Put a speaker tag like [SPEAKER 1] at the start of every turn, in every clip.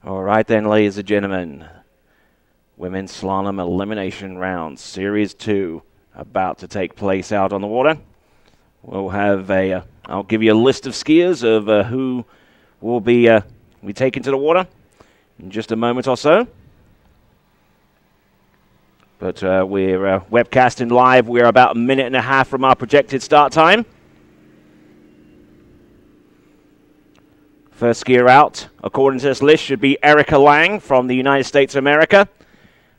[SPEAKER 1] All right then, ladies and gentlemen. Women's Slalom Elimination Round, Series 2, about to take place out on the water. We'll have I'll give you a list of skiers of who will be taken to the water in just a moment or so. But we're webcasting live. We're about a minute and a half from our projected start time. First skier out, according to this list, should be Erica Lang from the United States of America.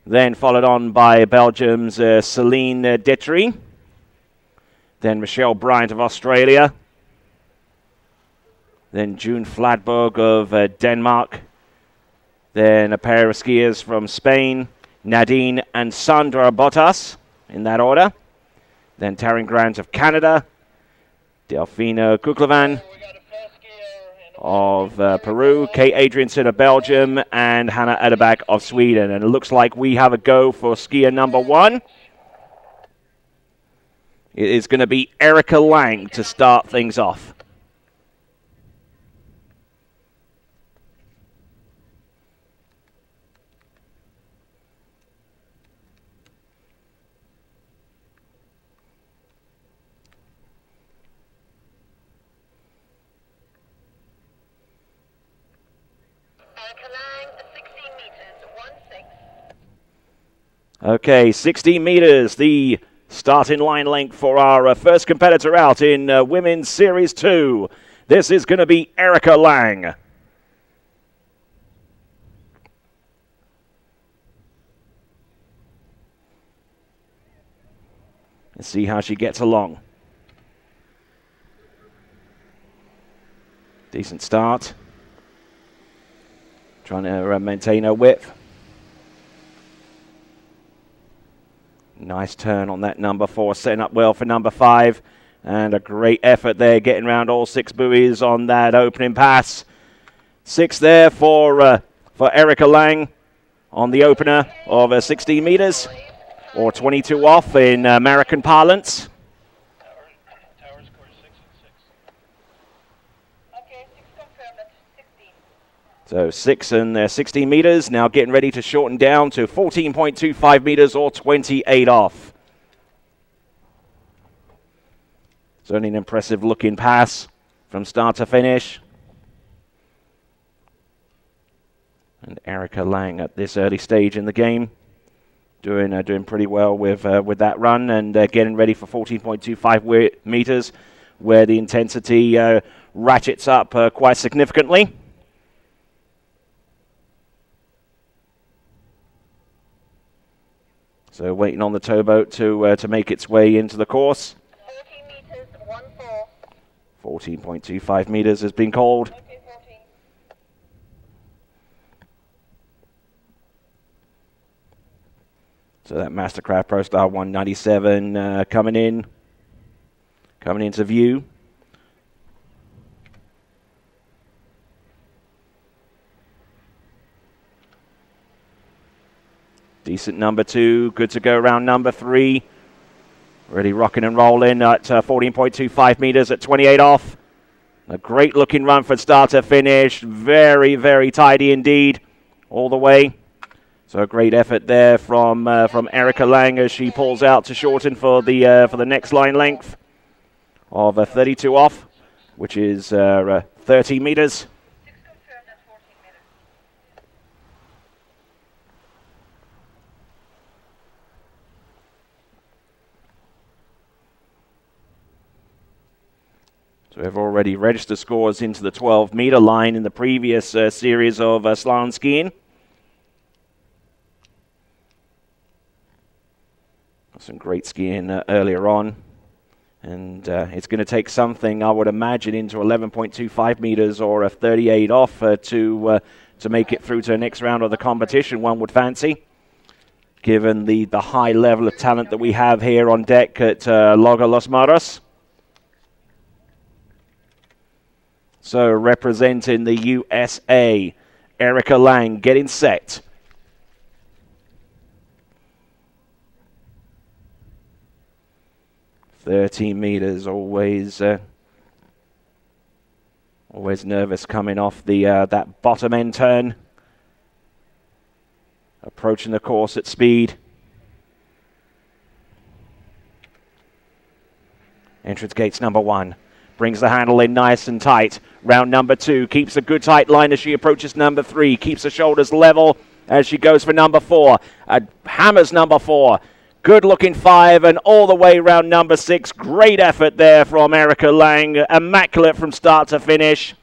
[SPEAKER 1] Then followed on by Belgium's Celine Detry. Then Michelle Bryant of Australia. Then June Fladberg of Denmark. Then a pair of skiers from Spain, Nadine and Sandra Bottas, in that order. Then Taryn Grant of Canada. Delphina Kuklevan of Peru, Kate Adrianson of Belgium, and Hannah Ederbach of Sweden. And it looks like we have a go for skier number 1. It is going to be Erica Lang to start things off. Okay, 16 meters, the starting line length for our first competitor out in Women's Series 2. This is going to be Erica Lang. Let's see how she gets along. Decent start. Trying to maintain her width. Nice turn on that number 4, setting up well for number 5. And a great effort there, getting around all 6 buoys on that opening pass. 6 there for Erica Lang on the opener of 16 meters, or 22 off in American parlance. So 6 and 16 meters, now getting ready to shorten down to 14.25 meters or 28 off. Certainly an impressive looking pass from start to finish. And Erica Lang at this early stage in the game doing pretty well with that run, and getting ready for 14.25 meters, where the intensity ratchets up quite significantly. So waiting on the towboat to make its way into the course.
[SPEAKER 2] 14 meters, 1-4.
[SPEAKER 1] 14.25 meters has been called.
[SPEAKER 2] Okay, 14.
[SPEAKER 1] So that Mastercraft Pro Star 197 coming into view. Decent number 2, good to go around number 3. Really rocking and rolling at 14.25 meters at 28 off. A great looking run for start to finish. Very, very tidy indeed all the way. So a great effort there from Erica Lang as she pulls out to shorten for the next line length of 32 off, which is 30 meters. So we've already registered scores into the 12-meter line in the previous series of slalom skiing. Some great skiing earlier on. And it's going to take something, I would imagine, into 11.25 meters or a 38 off to make it through to the next round of the competition, one would fancy, given the high level of talent that we have here on deck at Lago Los Maros. So representing the USA, Erica Lang getting set. "13 meters, always nervous coming off the that bottom end turn approaching the course at speed. Entrance gates number 1. Brings the handle in nice and tight. Round number 2. Keeps a good tight line as she approaches number 3. Keeps the shoulders level as she goes for number 4. Hammers number 4. Good looking 5 and all the way round number 6. Great effort there from Erica Lang. Immaculate from start to finish.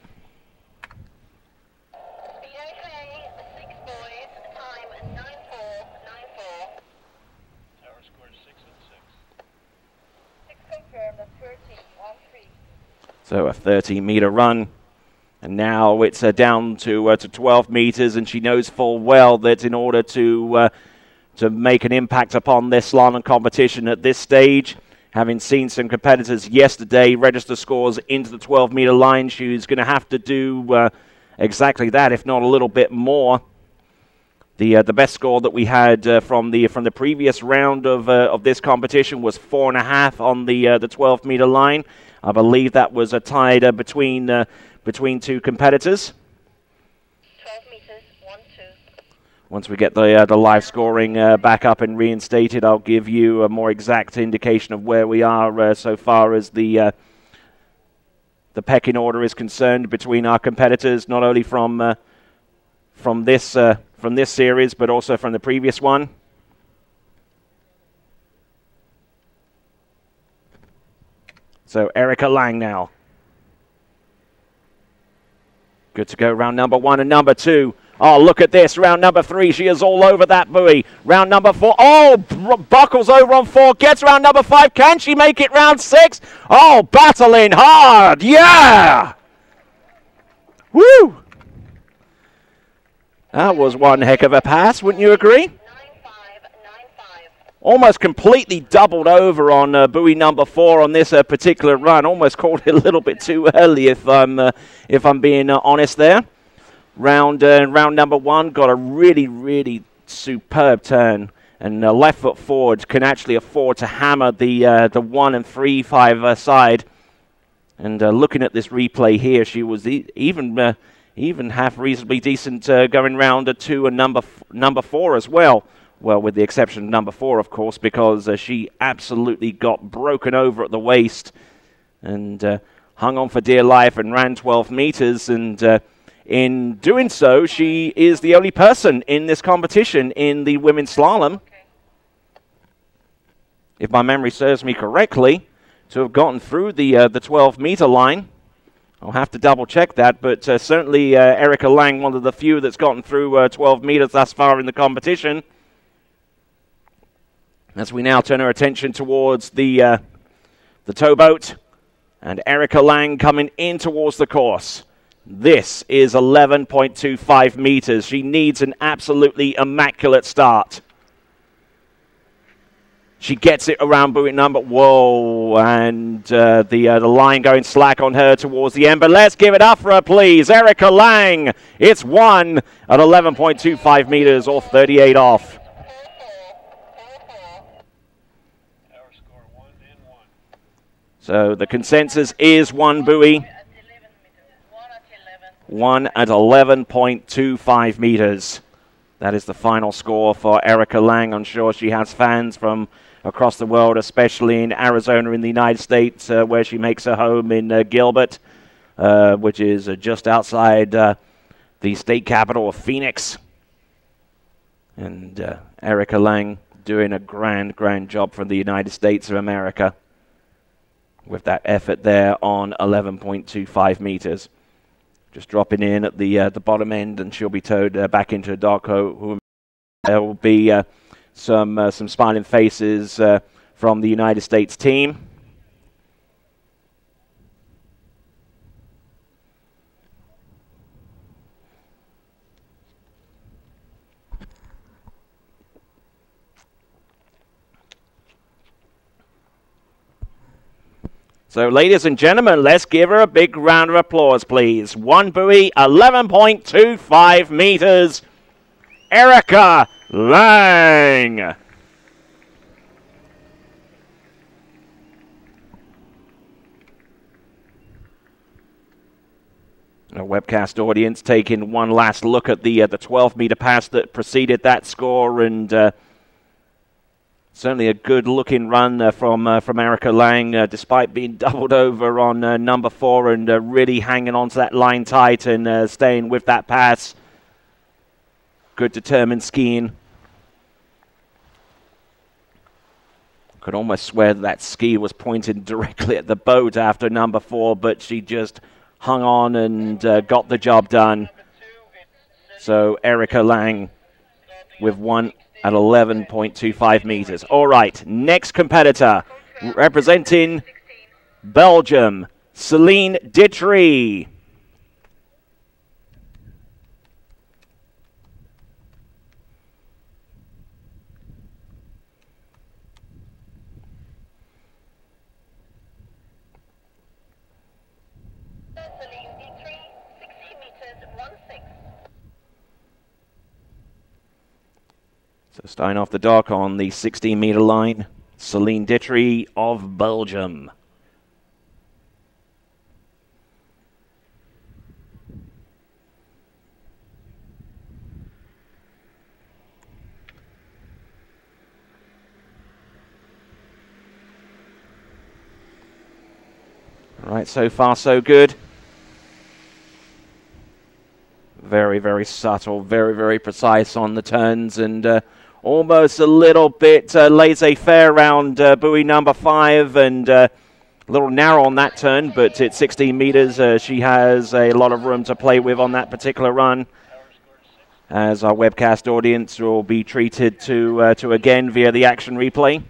[SPEAKER 1] So a 30-meter run, and now it's down to 12 meters, and she knows full well that in order to make an impact upon this slalom competition at this stage, having seen some competitors yesterday register scores into the 12-meter line, she's going to have to do exactly that, if not a little bit more. The best score that we had from the previous round of this competition was 4.5 on the 12-meter line. I believe that was a tied between 2 competitors.
[SPEAKER 2] 12 meters, 1-2.
[SPEAKER 1] Once we get the live scoring back up and reinstated, I'll give you a more exact indication of where we are so far as the pecking order is concerned between our competitors, not only from this series but also from the previous one. So Erica Lang now. Good to go round number 1 and number 2. Oh, look at this. Round number 3. She is all over that buoy. Round number 4. Oh, buckles over on 4. Gets round number 5. Can she make it round 6? Oh, battling hard. Yeah! Woo! That was one heck of a pass, wouldn't you agree? Almost completely doubled over on buoy number 4 on this particular run. Almost called it a little bit too early, if I'm being honest there. Round number 1 got a really superb turn, and left foot forward can actually afford to hammer the 1 and 3/5 side. And looking at this replay here, she was even half reasonably decent going round 2 and number 4 as well. Well, with the exception of number 4, of course, because she absolutely got broken over at the waist and hung on for dear life and ran 12 meters. And in doing so, she is the only person in this competition in the women's slalom, if my memory serves me correctly, to have gotten through the 12-meter line. I'll have to double-check that, but certainly Erica Lang, one of the few that's gotten through 12 meters thus far in the competition. As we now turn our attention towards the towboat, and Erica Lang coming in towards the course. This is 11.25 meters. She needs an absolutely immaculate start. She gets it around buoy number. Whoa, and the line going slack on her towards the end. But let's give it up for her, please. Erica Lang. It's 1 at 11.25 meters, or 38 off. So the consensus is 1 buoy. 1 at 11.25 meters. That is the final score for Erica Lang. I'm sure she has fans from across the world, especially in Arizona in the United States, where she makes her home in Gilbert, which is just outside the state capital of Phoenix. And Erica Lang doing a grand job for the United States of America with that effort there on 11.25 meters. Just dropping in at the bottom end, and she'll be towed back into a dock. There will be some smiling faces from the United States team. So, ladies and gentlemen, let's give her a big round of applause, please. 1 buoy, 11.25 meters. Erica Lang. A webcast audience taking one last look at the 12-meter pass that preceded that score, and certainly a good-looking run from Erica Lang, despite being doubled over on number 4 and really hanging on to that line tight and staying with that pass. Good determined skiing. Could almost swear that ski was pointed directly at the boat after number 4, but she just hung on and got the job done. So Erica Lang with one at 11.25 meters. All right, next competitor representing Belgium, Celine Ditry. So starting off the dock on the 16-meter line, Celine Ditry of Belgium. All right, so far so good. Very, very subtle, very, very precise on the turns, and almost a little bit laissez-faire around buoy number 5, and a little narrow on that turn, but at 16 meters, she has a lot of room to play with on that particular run, as our webcast audience will be treated to again via the action replay.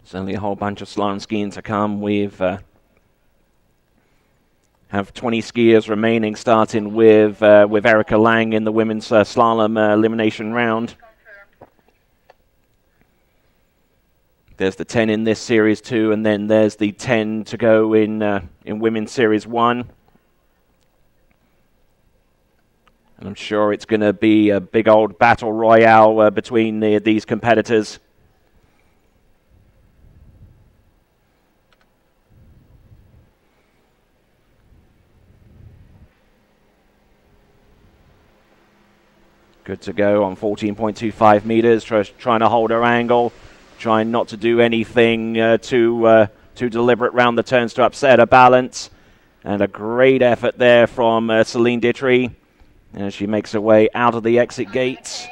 [SPEAKER 1] Certainly a whole bunch of slalom skiing to come. We've have 20 skiers remaining, starting with Erica Lang in the women's slalom elimination round. There's the 10 in this series 2, and then there's the 10 to go in women's series 1. And I'm sure it's going to be a big old battle royale between these competitors. Good to go on 14.25 meters, trying to hold her angle, trying not to do anything too deliberate round the turns to upset her balance. And a great effort there from Celine Ditry as she makes her way out of the exit gates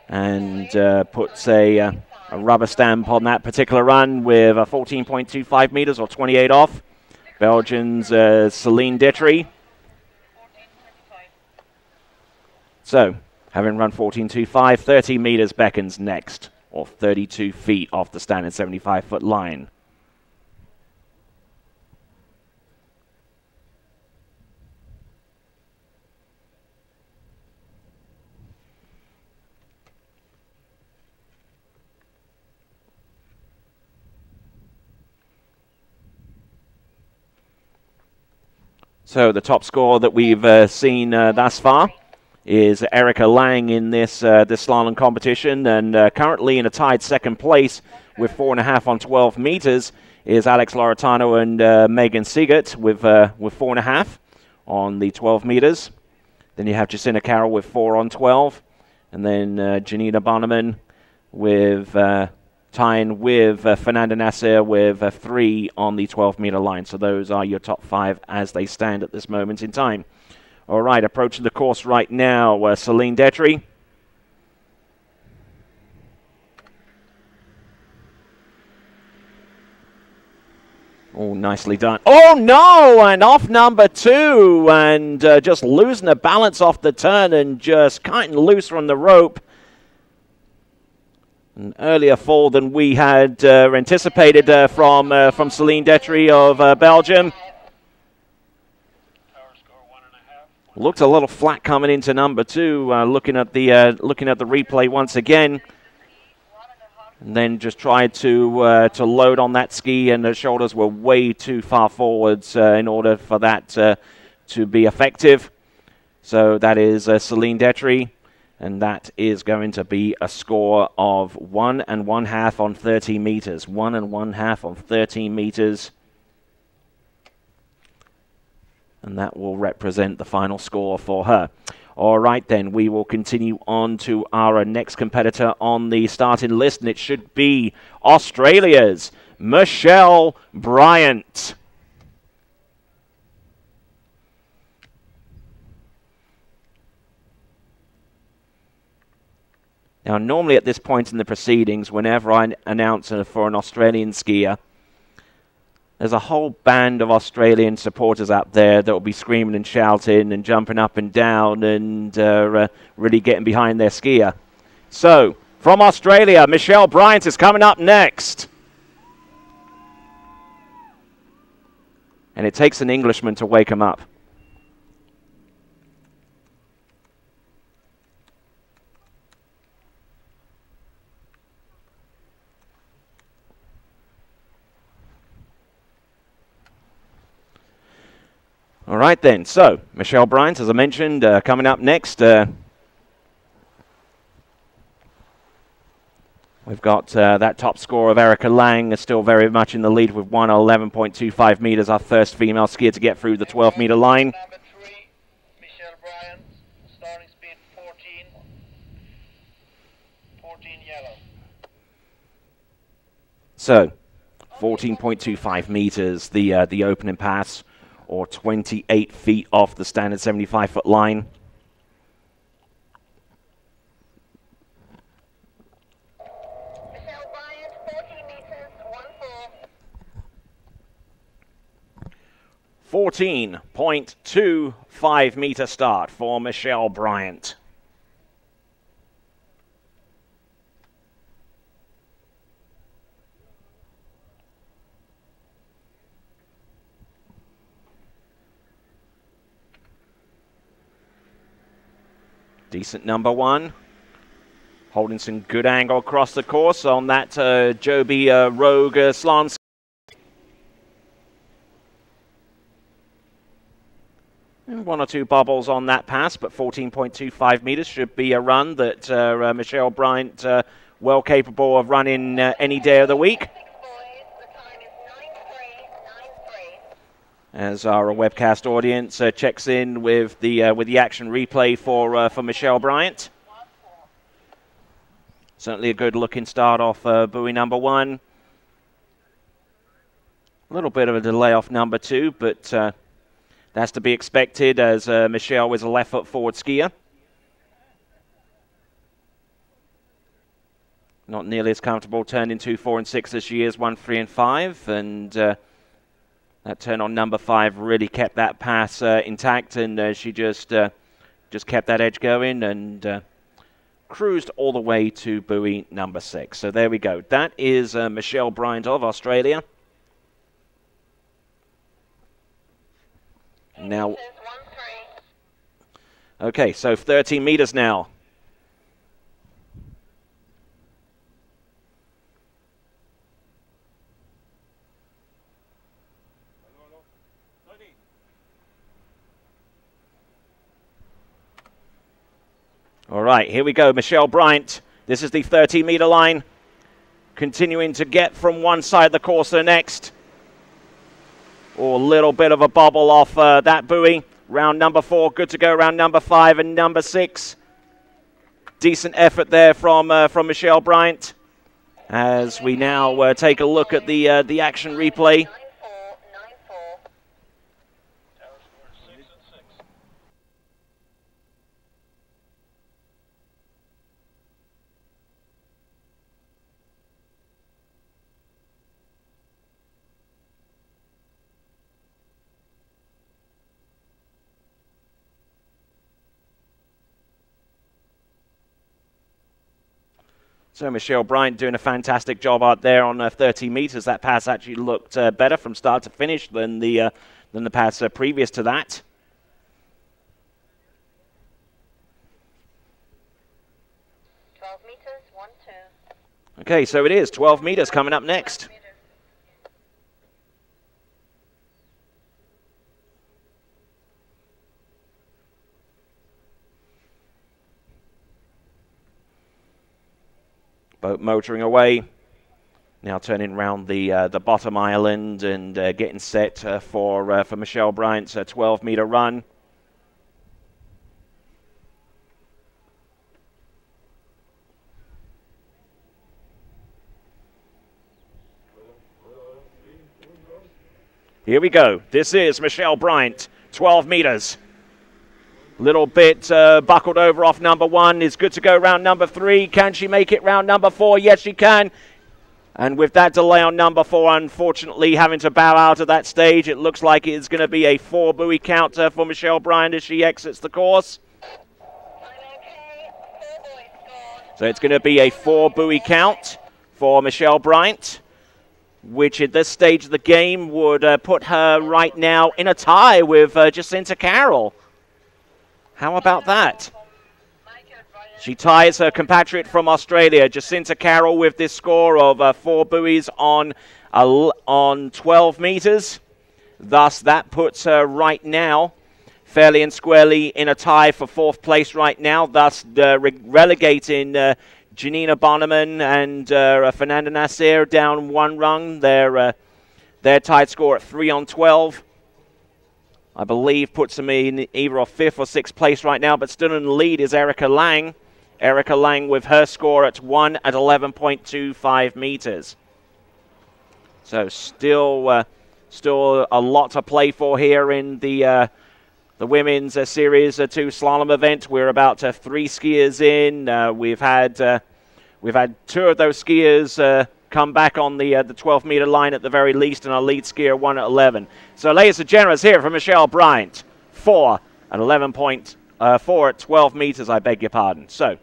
[SPEAKER 1] and puts a rubber stamp on that particular run with a 14.25 meters or 28 off. Belgians Celine Ditry. So, having run 14.25, 30 meters beckons next, or 32 feet off the standard 75-foot line. So the top score that we've seen thus far is Erica Lang in this slalom competition, and currently in a tied second place with 4.5 on 12 meters is Alex Loretano and Megan Siegert with 4.5 on the 12 meters. Then you have Jacinta Carroll with 4 on 12, and then Janina Bonneman with tying with Fernanda Nasser with 3 on the 12-meter line. So those are your top 5 as they stand at this moment in time. All right, approaching the course right now, Celine Ditry. Oh, nicely done. Oh, no, and off number 2, and just losing the balance off the turn and just cutting loose from the rope. An earlier fall than we had anticipated from Celine Ditry of Belgium. Looked a little flat coming into number 2. Looking at the replay once again, and then just tried to load on that ski, and the shoulders were way too far forwards in order for that to be effective. So that is Celine Detry, and that is going to be a score of 1 1/2 on 13 meters. 1 1/2 on 13 meters. And that will represent the final score for her. All right, then, we will continue on to our next competitor on the starting list, and it should be Australia's Michelle Bryant. Now, normally at this point in the proceedings, whenever I announce for an Australian skier, there's a whole band of Australian supporters out there that will be screaming and shouting and jumping up and down and really getting behind their skier. So, from Australia, Michelle Bryant is coming up next. And it takes an Englishman to wake him up. All right, then. So, Michelle Bryant, as I mentioned, coming up next. We've got that top score of Erica Lang is still very much in the lead with 1:11.25 meters, our first female skier to get through the 12-meter line.
[SPEAKER 2] Number 3, Michelle Bryant, starting speed 14. 14 yellow.
[SPEAKER 1] So, 14.25 meters, the opening pass, or 28 feet off the standard 75-foot line.
[SPEAKER 2] Michelle Bryant, 14 meters, 1-4.
[SPEAKER 1] 14.25 meter start for Michelle Bryant. Decent number 1. Holding some good angle across the course on that Joby Rogue slalom. And 1 or 2 bubbles on that pass, but 14.25 meters should be a run that Michelle Bryant well capable of running any day of the week. As our webcast audience checks in with the action replay for Michelle Bryant. Certainly a good looking start off buoy number 1. A little bit of a delay off number 2, but that's to be expected as Michelle is a left foot forward skier. Not nearly as comfortable turning 2, 4, and 6 as she is 1, 3, and 5, and that turn on number 5 really kept that pass intact, and she just kept that edge going and cruised all the way to buoy number 6. So there we go. That is Michelle Bryant of Australia. Now, okay, so 13 meters now. All right, here we go. Michelle Bryant. This is the 13-meter line. Continuing to get from one side of the course to the next. Oh, a little bit of a bobble off that buoy. Round number 4, good to go. Round number 5 and number 6. Decent effort there from Michelle Bryant. As we now take a look at the action replay. So Michelle Bryant doing a fantastic job out there on 30 meters. That pass actually looked better from start to finish than the pass previous to that. Okay, so it is 12 meters coming up next. Boat motoring away. Now turning around the bottom island and getting set for Michelle Bryant's 12-meter run. Here we go. This is Michelle Bryant, 12 meters. Little bit buckled over off number 1. Is good to go round number 3. Can she make it round number 4? Yes, she can. And with that delay on number 4, unfortunately having to bow out of that stage, it looks like it's going to be a 4-buoy count for Michelle Bryant as she exits the course. So it's going to be a 4-buoy count for Michelle Bryant, which at this stage of the game would put her right now in a tie with Jacinta Carroll. How about that? She ties her compatriot from Australia, Jacinta Carroll, with this score of 4 buoys on 12 meters. Thus, that puts her right now fairly and squarely in a tie for 4th place right now, thus relegating Janina Bonneman and Fernanda Nasser down 1 rung. Their tied score at 3 on 12. I believe puts them in either a 5th or 6th place right now, but still in the lead is Erica Lang. Erica Lang with her score at 1 at 11.25 meters. So still a lot to play for here in the women's Series 2 slalom event. We're about 3 skiers in. We've had 2 of those skiers come back on the 12-meter line at the very least, and our lead skier 1 at 11. So, ladies and gentlemen, here for Michelle Bryant, 4 at 4 at 12 meters. I beg your pardon. So,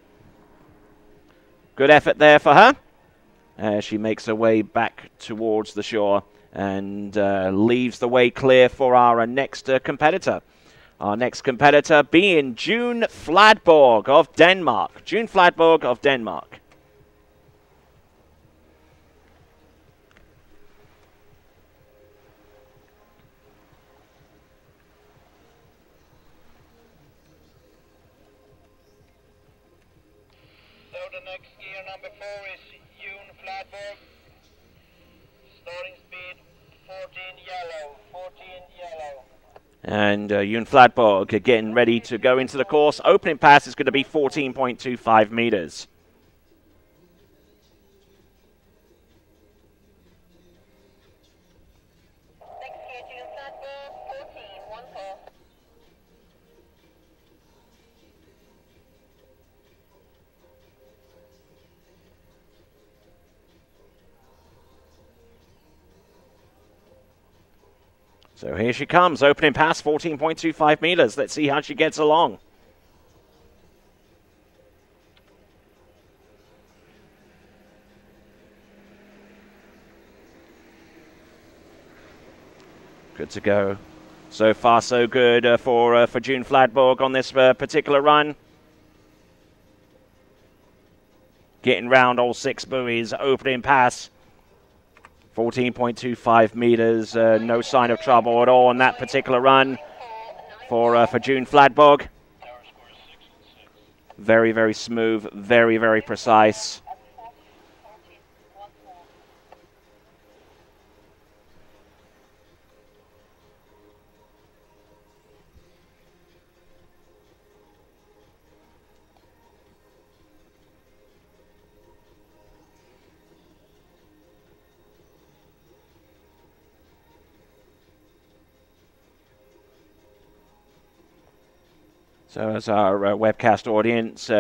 [SPEAKER 1] good effort there for her. As she makes her way back towards the shore and leaves the way clear for our next competitor. Our next competitor being June Fladborg of Denmark. June Fladborg of Denmark.
[SPEAKER 2] So the next skier, number 4, is June Fladborg. Starting speed 14 yellow. 14 yellow.
[SPEAKER 1] And June Fladborg getting ready to go into the course. Opening pass is going to be 14.25 meters.
[SPEAKER 2] Next skier, June Fladborg, 14.14.
[SPEAKER 1] So here she comes, opening pass, 14.25 meters. Let's see how she gets along. Good to go. So far, so good for June Fladborg on this particular run. Getting round all 6 buoys, opening pass. 14.25 meters, no sign of trouble at all on that particular run for June Fladborg. Very, very smooth, very, very precise. So as our webcast audience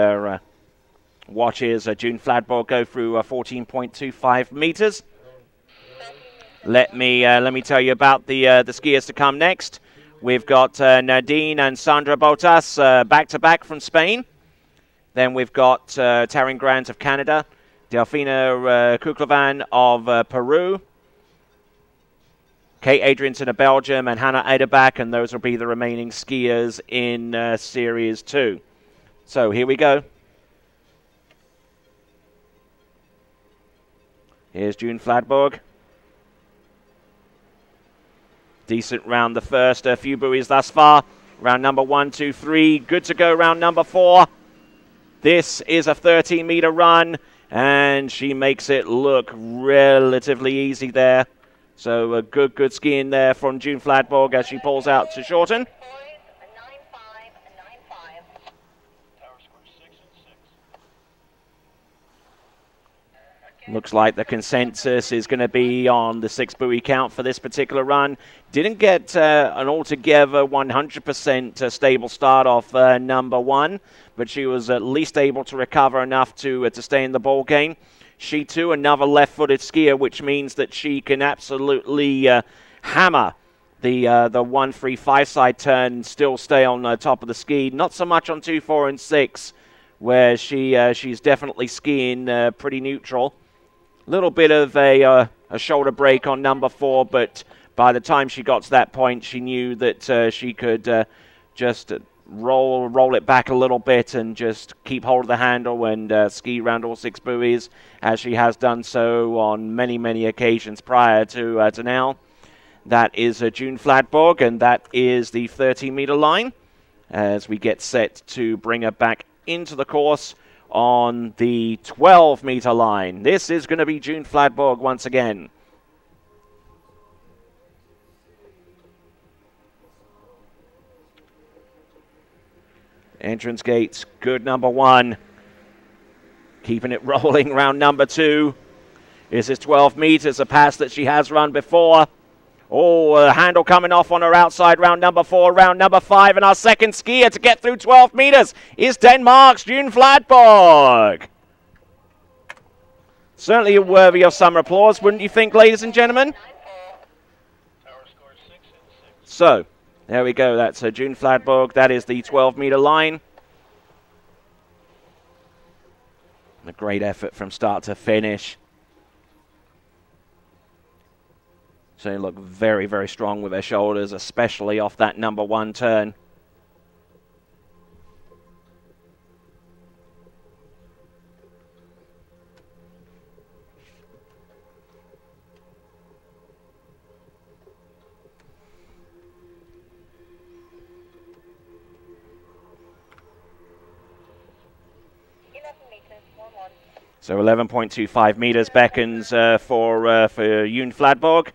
[SPEAKER 1] watches June Fladborg go through 14.25 meters, let me tell you about the skiers to come next. We've got Nadine and Sandra Botas back-to-back from Spain. Then we've got Taryn Grant of Canada, Delfina Kuklovan of Peru, Kate Adrianson of Belgium, and Hannah Eiderbach, and those will be the remaining skiers in Series 2. So here we go. Here's June Fladborg. Decent round the first. A few buoys thus far. Round number 1, 2, 3. Good to go round number 4. This is a 13-meter run, and she makes it look relatively easy there. So a good skiing there from June Fladborg as she pulls out to shorten. Looks like the consensus is going to be on the 6 buoy count for this particular run. Didn't get an altogether 100% stable start off number 1, but she was at least able to recover enough to stay in the ball game. She too, another left-footed skier, which means that she can absolutely hammer the 1-3-5 side turn and still stay on the top of the ski. Not so much on 2, 4, and 6, where she's definitely skiing pretty neutral. Little bit of a shoulder break on number 4, but by the time she got to that point, she knew that she could just roll it back a little bit and just keep hold of the handle and ski around all 6 buoys, as she has done so on many occasions prior to now. That is June Fladborg, and that is the 13-meter line as we get set to bring her back into the course on the 12-meter line. This is going to be June Fladborg once again. Entrance gates, good number 1. Keeping it rolling round number 2. This is 12 meters, a pass that she has run before. Oh, a handle coming off on her outside, round number 4, round number 5, and our second skier to get through 12 meters is Denmark's June Fladborg. Certainly worthy of some applause, wouldn't you think, ladies and gentlemen? So, there we go, that's June Fladborg, that is the 12-meter line. A great effort from start to finish. So they look very strong with their shoulders, especially off that number 1 turn. So 11.25 meters beckons for June Fladborg.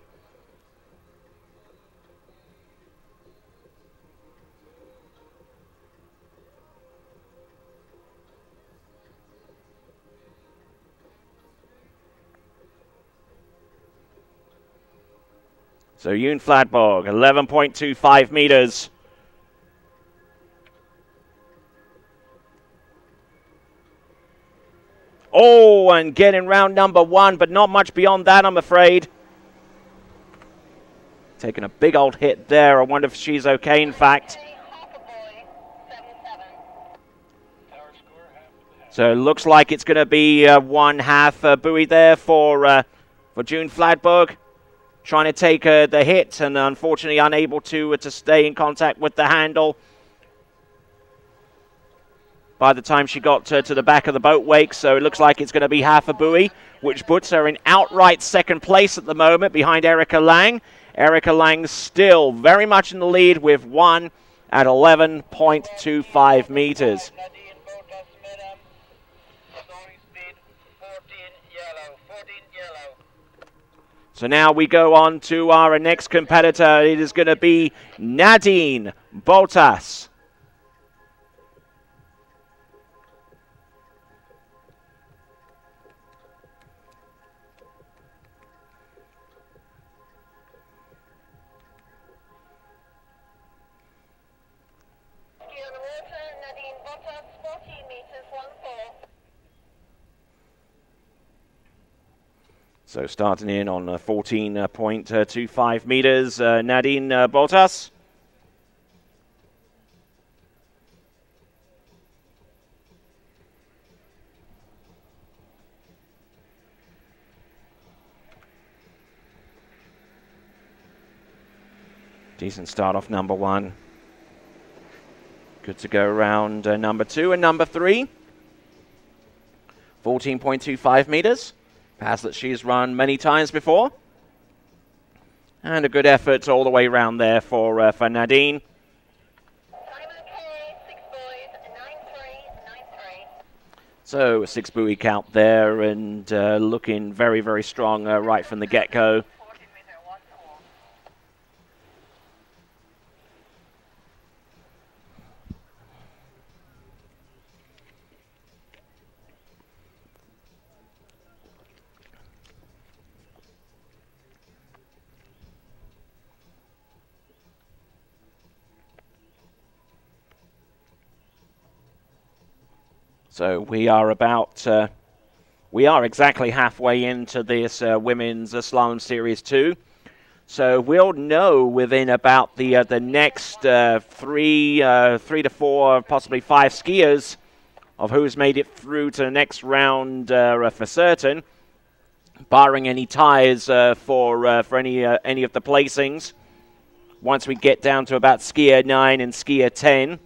[SPEAKER 1] So June Fladborg, 11.25 meters. Oh, and getting round number 1, but not much beyond that, I'm afraid. Taking a big old hit there. I wonder if she's okay, in fact. So it looks like it's going to be 1/2 buoy there for June Fladborg. Trying to take the hit and unfortunately unable to stay in contact with the handle. By the time she got to the back of the boat wake, so it looks like it's going to be 1/2 buoy, which puts her in outright second place at the moment behind Erica Lang. Erica Lang still very much in the lead with 1 at 11.25 meters. So now we go on to our next competitor. It is going to be Nadine Botas. So starting in on 14.25 meters, Nadine Botas. Decent start off number 1. Good to go around number 2 and number 3. 14.25 meters. Pass that she's run many times before. And a good effort all the way around there for Nadine. So a 6 buoy count there, and looking very, very strong right from the get-go. So we are exactly halfway into this Women's Slalom Series 2. So we'll know within about the next three to four, possibly 5 skiers of who's made it through to the next round for certain, barring any ties for any of the placings. Once we get down to about skier 9 and skier 10,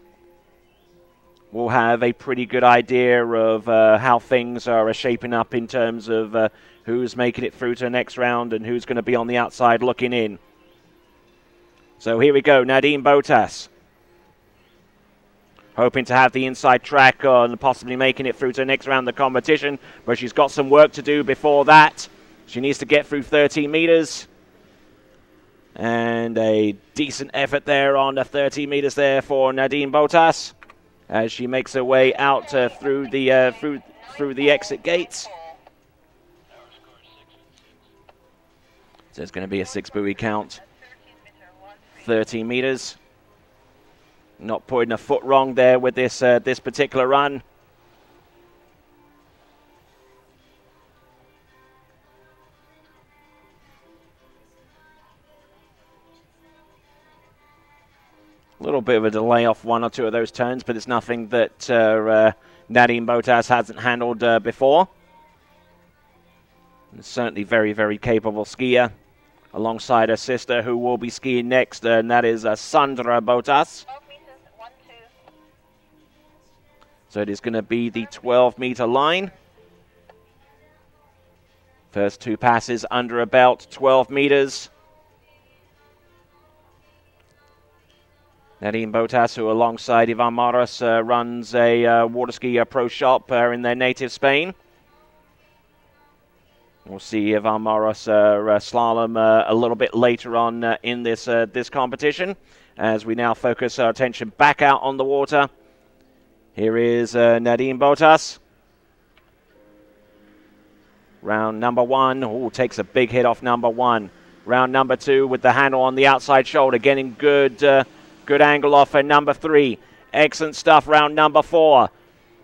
[SPEAKER 1] we'll have a pretty good idea of how things are shaping up in terms of who's making it through to the next round and who's going to be on the outside looking in. So here we go, Nadine Botas. Hoping to have the inside track on possibly making it through to the next round of the competition, but she's got some work to do before that. She needs to get through 13 meters. And a decent effort there on the 30 meters there for Nadine Botas, as she makes her way out through the exit gates. So it's going to be a 6 buoy count. 13 meters. Not putting a foot wrong there with this this particular run. A little bit of a delay off 1 or 2 of those turns, but it's nothing that Nadine Botas hasn't handled before. And certainly very, very capable skier, alongside her sister, who will be skiing next, and that is Sandra Botas. So it is going to be the 12-meter line. First 2 passes under a belt, 12 meters. Nadine Botas, who alongside Ivan Maras runs a water ski pro shop in their native Spain. We'll see Ivan Maras slalom a little bit later on in this competition, as we now focus our attention back out on the water. Here is Nadine Botas. Round number 1. Ooh, takes a big hit off number 1. Round number 2 with the handle on the outside shoulder, getting good angle off number 3. Excellent stuff. Round number 4.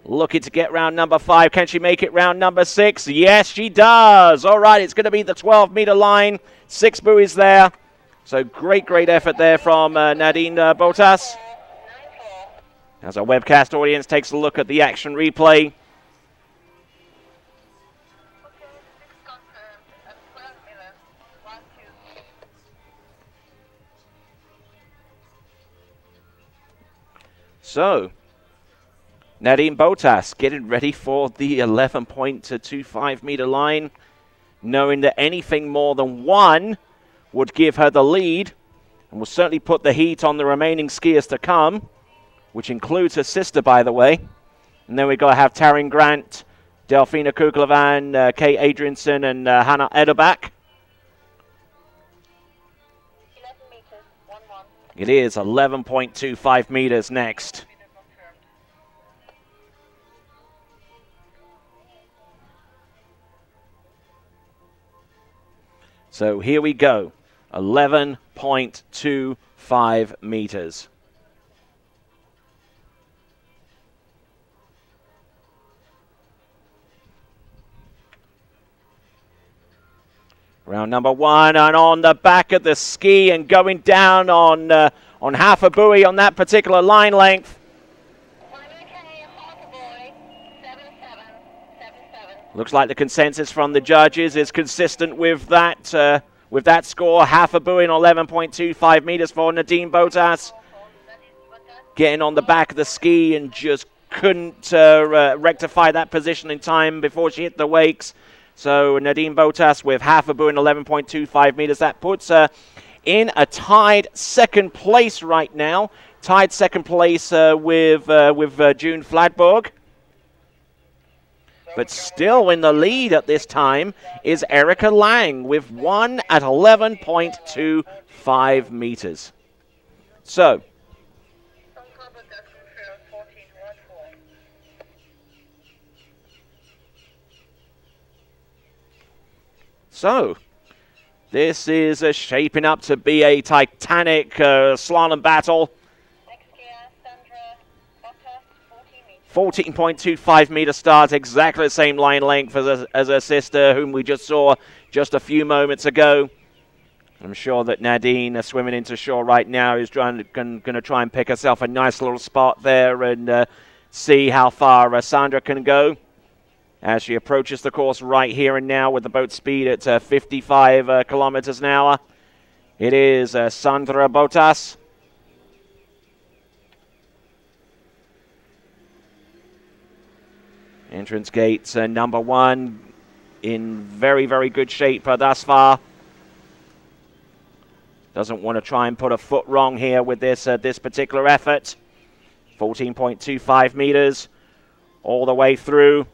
[SPEAKER 1] Looking to get round number 5. Can she make it round number 6? Yes, she does. All right, it's going to be the 12-meter line. 6 buoys there. So great effort there from Nadine Botas. As our webcast audience takes a look at the action replay. So, Nadine Botas getting ready for the 11.25 meter line, knowing that anything more than 1 would give her the lead, and will certainly put the heat on the remaining skiers to come, which includes her sister, by the way. And then we've got to have Taryn Grant, Delphina Kuklevan, Kate Adrianson, and Hannah Ederbach.
[SPEAKER 2] 11 meters, 1-1.
[SPEAKER 1] It is 11.25 meters next. So here we go, 11.25 meters. Round number 1, and on the back of the ski and going down on half a buoy on that particular line length. Looks like the consensus from the judges is consistent with that score. Half a buoy and 11.25 meters for Nadine Botas. Getting on the back of the ski and just couldn't rectify that position in time before she hit the wakes. So Nadine Botas with half a buoy in 11.25 meters. That puts her in a tied second place right now. Tied second place with June Fladborg. But still in the lead at this time is Erica Lang with 1 at 11.25 meters. So, this is shaping up to be a titanic slalom battle. 14.25 meter start, exactly the same line length as her sister, whom we just saw just a few moments ago. I'm sure that Nadine, swimming into shore right now, is going to try and pick herself a nice little spot there and see how far Sandra can go as she approaches the course right here and now with the boat speed at 55 kilometers an hour. It is Sandra Botas. Entrance gates number 1 in very, very good shape thus far. Doesn't want to try and put a foot wrong here with this this particular effort. 14.25 meters all the way through.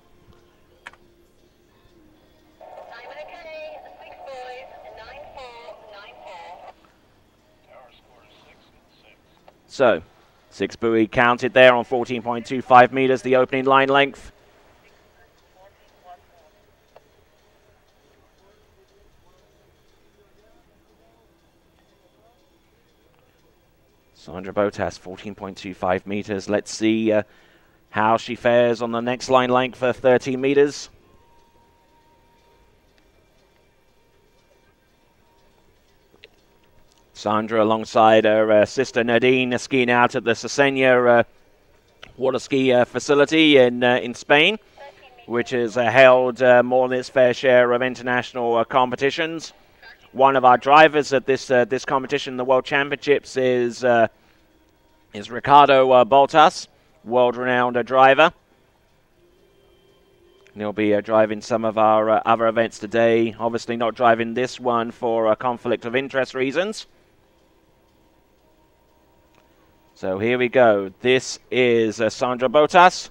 [SPEAKER 1] So, 6 buoy counted there on 14.25 meters, the opening line length. Sandra Botas, 14.25 meters. Let's see how she fares on the next line length for 13 meters. Sandra alongside her sister Nadine skiing out at the Cesena water ski facility in Spain, which has held more than its fair share of international competitions. One of our drivers at this competition, the World Championships, is Ricardo Botas, world-renowned driver. And he'll be driving some of our other events today. Obviously not driving this one for conflict of interest reasons. So here we go. This is Sandra Botas.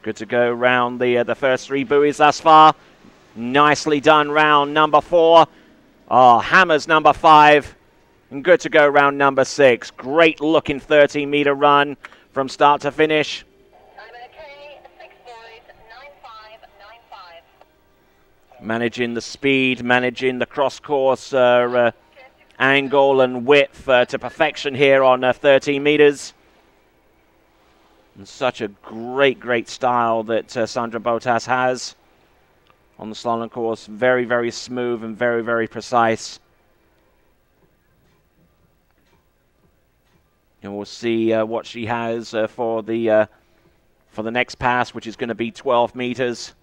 [SPEAKER 1] Good to go round the first 3 buoys thus far. Nicely done round number 4. Oh, hammers number 5. And good to go round number 6. Great looking 13-meter run from start to finish. Managing the speed, managing the cross-course angle and width to perfection here on 13 meters. And such a great style that Sandra Botas has on the slalom course. Very, very smooth and very, very precise. And we'll see what she has for the next pass, which is going to be 12 meters.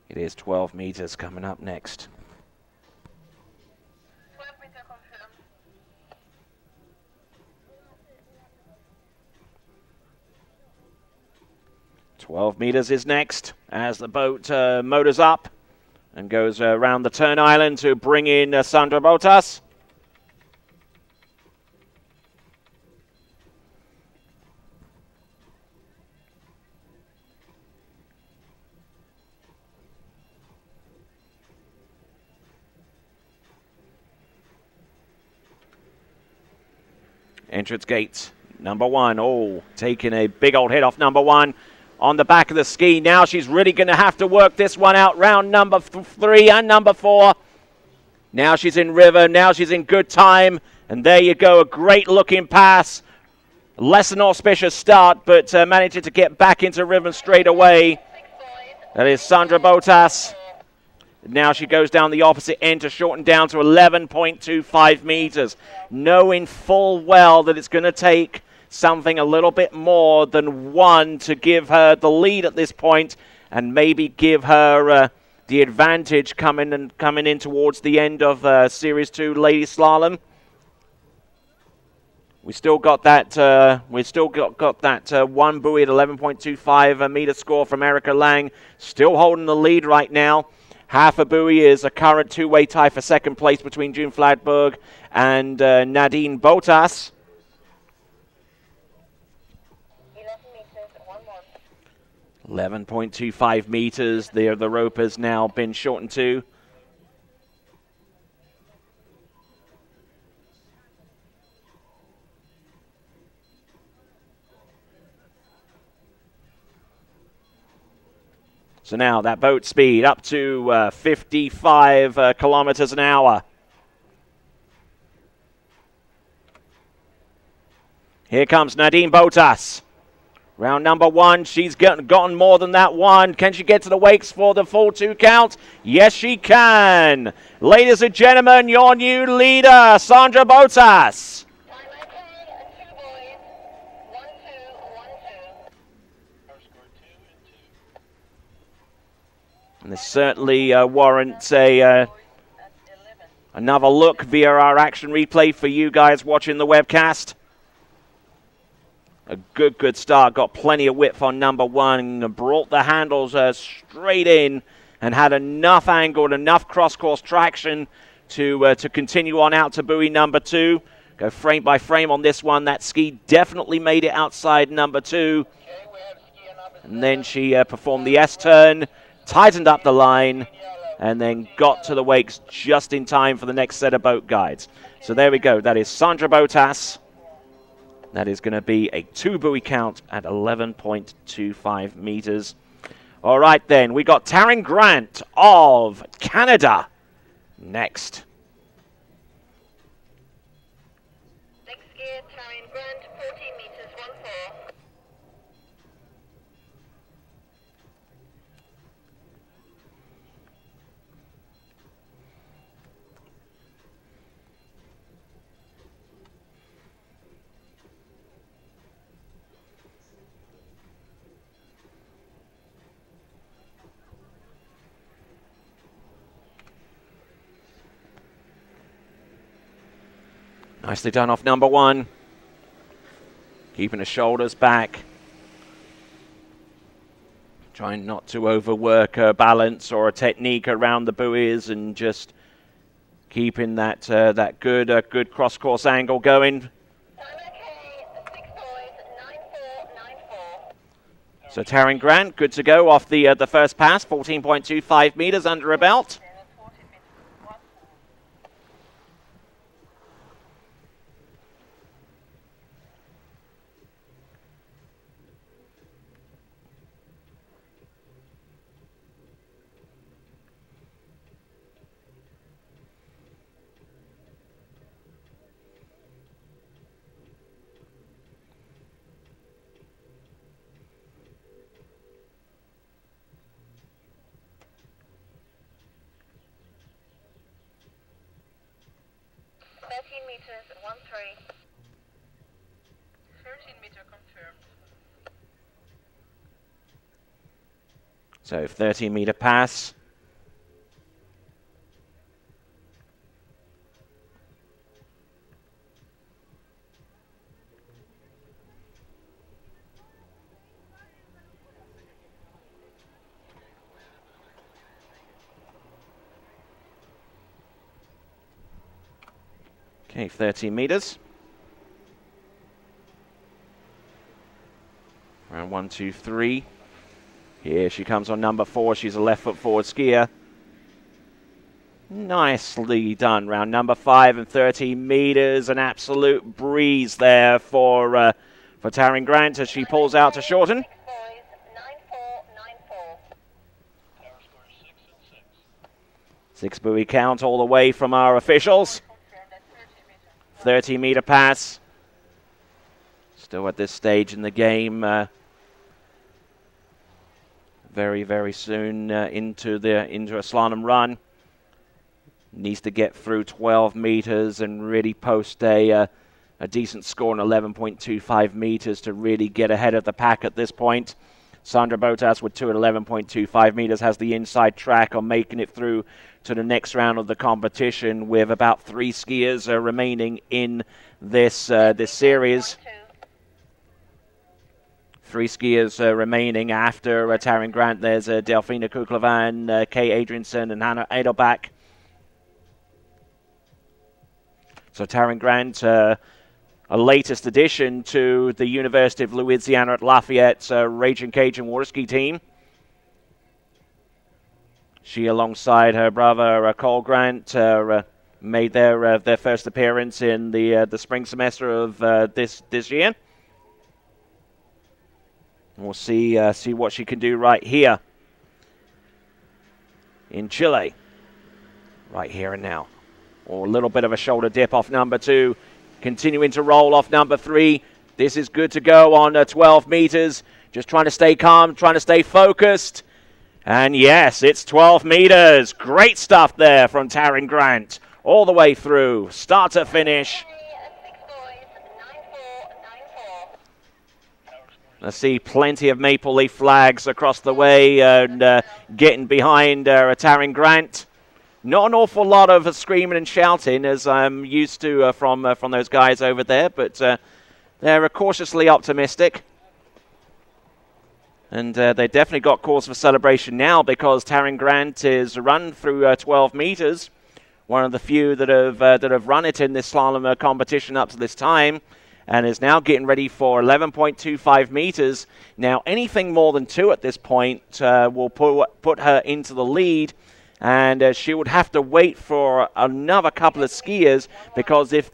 [SPEAKER 1] It is 12 meters coming up next.
[SPEAKER 2] 12 meter confirmed.
[SPEAKER 1] 12 meters is next as the boat motors up and goes around the turn island to bring in Sandra Botas. Entrance gates, number 1. Oh, taking a big old hit off number 1 on the back of the ski. Now she's really going to have to work this one out. Round number 3 and number 4. Now she's in river. Now she's in good time. And there you go, a great looking pass. Less than auspicious start, but managing to get back into river straight away. That is Sandra Botas. Now she goes down the opposite end to shorten down to 11.25 meters, knowing full well that it's going to take something a little bit more than 1 to give her the lead at this point and maybe give her the advantage coming in towards the end of Series 2 Ladies Slalom. We still got that. One buoy at 11.25 meter score from Erica Lang, still holding the lead right now. Half a buoy is a current two-way tie for second place between June Fladberg and Nadine Botas. 11.25 meters. The rope has now been shortened to. So now that boat speed up to 55 kilometers an hour. Here comes Nadine Botas. Round number 1, she's gotten more than that one. Can she get to the wakes for the full 2 count? Yes, she can. Ladies and gentlemen, your new leader, Sandra Botas. And this certainly warrants another look via our action replay for you guys watching the webcast. A good start. Got plenty of width on number 1. Brought the handles straight in and had enough angle and enough cross-course traction to continue on out to buoy number 2. Go frame by frame on this one. That ski definitely made it outside number 2. And then she performed the S-turn, tightened up the line, and then got to the wakes just in time for the next set of boat guides. So there we go. That is Sandra Botas. That is going to be a 2 buoy count at 11.25 meters. All right, then. We got Taryn Grant of Canada next.
[SPEAKER 2] Next gear, Taryn Grant, 14 meters, 1-4.
[SPEAKER 1] Nicely done off number 1. Keeping the shoulders back. Trying not to overwork her balance or a technique around the buoys and just keeping that good cross-course angle going. So Taryn Grant, good to go off the first pass, 14.25 meters under her belt.
[SPEAKER 2] Meters, 1-3. 13 meter confirmed.
[SPEAKER 1] So 13 meter pass. Okay, 13 meters. Round 1, 2, 3. Here she comes on number 4. She's a left foot forward skier. Nicely done. Round number 5 and 13 meters. An absolute breeze there for Taryn Grant as she pulls out to shorten. 6 buoy count all the way from our officials. 30 meter pass. Still at this stage in the game. Very, very soon into a slalom run. Needs to get through 12 meters and really post a decent score in 11.25 meters to really get ahead of the pack at this point. Sandra Botas with 2 at 11.25 meters has the inside track on making it through to the next round of the competition with about 3 skiers remaining in this this series. 3 skiers remaining after Taryn Grant. There's Delphina Kuklevan, Kay Adrianson, and Hannah Edelbach. So Taryn Grant, a latest addition to the University of Louisiana at Lafayette's Raging Cajun water ski team. She, alongside her brother Cole Grant, made their first appearance in the spring semester of this year. We'll see what she can do right here in Chile, right here and now. Or a little bit of a shoulder dip off number 2, continuing to roll off number 3. This is good to go on 12 meters. Just trying to stay calm, trying to stay focused. And yes, it's 12 meters. Great stuff there from Taryn Grant. All the way through, start to finish. I see plenty of maple leaf flags across the way and getting behind Taryn Grant. Not an awful lot of screaming and shouting, as I'm used to from those guys over there, but they're cautiously optimistic. And they definitely got cause for celebration now, because Taryn Grant is run through 12 meters, one of the few that have run it in this slalom competition up to this time, and is now getting ready for 11.25 meters. Now, anything more than 2 at this point will put her into the lead. And she would have to wait for another couple of skiers, because if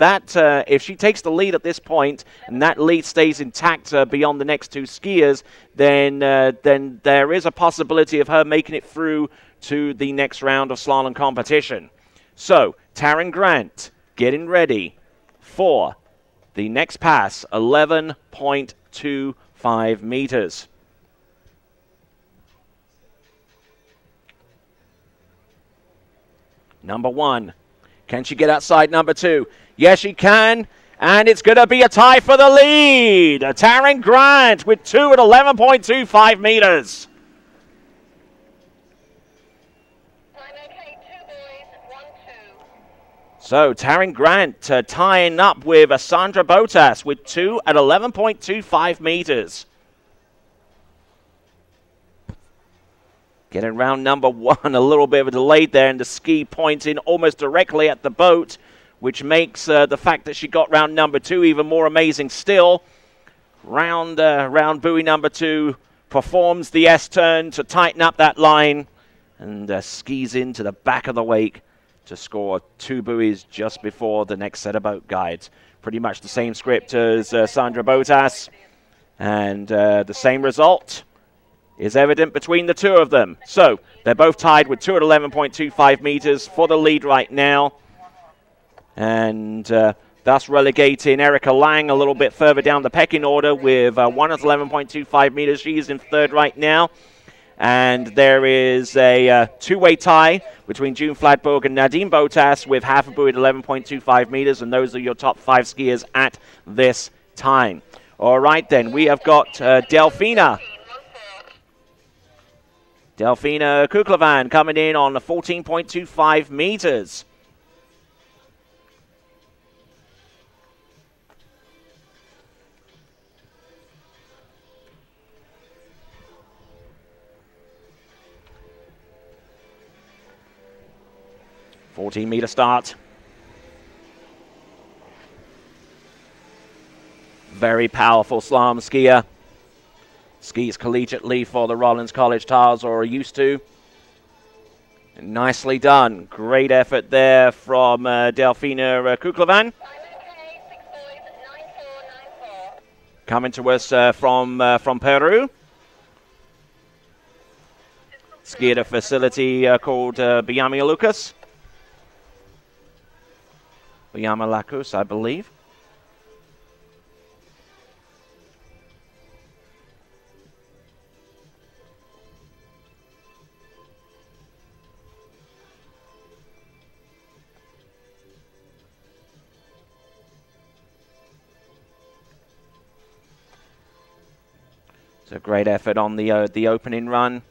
[SPEAKER 1] she takes the lead at this point and that lead stays intact beyond the next 2 skiers, then there is a possibility of her making it through to the next round of slalom competition. So Taryn Grant getting ready for the next pass, 11.25 meters. Number 1. Can she get outside number 2? Yes, she can. And it's going to be a tie for the lead. Taryn Grant with 2 at 11.25 meters. So Taryn Grant tying up with Sandra Botas with 2 at 11.25 meters. Getting round number 1, a little bit of a delay there, and the ski pointing almost directly at the boat, which makes the fact that she got round number 2 even more amazing still. Round buoy number 2 performs the S-turn to tighten up that line, and skis into the back of the wake to score 2 buoys just before the next set of boat guides. Pretty much the same script as Sandra Botas, and the same result is evident between the 2 of them. So they're both tied with 2 at 11.25 meters for the lead right now, and thus relegating Erica Lang a little bit further down the pecking order with 1 at 11.25 meters. She's in 3rd right now, and there is a 2-way tie between June Fladberg and Nadine Botas with half a buoy at 11.25 meters, and those are your top 5 skiers at this time. All right, then, we have got Delphina Kuklevan coming in on 14.25 meters. $14-meter start. Very powerful slalom skier. Skis collegiately for the Rollins College Tars, or used to. Nicely done. Great effort there from Delphina Kuklevan. Coming to us from Peru. Ski at a facility called Biyama Lacus, I believe. So great effort on the opening run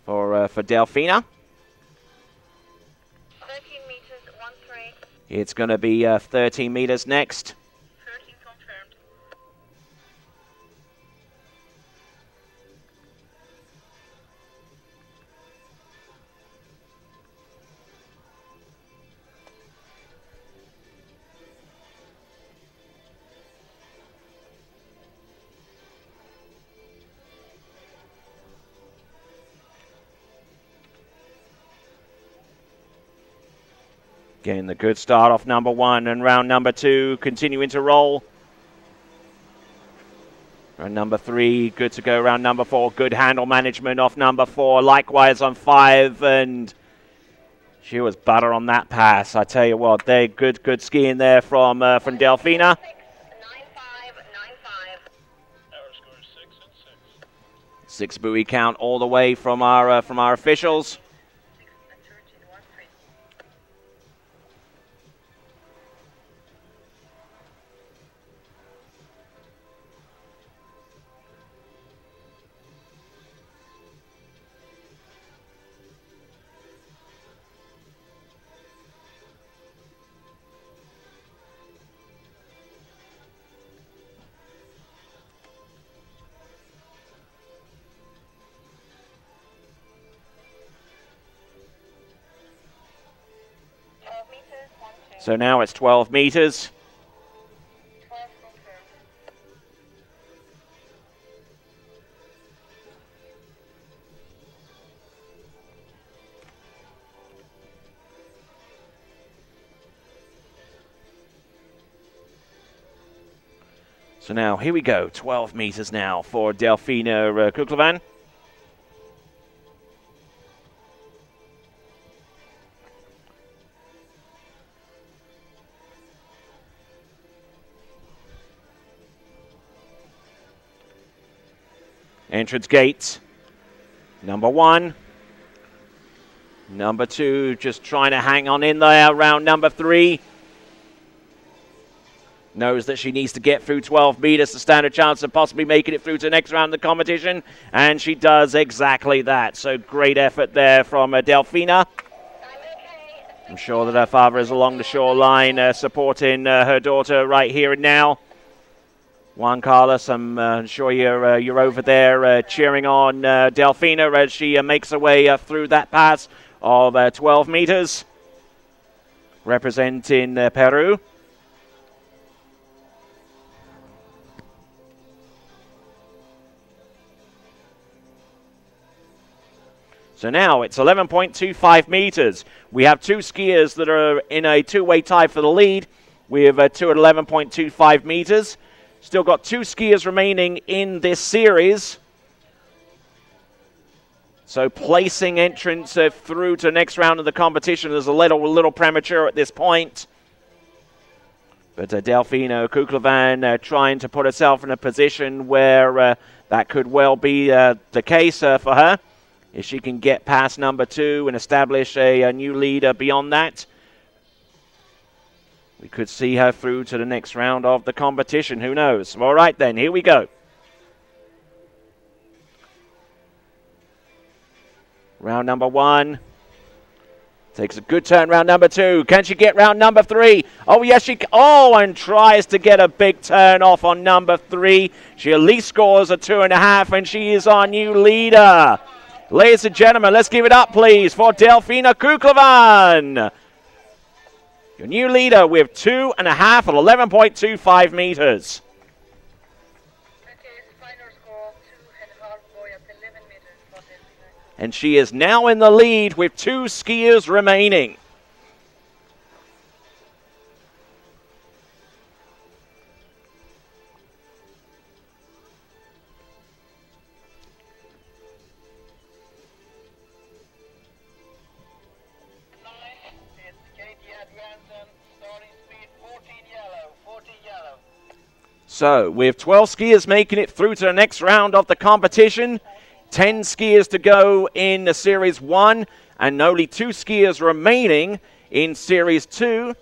[SPEAKER 1] for Delfina.
[SPEAKER 2] 13 meters, 1-3.
[SPEAKER 1] It's going to be 13 meters next.
[SPEAKER 2] 13 confirmed.
[SPEAKER 1] Getting the good start off number 1 and round number 2 continuing to roll. Round number 3 good to go. Round number 4 good handle management off number 4. Likewise on 5, and she was butter on that pass. I tell you what, they're good skiing there from Delfina.
[SPEAKER 2] 6, 9-5, 9-5. Our score is 6 and 6.
[SPEAKER 1] 6 buoy count all the way from our officials.
[SPEAKER 2] 6 and 13, 1-3.
[SPEAKER 1] So now it's 12 meters.
[SPEAKER 2] 12 confirmed.
[SPEAKER 1] So now here we go. 12 meters now for Delfina Kuklevan. Entrance gates. Number 1. Number 2 just trying to hang on in there around number 3. Knows that she needs to get through 12 meters to stand a chance of possibly making it through to the next round of the competition. And she does exactly that. So great effort there from Delfina. I'm sure that her father is along the shoreline supporting her daughter right here and now. Juan Carlos, I'm sure you're over there cheering on Delfina as she makes her way through that pass of 12 meters, representing Peru. So now it's 11.25 meters. We have 2 skiers that are in a two-way tie for the lead. We have 2 at 11.25 meters. Still got 2 skiers remaining in this series. So placing entrance through to the next round of the competition is a little premature at this point. But Delfina Kuklevan trying to put herself in a position where that could well be the case for her. If she can get past number 2 and establish a new leader beyond that, we could see her through to the next round of the competition. Who knows? All right, then. Here we go. Round number 1. Takes a good turn round number 2. Can she get round number 3? Oh, yes, she can. Oh, and tries to get a big turn off on number 3. She at least scores a 2.5, and she is our new leader. Ladies and gentlemen, let's give it up, please, for Delfina Kuklevan. Your new leader with 2.5 at 11.25 meters.
[SPEAKER 2] Final score 2.5 boy at 11 meters for Delfina.
[SPEAKER 1] And she is now in the lead with 2 skiers remaining. So, with 12 skiers making it through to the next round of the competition, 10 skiers to go in Series 1, and only 2 skiers remaining in Series 2.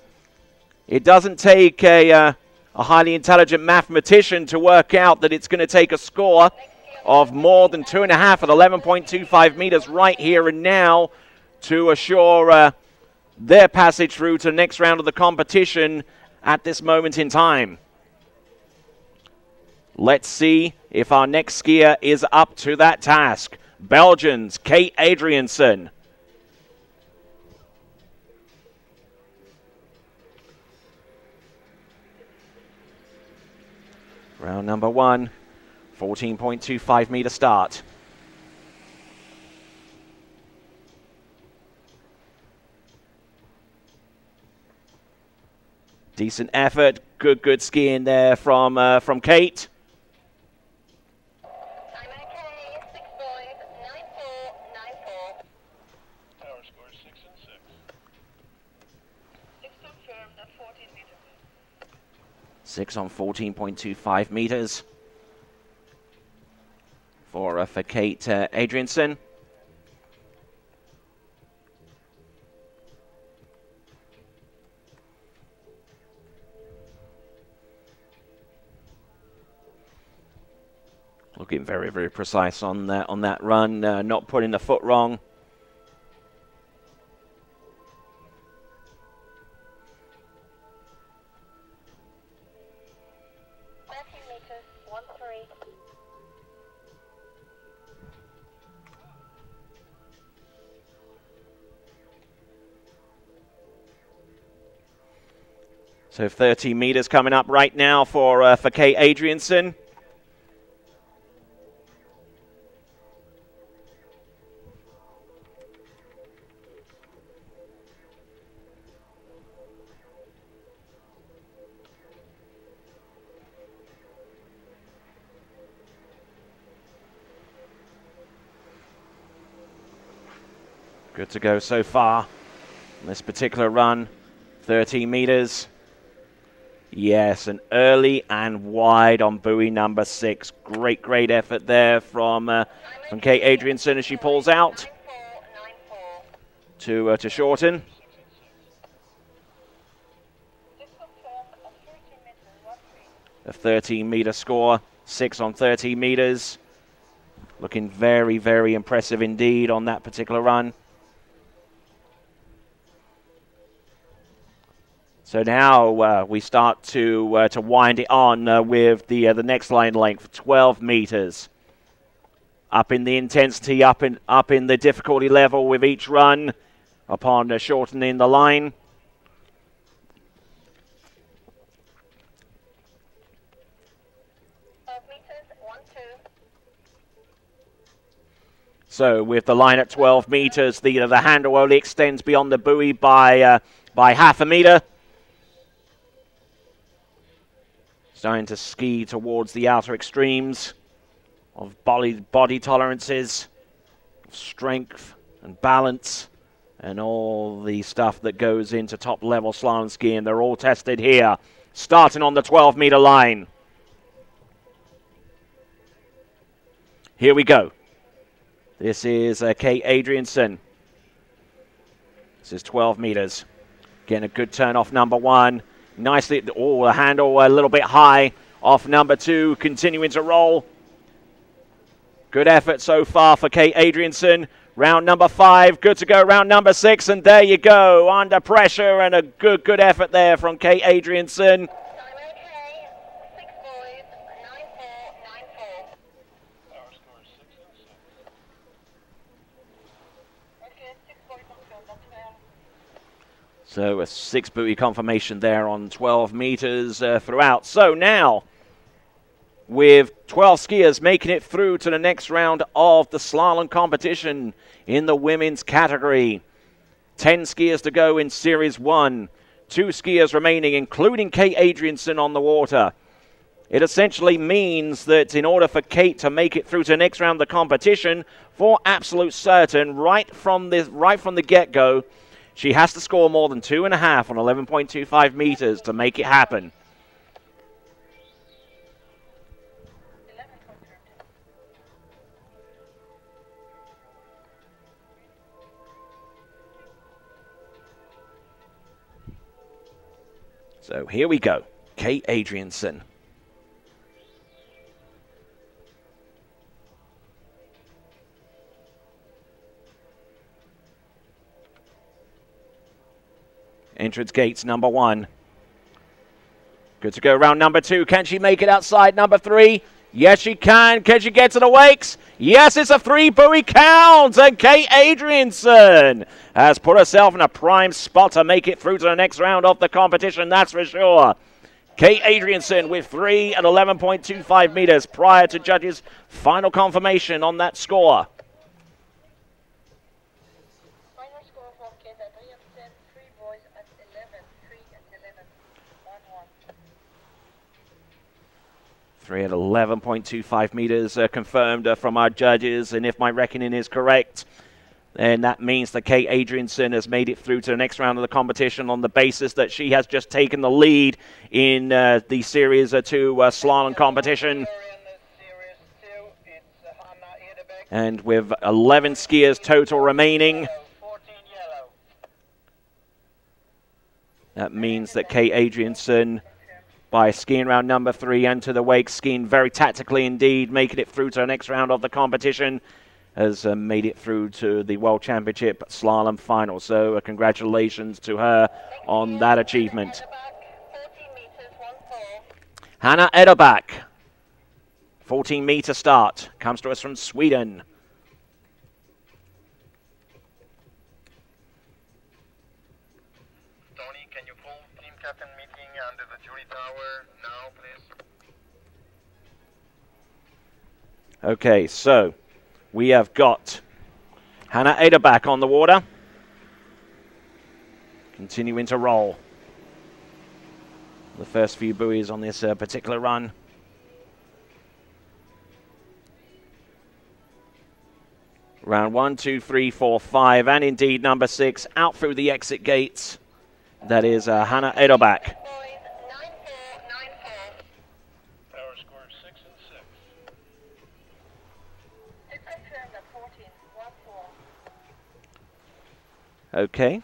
[SPEAKER 1] It doesn't take a a highly intelligent mathematician to work out that it's going to take a score of more than 2.5 at 11.25 meters right here and now to assure their passage through to the next round of the competition at this moment in time. Let's see if our next skier is up to that task. Belgians, Kate Adriaansen. Round number 1, 14.25 meter start. Decent effort, good skiing there from Kate.
[SPEAKER 2] I'm okay, 6.9494. Our score is 6 and 6. 6 confirmed at 14 meters.
[SPEAKER 1] 6 on 14.25 meters for Kate Adriaansen. Looking very precise on that run, not putting the foot wrong.
[SPEAKER 2] Meters, 1-3.
[SPEAKER 1] So 30 meters coming up right now for Kate Adriaansen. Good to go so far on this particular run. 13 meters. Yes, an early and wide on buoy number 6. Great effort there from Kate Adriaansen as she pulls out to shorten. A 13-meter score, 6 on 30 meters. Looking very impressive indeed on that particular run. So now we start to wind it on with the next line length, 12 meters. Up in the intensity, up in the difficulty level with each run upon shortening the line. So with the line at 12 meters, the handle only extends beyond the buoy by half a meter. Starting to ski towards the outer extremes of body tolerances, strength and balance, and all the stuff that goes into top-level slalom skiing. They're all tested here, starting on the 12-meter line. Here we go. This is Kate Adriaansen. This is 12 meters. Getting a good turn off number 1. Nicely, the handle a little bit high off number 2, continuing to roll. Good effort so far for Kate Adriaansen. Round number 5, good to go. Round number 6, and there you go. Under pressure, and a good effort there from Kate Adriaansen. So a 6 buoy confirmation there on 12 meters throughout. So now, with 12 skiers making it through to the next round of the slalom competition in the women's category. 10 skiers to go in Series 1. 2 skiers remaining, including Kate Adriaansen on the water. It essentially means that in order for Kate to make it through to the next round of the competition, for absolute certain, right from the get-go, she has to score more than 2.5 on 11.25 meters to make it happen. So here we go. Kate Adrianson. Entrance gates number 1. Good to go around number 2. Can she make it outside number 3? Yes, she can. Can she get to the wakes? Yes, it's a 3-buoy count. And Kate Adrianson has put herself in a prime spot to make it through to the next round of the competition, that's for sure. Kate Adrianson with 3 at 11.25 meters prior to judges' final confirmation on that score.
[SPEAKER 2] Final score for Kate Adrianson, 3 boys at 11, 3 at 11, 1-1.
[SPEAKER 1] 3 at 11.25 meters confirmed from our judges, and if my reckoning is correct, then that means that Kate Adrianson has made it through to the next round of the competition on the basis that she has just taken the lead in the Series 2 slalom competition. And with 11 skiers total remaining, that means that Kate Adrianson, by skiing round number 3 and to the wake, skiing very tactically indeed, making it through to the next round of the competition, has made it through to the World Championship Slalom Final. So congratulations to her on that achievement. Hannah Ederbach, 14-meter start, comes to us from Sweden.
[SPEAKER 2] Tony, can you pull team captain meeting under the jury tower now, please?
[SPEAKER 1] Okay, so we have got Hannah Ederbach on the water, continuing to roll. The first few buoys on this particular run. Round 1, 2, 3, 4, 5, and indeed number 6 out through the exit gates. That is Hannah Ederbach.
[SPEAKER 2] Power score 6 and 6.
[SPEAKER 1] Okay.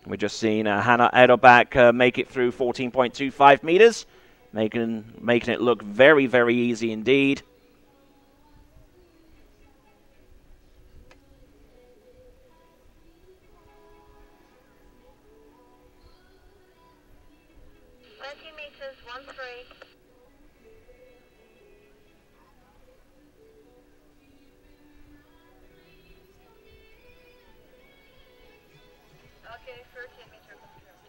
[SPEAKER 1] We're just seeing Hannah Ederbach make it through 14.25 meters, making it look very, very easy indeed.
[SPEAKER 2] Meters, 1-3. Okay, 13 meter confirmed.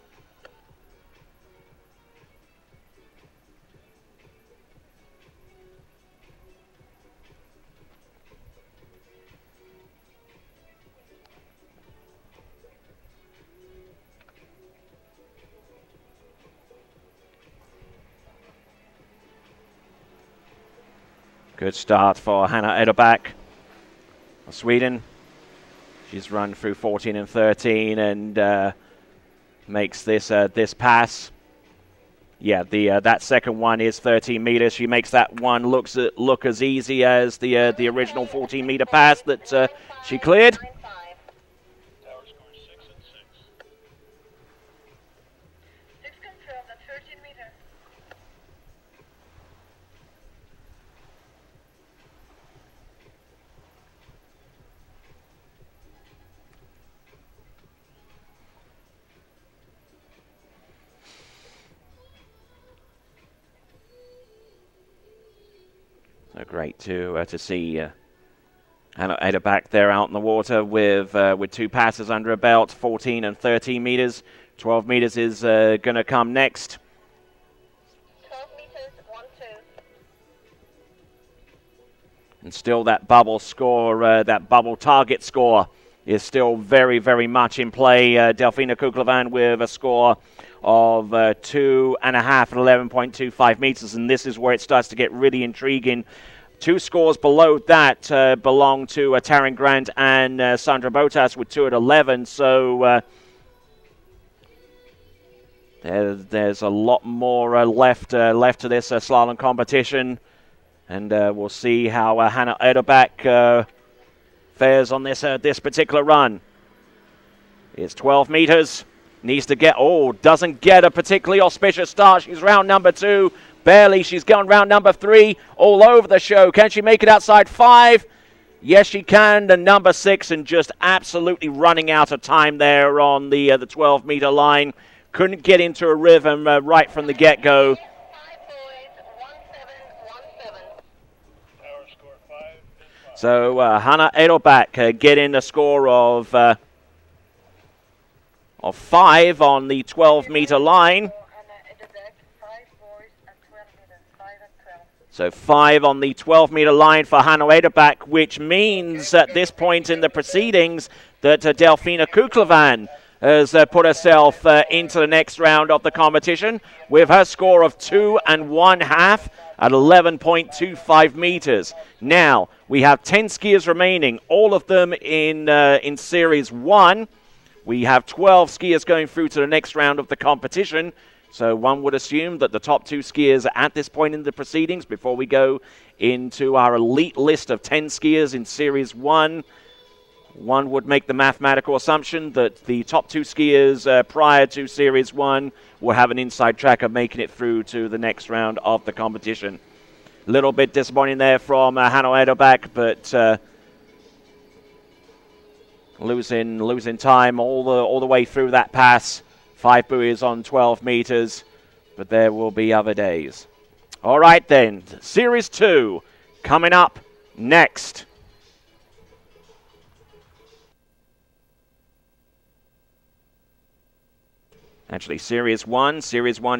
[SPEAKER 1] Good start for Hannah Ederbach of Sweden. She's run through 14 and 13 and makes this this pass. Yeah, that second one is 13 meters. She makes that one look as easy as the original 14-meter pass that she cleared.
[SPEAKER 2] Power score 6 and 6. 6 confirmed at 13 meter.
[SPEAKER 1] So great to see Hannah Ederbach there out in the water with 2 passes under her belt, 14 and 13 meters. 12 meters is going to come next.
[SPEAKER 2] 12 meters, 1-2.
[SPEAKER 1] And still that bubble score, that bubble target score is still very, very much in play. Delfina Kuklevan with a score of 2.5 at 11.25 meters, and this is where it starts to get really intriguing. 2 scores below that belong to Taryn Grant and Sandra Botas with 2 at 11, so there's a lot more left to this slalom competition. And we'll see how Hannah Edelbach fares on this particular run. It's 12 meters. Needs to get, doesn't get a particularly auspicious start. She's round number 2. Barely. She's going round number 3. All over the show. Can she make it outside 5? Yes, she can. The number 6, and just absolutely running out of time there on the 12-meter line. Couldn't get into a rhythm right from the get-go. So Hannah Edelbach getting a score of 5 on the 12-meter line. So 5 on the 12-meter line for Hannah Edelbach, which means at this point in the proceedings that Delfina Kuklevan has put herself into the next round of the competition with her score of 2 1/2 at 11.25 meters. Now, we have 10 skiers remaining, all of them in Series 1. We have 12 skiers going through to the next round of the competition. So one would assume that the top 2 skiers at this point in the proceedings, before we go into our elite list of 10 skiers in Series 1, one would make the mathematical assumption that the top 2 skiers prior to Series 1 will have an inside track of making it through to the next round of the competition. A little bit disappointing there from Hannah Edelbach, but losing time all the way through that pass. 5 buoys on 12 meters, but there will be other days. All right then, Series 2 coming up next. Actually, Series 1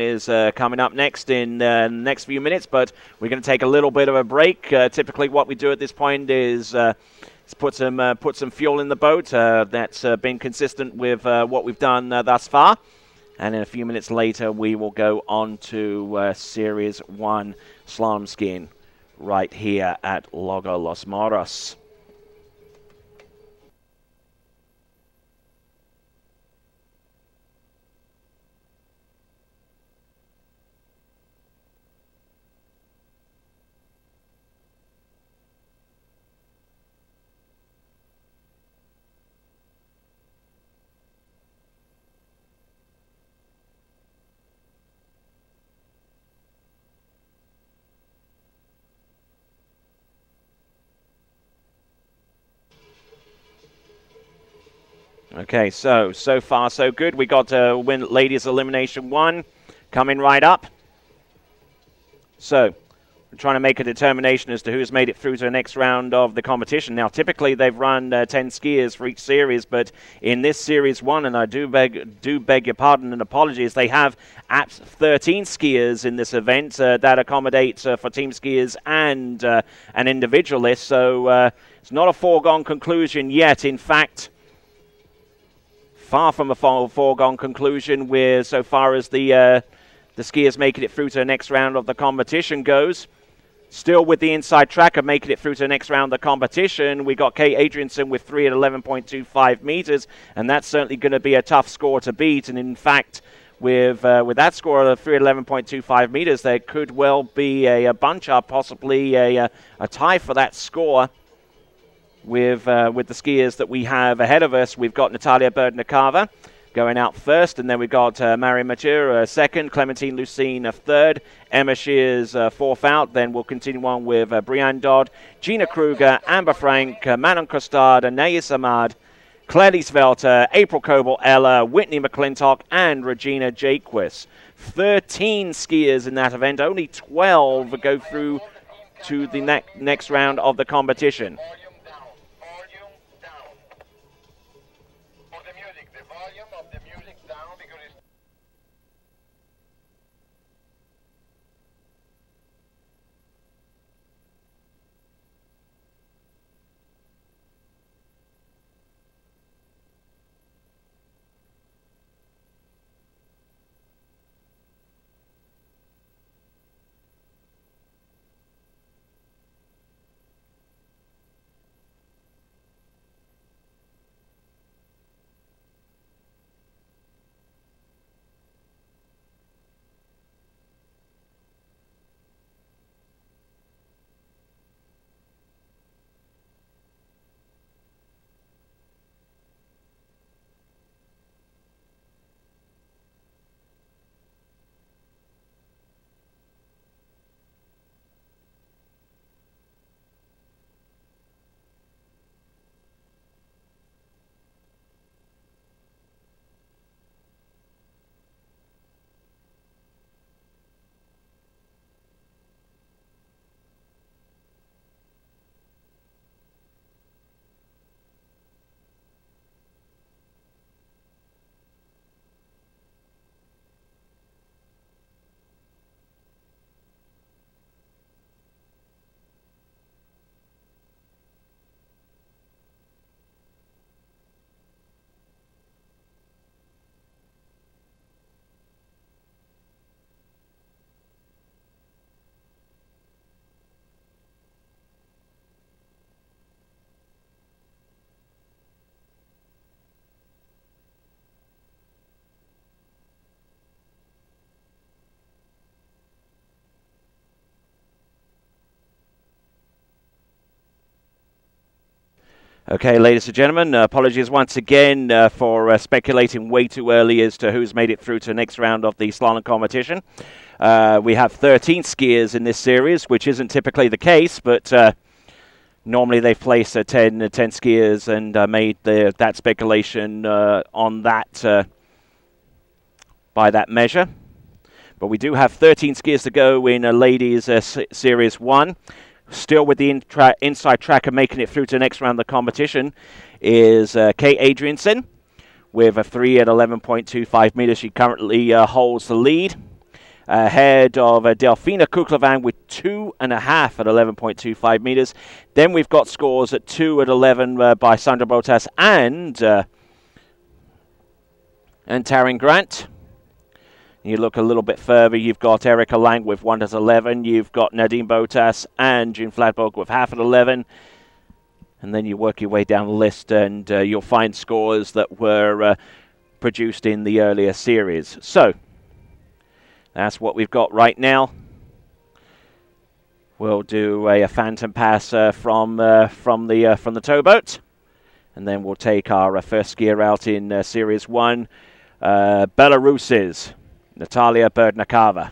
[SPEAKER 1] is coming up next in the next few minutes, but we're going to take a little bit of a break. Typically what we do at this point is put some fuel in the boat. That's been consistent with what we've done thus far. And then a few minutes later, we will go on to Series 1 slalom skiing right here at Lago Los Moros. Okay, so far so good. We got ladies elimination 1 coming right up. So we're trying to make a determination as to who's made it through to the next round of the competition. Now, typically they've run 10 skiers for each series, but in this Series 1, and I do beg your pardon and apologies, they have 13 skiers in this event that accommodate for team skiers and an individualist. So it's not a foregone conclusion yet. In fact, far from a foregone conclusion with so far as the skiers making it through to the next round of the competition goes. Still with the inside track of making it through to the next round of the competition, we got Kate Adrianson with 3 at 11.25 meters, and that's certainly going to be a tough score to beat. And in fact, with that score of 3 at 11.25 meters, there could well be a bunch up, possibly a tie for that score. With the skiers that we have ahead of us, we've got Natalia Berdnikava going out first, and then we've got Mary Mature second, Clementine Lucine third, Emma Shears fourth out. Then we'll continue on with Brianne Dodd, Gina Kruger, Amber Frank, Manon Costard, Anaya Samad, Claire Liesvelter, April Coble, Ella, Whitney McClintock, and Regina Jaquist. 13 skiers in that event, only 12 go through to the next round of the competition. Okay, ladies and gentlemen, apologies once again for speculating way too early as to who's made it through to the next round of the slalom competition. We have 13 skiers in this series, which isn't typically the case, but normally they place 10 skiers and made that speculation on that by that measure. But we do have 13 skiers to go in ladies Series 1. Still with the inside tracker making it through to the next round of the competition is Kate Adrianson with a 3 at 11.25 meters. She currently holds the lead. Ahead of Delfina Kuklevan with 2.5 at 11.25 meters. Then we've got scores at 2 at 11 by Sandra Botas and Taryn Grant. You look a little bit further, you've got Erica Lang with 1 at 11. You've got Nadine Botas and June Fladberg with half at 11. And then you work your way down the list and you'll find scores that were produced in the earlier series. So, that's what we've got right now. We'll do a phantom pass from the towboat. And then we'll take our first skier out in Series 1. Belarus's Natalia Berdnikova.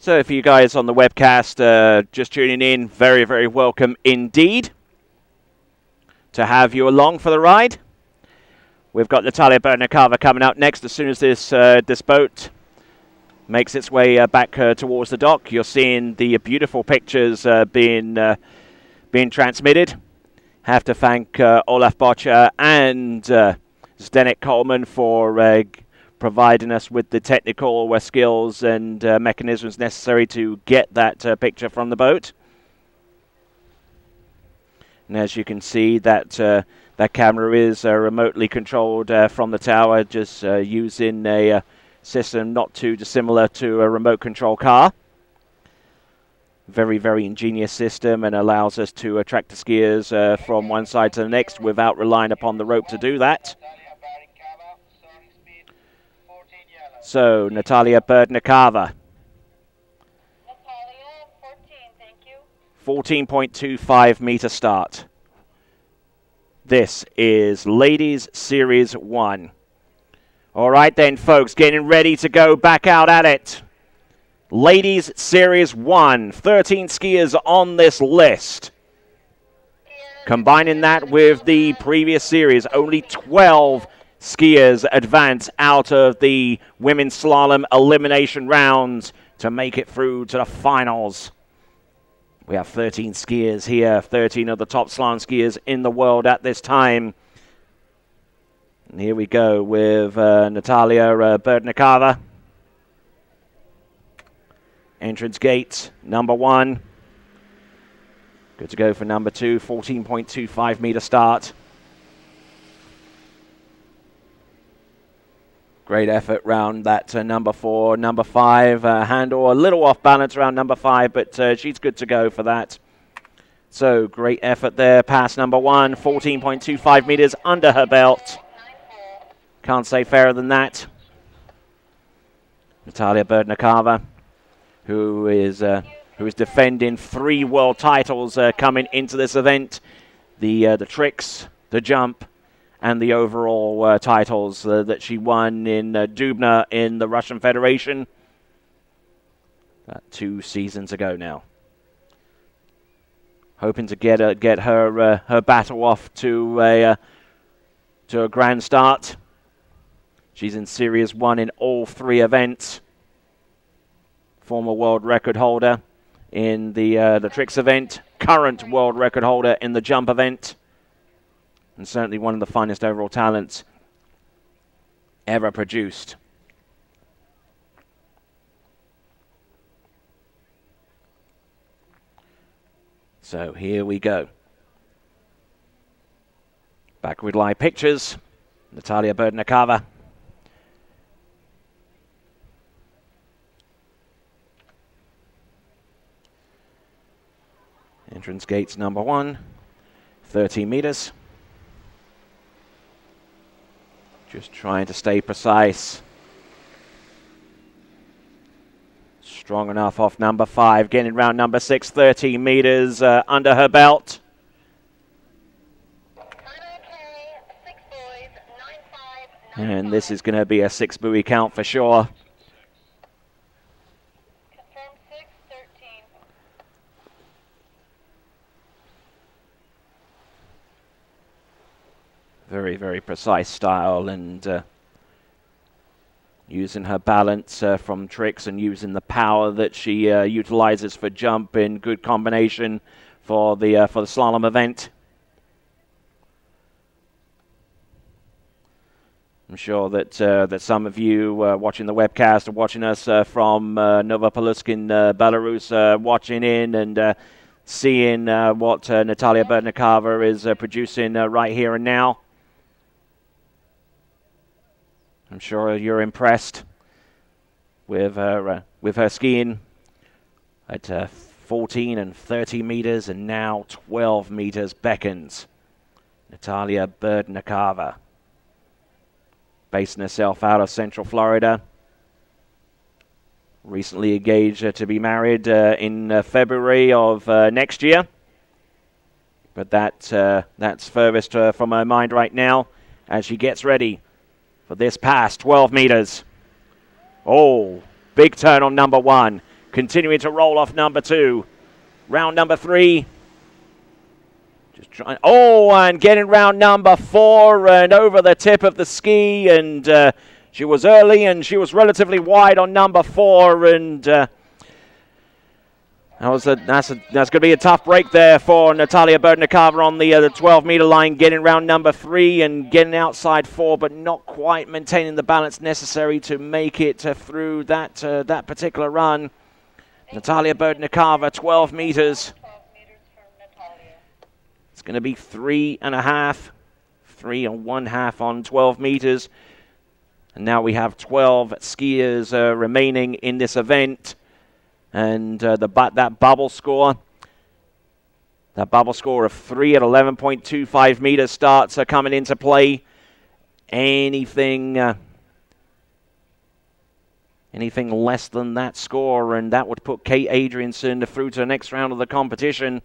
[SPEAKER 1] So for you guys on the webcast just tuning in, very, very welcome indeed to have you along for the ride. We've got Natalia Berdnikova coming out next as soon as this boat makes its way back towards the dock. You're seeing the beautiful pictures being transmitted. Have to thank Olaf Bocher and Zdenek Coleman for providing us with the technical skills and mechanisms necessary to get that picture from the boat. And as you can see, that camera is remotely controlled from the tower, just using a system not too dissimilar to a remote control car. Very, very ingenious system, and allows us to track the skiers from one side to the next without relying upon the rope to do that. So, Natalia Berdnikova.
[SPEAKER 2] Natalia, 14, thank you.
[SPEAKER 1] 14.25 meter start. This is Ladies Series 1. All right then, folks, getting ready to go back out at it. Ladies Series 1, 13 skiers on this list. Combining that with the previous series, only 12 skiers advance out of the women's slalom elimination rounds to make it through to the finals. We have 13 skiers here, 13 of the top slalom skiers in the world at this time. And here we go with Natalia Berdnikova. Entrance gate, number 1. Good to go for number 2, 14.25 meter start. Great effort round that number 4. Number 5, handle a little off balance around number 5, but she's good to go for that. So great effort there. Pass number 1, 14.25 meters under her belt. Can't say fairer than that. Natalia Berdnikova, who is who is defending 3 world titles coming into this event. The tricks, the jump, and the overall titles that she won in Dubna in the Russian Federation. 2 seasons ago now. Hoping to get her battle off to a grand start. She's in Series 1 in all 3 events. Former world record holder in the tricks event, current world record holder in the jump event, and certainly one of the finest overall talents ever produced. So here we go. Backward lie pictures. Natalia Berdnikova. Entrance gates number 1, 30 meters. Just trying to stay precise. Strong enough off number 5, getting round number 6, 30 meters under her belt. And this is going to be a 6 buoy count for sure. Very, very precise style, and using her balance from tricks and using the power that she utilizes for jump in good combination for the slalom event. I'm sure that that some of you watching the webcast are watching us from Novopolotsk in Belarus, watching in and seeing what Natalia Berdnikova is producing right here and now. I'm sure you're impressed with her skiing at 14 and 30 meters, and now 12 meters beckons. Natalia Berdnikova, basing herself out of Central Florida. Recently engaged to be married in February of next year. But that's furthest from her mind right now as she gets ready for this pass, 12 meters. Oh, big turn on number 1. Continuing to roll off number 2. Round number 3. Just trying. Oh, and getting round number 4 and over the tip of the ski. And she was early and she was relatively wide on number 4. And that's going to be a tough break there for Natalia Berdnikova on the 12-meter line, getting round number 3 and getting outside 4, but not quite maintaining the balance necessary to make it through that particular run. Natalia Berdnikova, 12 meters. It's going to be 3.5, 3 1/2 on 12 meters. And now we have 12 skiers remaining in this event. And that bubble score of 3 at 11.25 meters starts coming into play. Anything less than that score, and that would put Kate Adrianson through to the next round of the competition.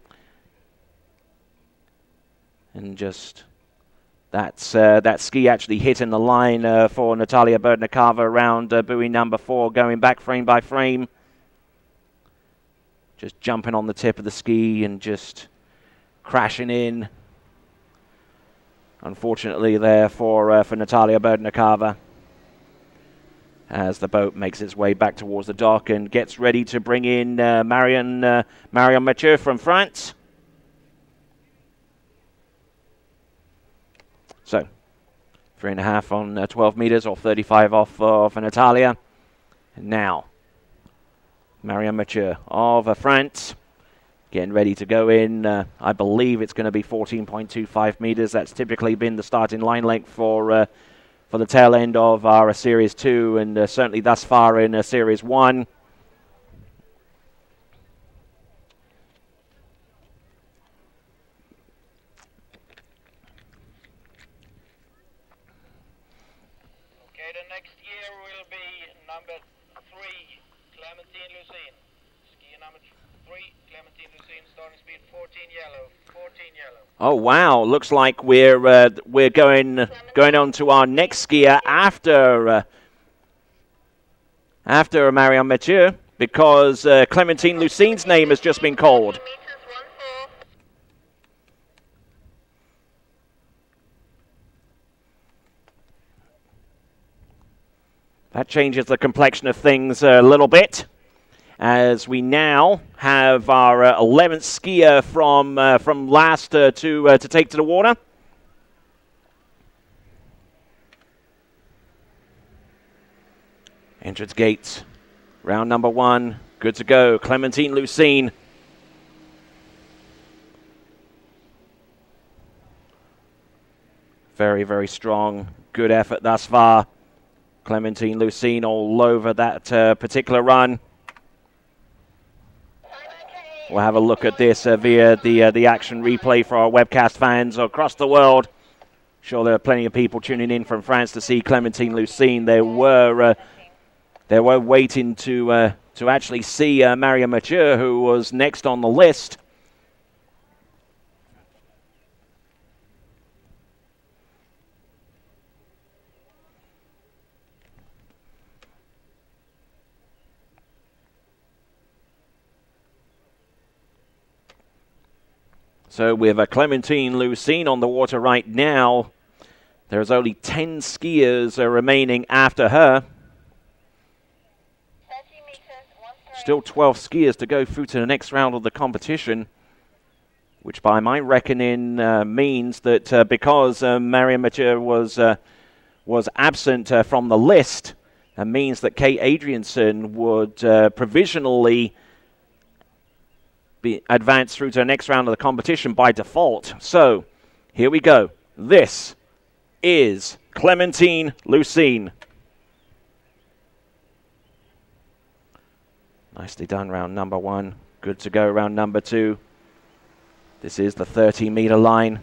[SPEAKER 1] And just that ski actually hitting the line for Natalia Berdnikova around buoy number 4, going back frame by frame. Just jumping on the tip of the ski and just crashing in. Unfortunately there for Natalia Berdnikova, as the boat makes its way back towards the dock and gets ready to bring in Marion Mathieu from France. So, 3.5 on 12 meters, or 35 off for Natalia. And now, Marion Mathieu of France, getting ready to go in. I believe it's going to be 14.25 meters. That's typically been the starting line length for the tail end of our Series 2, and certainly thus far in Series 1.
[SPEAKER 2] Okay, the next year will be number 3, Clementine Lucine. Ski number 3, Clementine Lucine, starting speed 14 yellow. 14 yellow.
[SPEAKER 1] Oh wow! Looks like we're going on to our next skier after Marion Mathieu, because Clementine Lucine's name has just been called. That changes the complexion of things a little bit, as we now have our 11th skier from last to take to the water. Entrance gates, round number 1, good to go. Clementine Lucine. Very, very strong. Good effort thus far. Clementine Lucine all over that particular run. We'll have a look at this via the action replay for our webcast fans across the world. Sure, there are plenty of people tuning in from France to see Clementine Lucine. They were waiting to actually see Marion Mathieu, who was next on the list. So with Clementine Lucine on the water right now, there's only 10 skiers remaining after her. Still 12 skiers to go through to the next round of the competition, which by my reckoning means that because Marion Mathieu was absent from the list, means that Kate Adrianson would provisionally be advanced through to the next round of the competition by default. So here we go. This is Clementine Lucine. Nicely done, round number 1. Good to go, round number 2. This is the 30-meter line.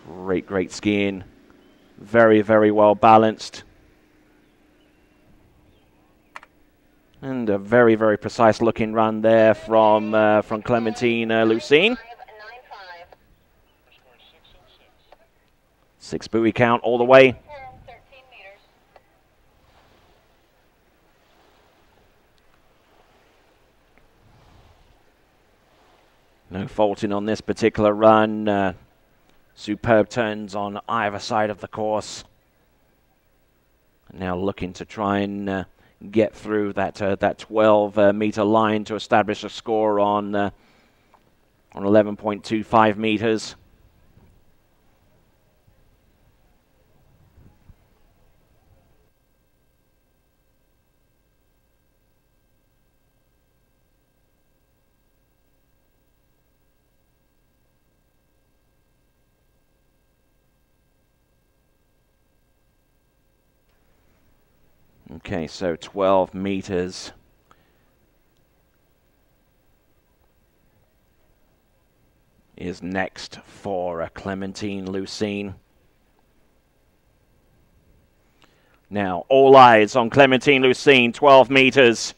[SPEAKER 1] Great, great skiing. Very, very well balanced. And a very, very precise looking run there from Clementine Lucine. 6 buoy count all the way. No faulting on this particular run. Superb turns on either side of the course. Now looking to try and get through that 12-meter line to establish a score on 11.25 meters. Okay, so 12 meters. Is next for Clementine Lucine. Now, all eyes on Clementine Lucine, 12 meters.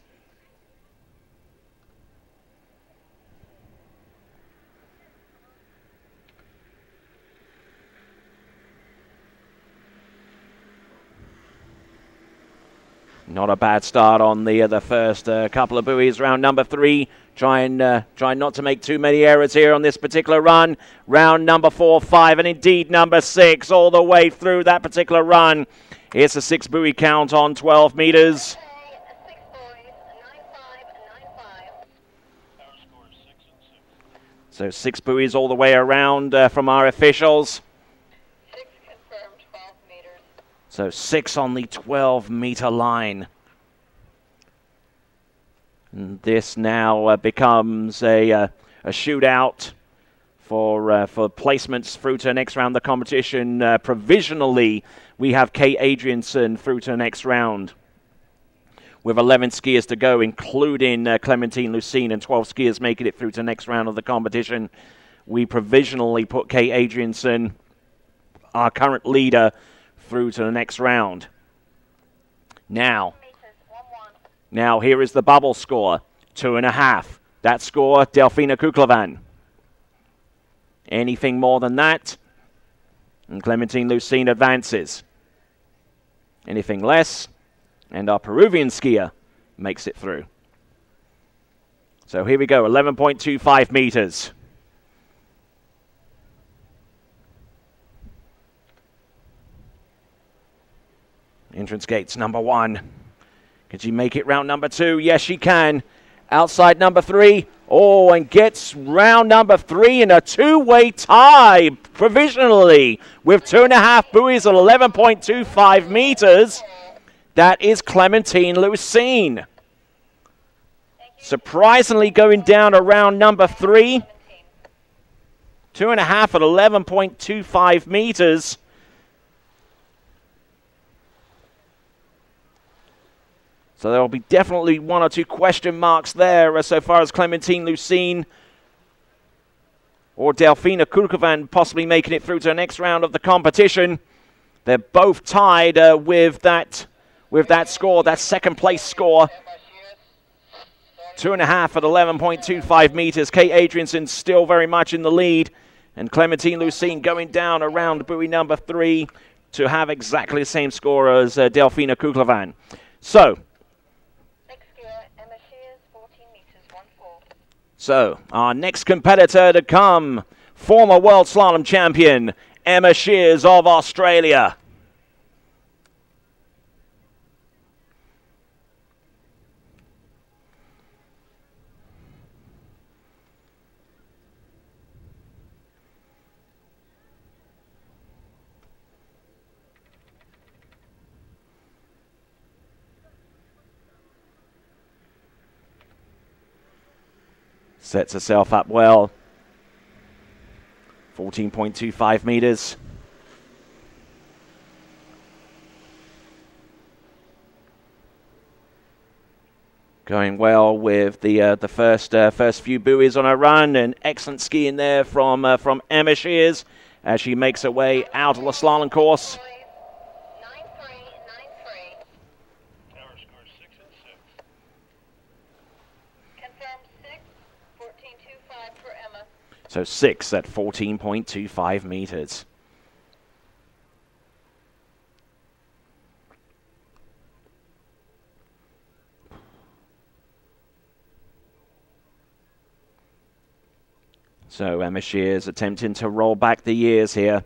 [SPEAKER 1] Not a bad start on the first couple of buoys. Round number 3. Try not to make too many errors here on this particular run. Round number 4, 5, and indeed number 6 all the way through that particular run. It's a 6 buoy count on 12 meters. So 6 buoys all the way around from our officials. So 6 on the 12-meter line. And this now becomes a shootout for placements through to the next round of the competition. Provisionally, we have Kate Adrianson through to the next round, with 11 skiers to go, including Clementine Lucine, and 12 skiers making it through to the next round of the competition. We provisionally put Kate Adrianson, our current leader, through to the next round. Now here is the bubble score. 2.5. That score, Delfina Kuklevan. Anything more than that, and Clementine Lucene advances. Anything less, and our Peruvian skier makes it through. So here we go, 11.25 meters. Entrance gates, number 1. Can she make it round number 2? Yes, she can. Outside number 3. Oh, and gets round number 3 in a two-way tie provisionally with 2.5 buoys at 11.25 meters. That is Clementine Lucene. Surprisingly going down around number 3. 2.5 at 11.25 meters. So there will be definitely 1 or 2 question marks there so far as Clementine Lucene or Delfina Kuklevan possibly making it through to the next round of the competition. They're both tied with that score, that second place score. 2.5 at 11.25 meters. Kate Adrianson still very much in the lead. And Clementine Lucene going down around buoy number 3 to have exactly the same score as Delfina Kuklevan. So, our next competitor to come, former World Slalom champion, Emma Shears of Australia. Sets herself up well. 14.25 meters. Going well with the first few buoys on her run, and excellent skiing there from Emma Shears as she makes her way out of the slalom course. So 6 at 14.25 meters. So Emma Shears attempting to roll back the years here.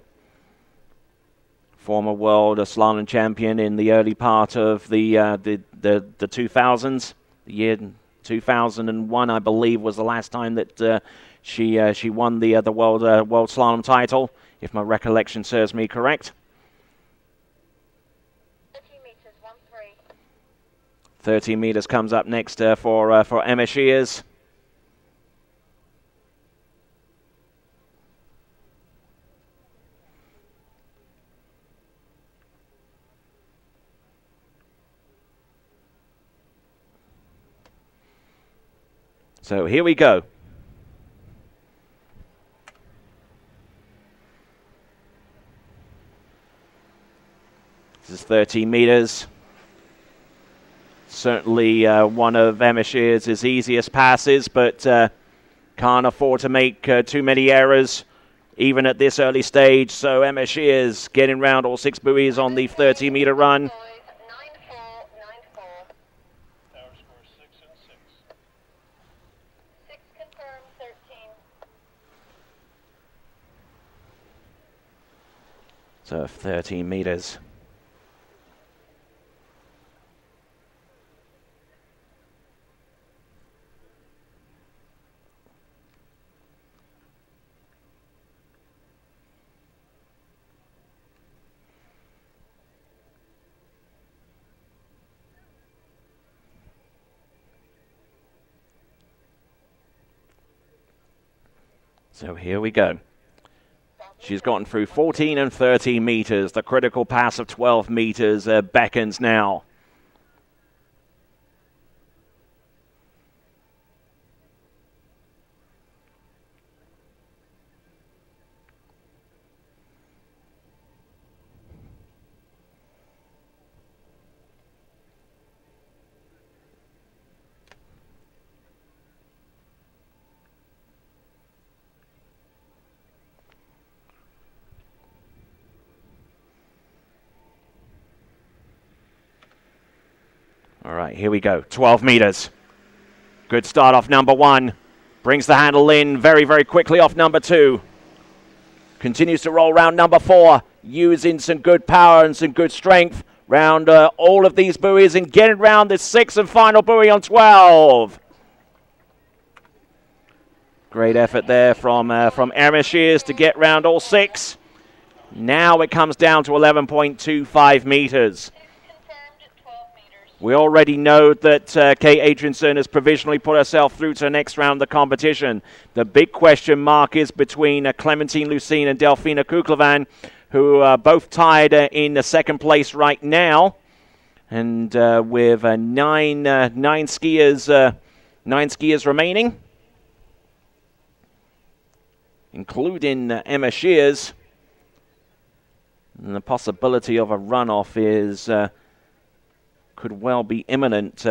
[SPEAKER 1] Former world slalom champion in the early part of the 2000s. The year 2001, I believe, was the last time that she won the world slalom title, if my recollection serves me correct. 30 meters comes up next for Emma Shears. So here we go. This is 13 meters. Certainly one of Emma Shears' easiest passes, but can't afford to make too many errors, even at this early stage. So Emma Shears getting round all 6 buoys on the 30-meter run. So 13 meters. So here we go. She's gotten through 14 and 13 meters. The critical pass of 12 meters beckons now. All right, here we go. 12 meters. Good start off number 1. Brings the handle in very, very quickly off number 2. Continues to roll round number 4, using some good power and some good strength round all of these buoys and getting round this 6th and final buoy on 12. Great effort there from Emma Shears to get round all 6. Now it comes down to 11.25 meters. We already know that Kate Adrianson has provisionally put herself through to the next round of the competition. The big question mark is between Clementine Lucine and Delphina Kuklevan, who are both tied in the 2nd place right now. And with nine skiers remaining, including Emma Shears. And the possibility of a runoff is could well be imminent.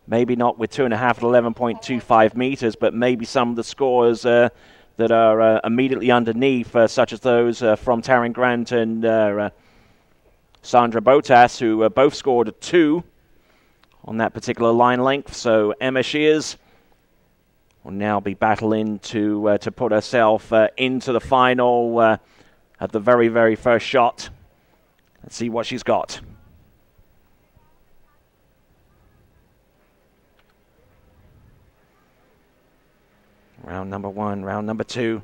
[SPEAKER 1] Maybe not with 2.5 at 11.25 meters, but maybe some of the scores that are immediately underneath, such as those from Taryn Grant and Sandra Botas, who both scored a 2 on that particular line length. So Emma Shears will now be battling to put herself into the final at the very, very first shot. Let's see what she's got. Round number 1, round number 2,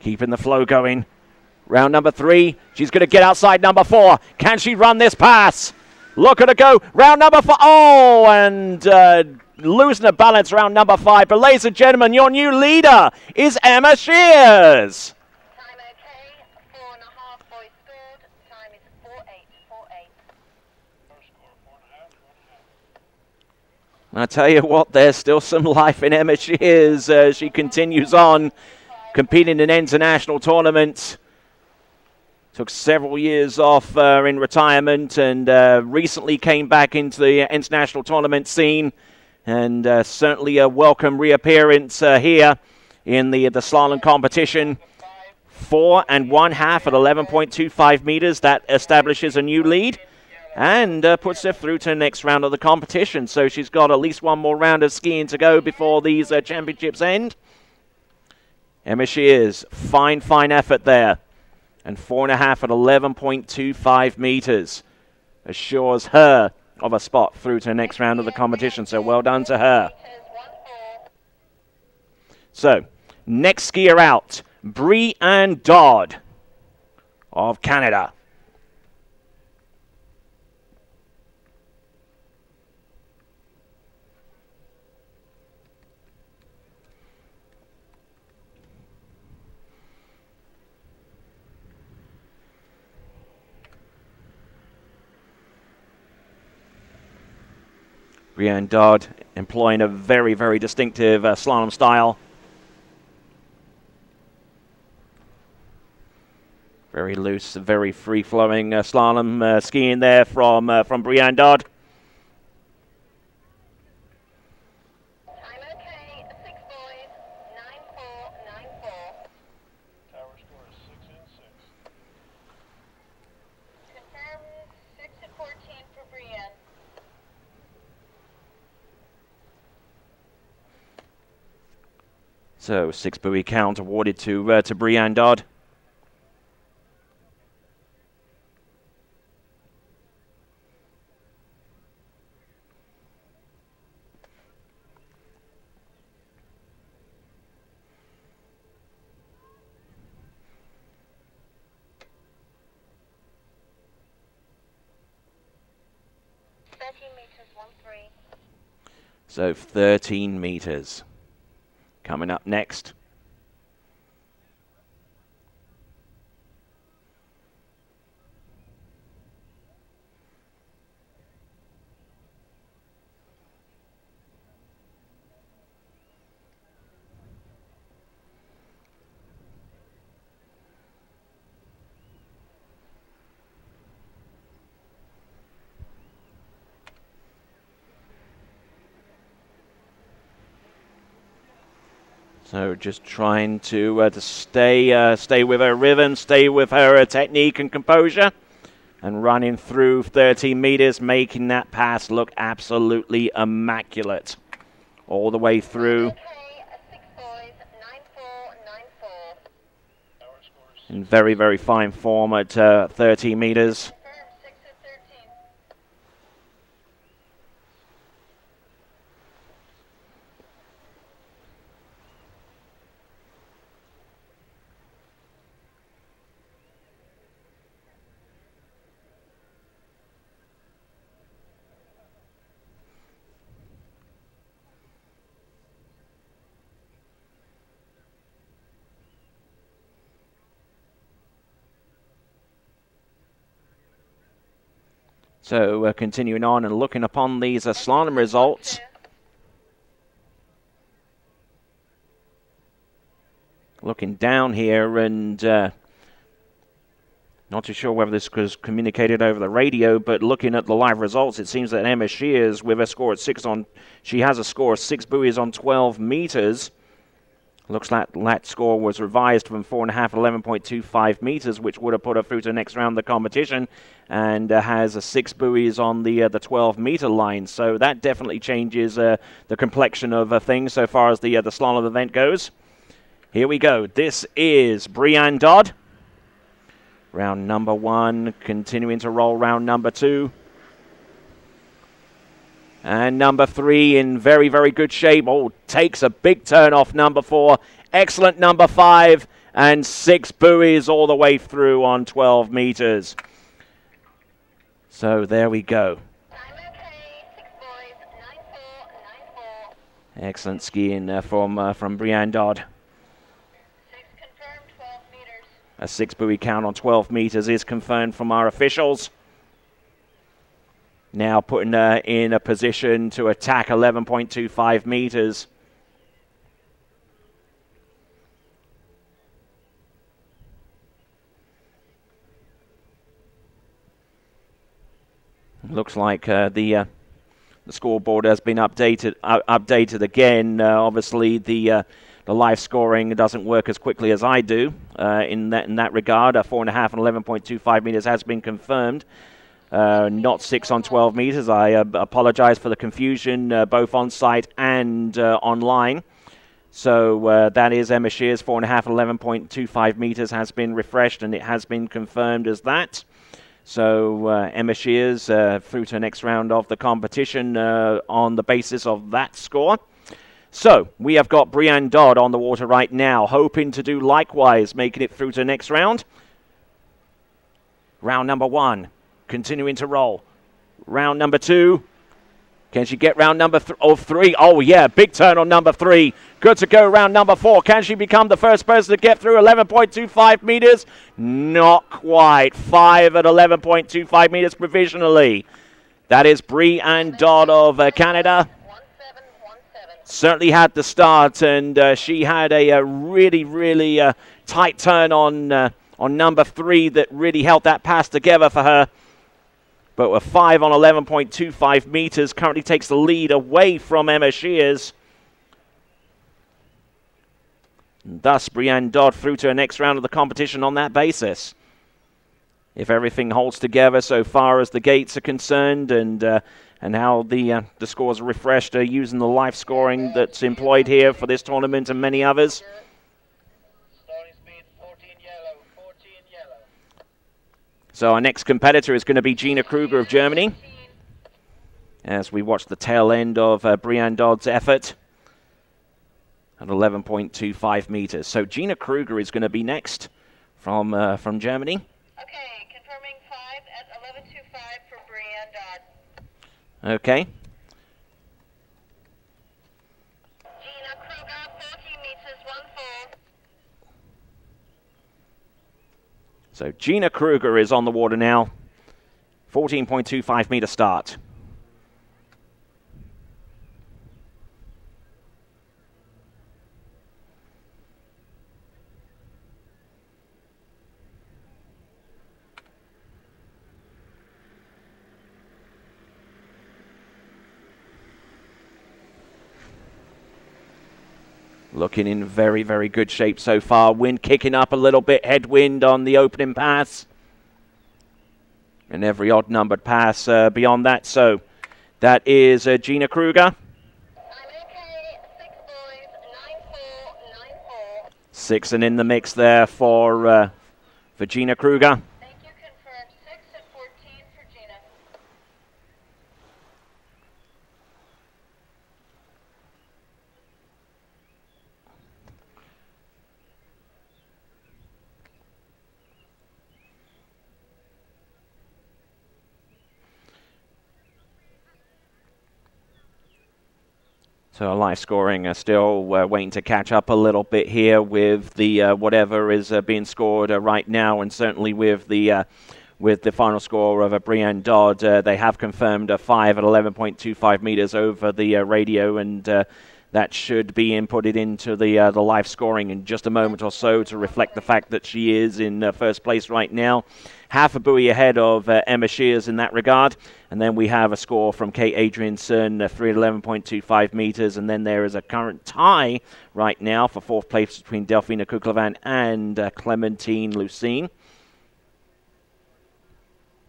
[SPEAKER 1] keeping the flow going. Round number 3, she's going to get outside number 4. Can she run this pass? Look at her go. Round number 4. Oh, and losing her balance round number 5. But ladies and gentlemen, your new leader is Emma Shears.
[SPEAKER 2] Time okay, 4.5 boys scored. Time is 4.848.
[SPEAKER 1] I tell you what, there's still some life in Emma Shears. She continues on competing in international tournaments. Took several years off in retirement and recently came back into the international tournament scene. And certainly a welcome reappearance here in the slalom competition. 4 1/2 at 11.25 meters. That establishes a new lead and puts her through to the next round of the competition. So she's got at least one more round of skiing to go before these championships end. Emma Shears, fine effort there. And 4.5 at 11.25 meters assures her of a spot through to the next round of the competition. So well done to her. So, next skier out, Brianne Dodd of Canada. Brianne Dodd employing a very, very distinctive slalom style. Very loose, very free-flowing slalom skiing there from Brianne Dodd.
[SPEAKER 2] Time okay, 6 boys, 9.494.
[SPEAKER 3] Tower score is 6 and 6.
[SPEAKER 2] Confirm 6 and 14 for Brienne.
[SPEAKER 1] So 6 buoy count awarded to Brianne Dodd.
[SPEAKER 2] Meters, 1-3.
[SPEAKER 1] So 13 meters. Coming up next. So just trying to stay with her rhythm, stay with her technique and composure. and running through 13 meters, making that pass look absolutely immaculate all the way through. In very, very fine form at 13 meters. So continuing on and looking upon these slalom results. Looking down here and not too sure whether this was communicated over the radio, but looking at the live results, it seems that Emma Shears with a score at she has a score of 6 buoys on 12 meters. Looks like that score was revised from 4.5 to 11.25 meters, which would have put her through to the next round of the competition, and has a 6 buoys on the 12-meter line. So that definitely changes the complexion of things so far as the slalom event goes. Here we go. This is Brianne Dodd. Round number 1, continuing to roll round number 2. And number 3 in very, very good shape. Oh, takes a big turn off number 4. Excellent number 5. And 6 buoys all the way through on 12 meters. So there we go. Excellent skiing from Brianne Dodd. A 6 buoy count on 12 meters is confirmed from our officials. Now putting her in a position to attack 11.25 meters. Looks like the scoreboard has been updated again. Obviously, the live scoring doesn't work as quickly as I do in that regard. 4.5 and 11.25 meters has been confirmed. Not 6 on 12 meters. I apologize for the confusion, both on site and online. So that is Emma Shears, 4.5 and 11.25 meters has been refreshed, and it has been confirmed as that. So Emma Shears through to the next round of the competition on the basis of that score. So we have got Brianne Dodd on the water right now, hoping to do likewise, making it through to the next round. Round number 1. Continuing to roll. Round number 2. Can she get round number 3? Oh, yeah, big turn on number 3. Good to go round number 4. Can she become the first person to get through 11.25 meters? Not quite. 5 at 11.25 meters provisionally. That is Brianne Dodd of Canada. Certainly had the start, and she had a really, really tight turn on number 3 that really held that pass together for her. But a 5 on 11.25 meters currently takes the lead away from Emma Shears. And thus, Brianne Dodd through to her next round of the competition on that basis. If everything holds together so far as the gates are concerned, and how the scores are refreshed using the live scoring that's employed here for this tournament and many others. So our next competitor is going to be Gina Kruger of Germany, as we watch the tail end of Brianne Dodd's effort at 11.25 meters. So Gina Kruger is going to be next from Germany.
[SPEAKER 2] Okay, confirming 5 at 11.25 for Brianne Dodd.
[SPEAKER 1] Okay.
[SPEAKER 2] Gina Kruger, 14 meters, 1-4.
[SPEAKER 1] So Gina Kruger is on the water now. 14.25 meter start. Looking in very, very good shape so far. Wind kicking up a little bit. Headwind on the opening pass. And every odd-numbered pass beyond that. So that is Gina Kruger. Six and in the mix there for Gina Kruger.
[SPEAKER 2] Thank you, confirmed. 6 at 14 for Gina.
[SPEAKER 1] So live scoring still waiting to catch up a little bit here with the whatever is being scored right now, and certainly with the final score of Brienne Dodd. They have confirmed a 5 at 11.25 meters over the radio, and that should be inputted into the live scoring in just a moment or so to reflect the fact that she is in first place right now. Half a buoy ahead of Emma Shears in that regard. And then we have a score from Kate Adrianson, 3 at 11.25 meters. And then there is a current tie right now for fourth place between Delphina Kuklevan and Clementine Lucene.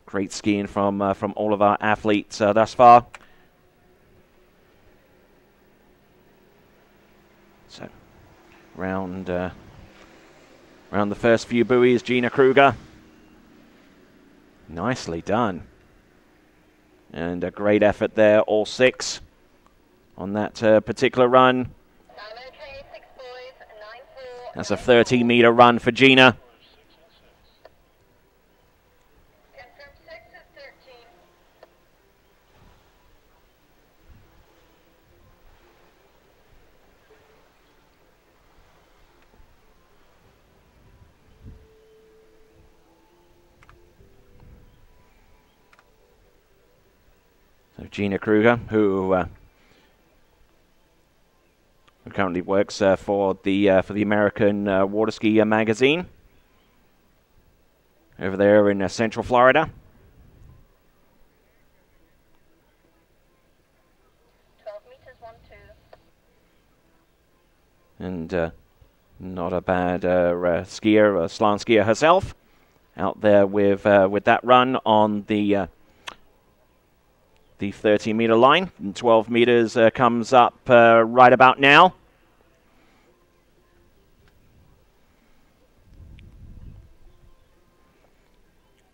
[SPEAKER 1] Great skiing from all of our athletes thus far. So, round the first few buoys, Gina Kruger. Nicely done. And a great effort there, all six, on that particular run. That's a 13-meter run for Gina.
[SPEAKER 2] Confirmed 6 at 13.
[SPEAKER 1] So Gina Kruger, who currently works for the American Water Ski magazine over there in Central Florida.
[SPEAKER 2] 12 meters, 1, 2.
[SPEAKER 1] And not a bad skier, slalom skier herself, out there with that run on the 13-meter line. And 12 meters comes up right about now.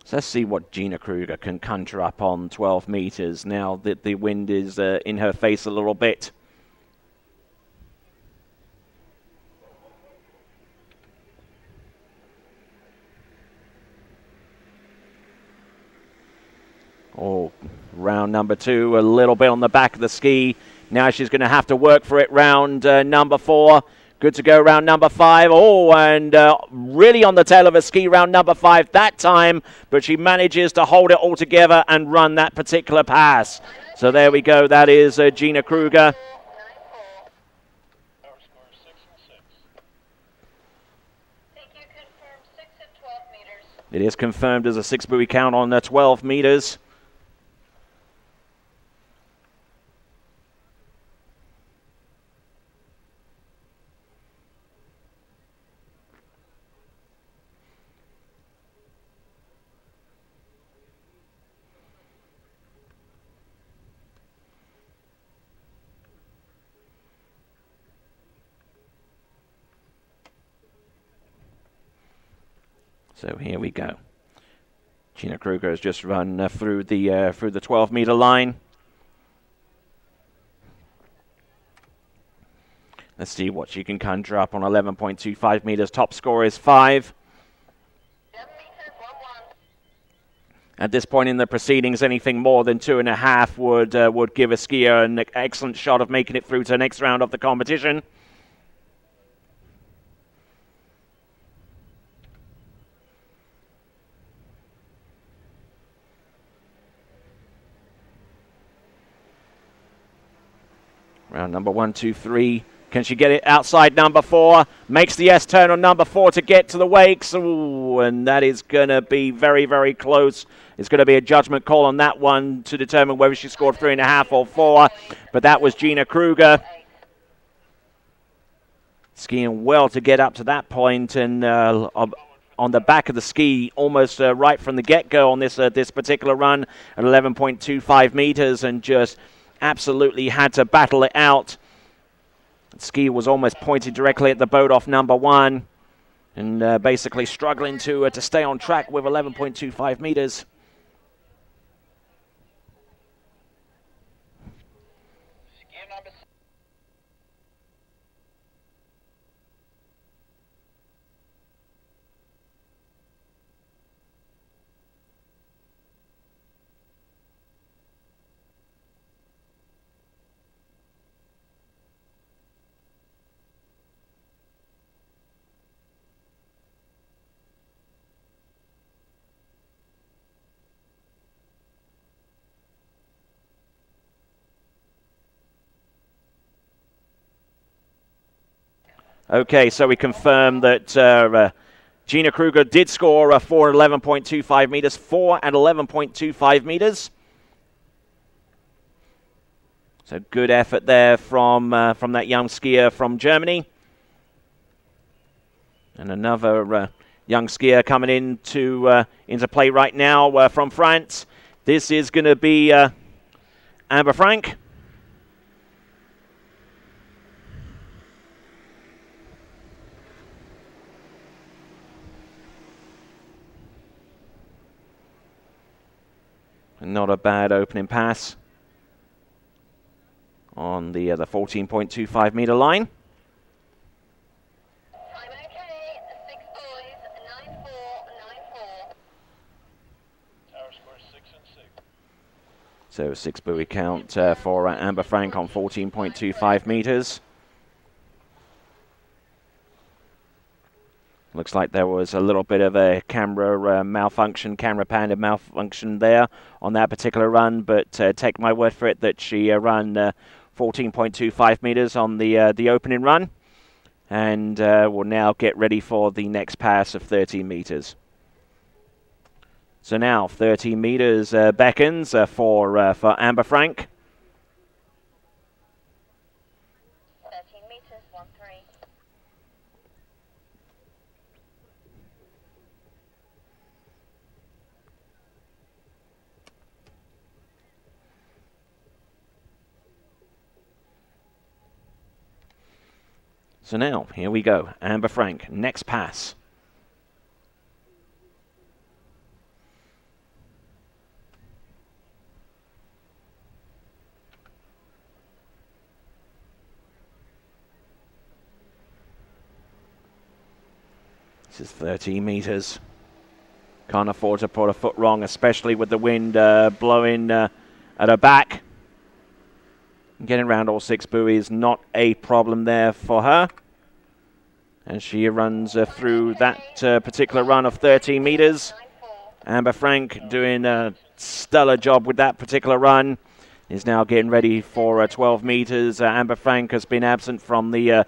[SPEAKER 1] So let's see what Gina Kruger can conjure up on 12 meters now that the wind is in her face a little bit. Oh, round number 2, a little bit on the back of the ski. Now she's going to have to work for it. Round number 4. Good to go round number 5. Oh, and really on the tail of a ski round number 5 that time. But she manages to hold it all together and run that particular pass. So there we go. That is Gina Kruger.
[SPEAKER 3] Power score 6 and 6.
[SPEAKER 2] Thank you, confirmed 6 at 12 meters.
[SPEAKER 1] It is confirmed as a 6 buoy count on 12 meters. So here we go. Gina Kruger has just run through the 12-meter line. Let's see what she can conjure up on 11.25 meters. Top score is 5.
[SPEAKER 2] 7 meters, 1, 1.
[SPEAKER 1] At this point in the proceedings, anything more than 2.5 would give a skier an excellent shot of making it through to the next round of the competition. Round number 1, 2, 3. Can she get it outside number 4? Makes the S-turn on number 4 to get to the wakes. Ooh, and that is going to be very, very close. It's going to be a judgment call on that one to determine whether she scored 3.5 or 4. But that was Gina Kruger. Skiing well to get up to that point, and on the back of the ski almost right from the get-go on this particular run at 11.25 meters, and just absolutely had to battle it out. The ski was almost pointed directly at the boat off number 1, and basically struggling to stay on track with 11.25 meters. Okay, so we confirm that Gina Kruger did score a 4 at 11.25 meters, 4 at 11.25 meters. So good effort there from that young skier from Germany. And another young skier coming into play right now from France. This is going to be Amber Frank. Not a bad opening pass on the 14.25 meter line.
[SPEAKER 4] I'm okay. 6 boys, 9-4, 9-4.
[SPEAKER 3] Tower score 6 and 6.
[SPEAKER 1] So 6 buoy count for Amber Frank on 14.25 meters. Looks like there was a little bit of a camera panda malfunction there on that particular run, but take my word for it that she ran 14.25 meters on the opening run, and will now get ready for the next pass of 13 meters. So now 13 meters beckons for Amber Frank.
[SPEAKER 4] 13 meters, 1-3.
[SPEAKER 1] So now, here we go. Amber Frank, next pass. This is 13 meters. Can't afford to put a foot wrong, especially with the wind blowing at her back. Getting around all 6 buoys, not a problem there for her. And she runs through that particular run of 13 meters. Amber Frank doing a stellar job with that particular run. Is now getting ready for 12 meters. Amber Frank has been absent from the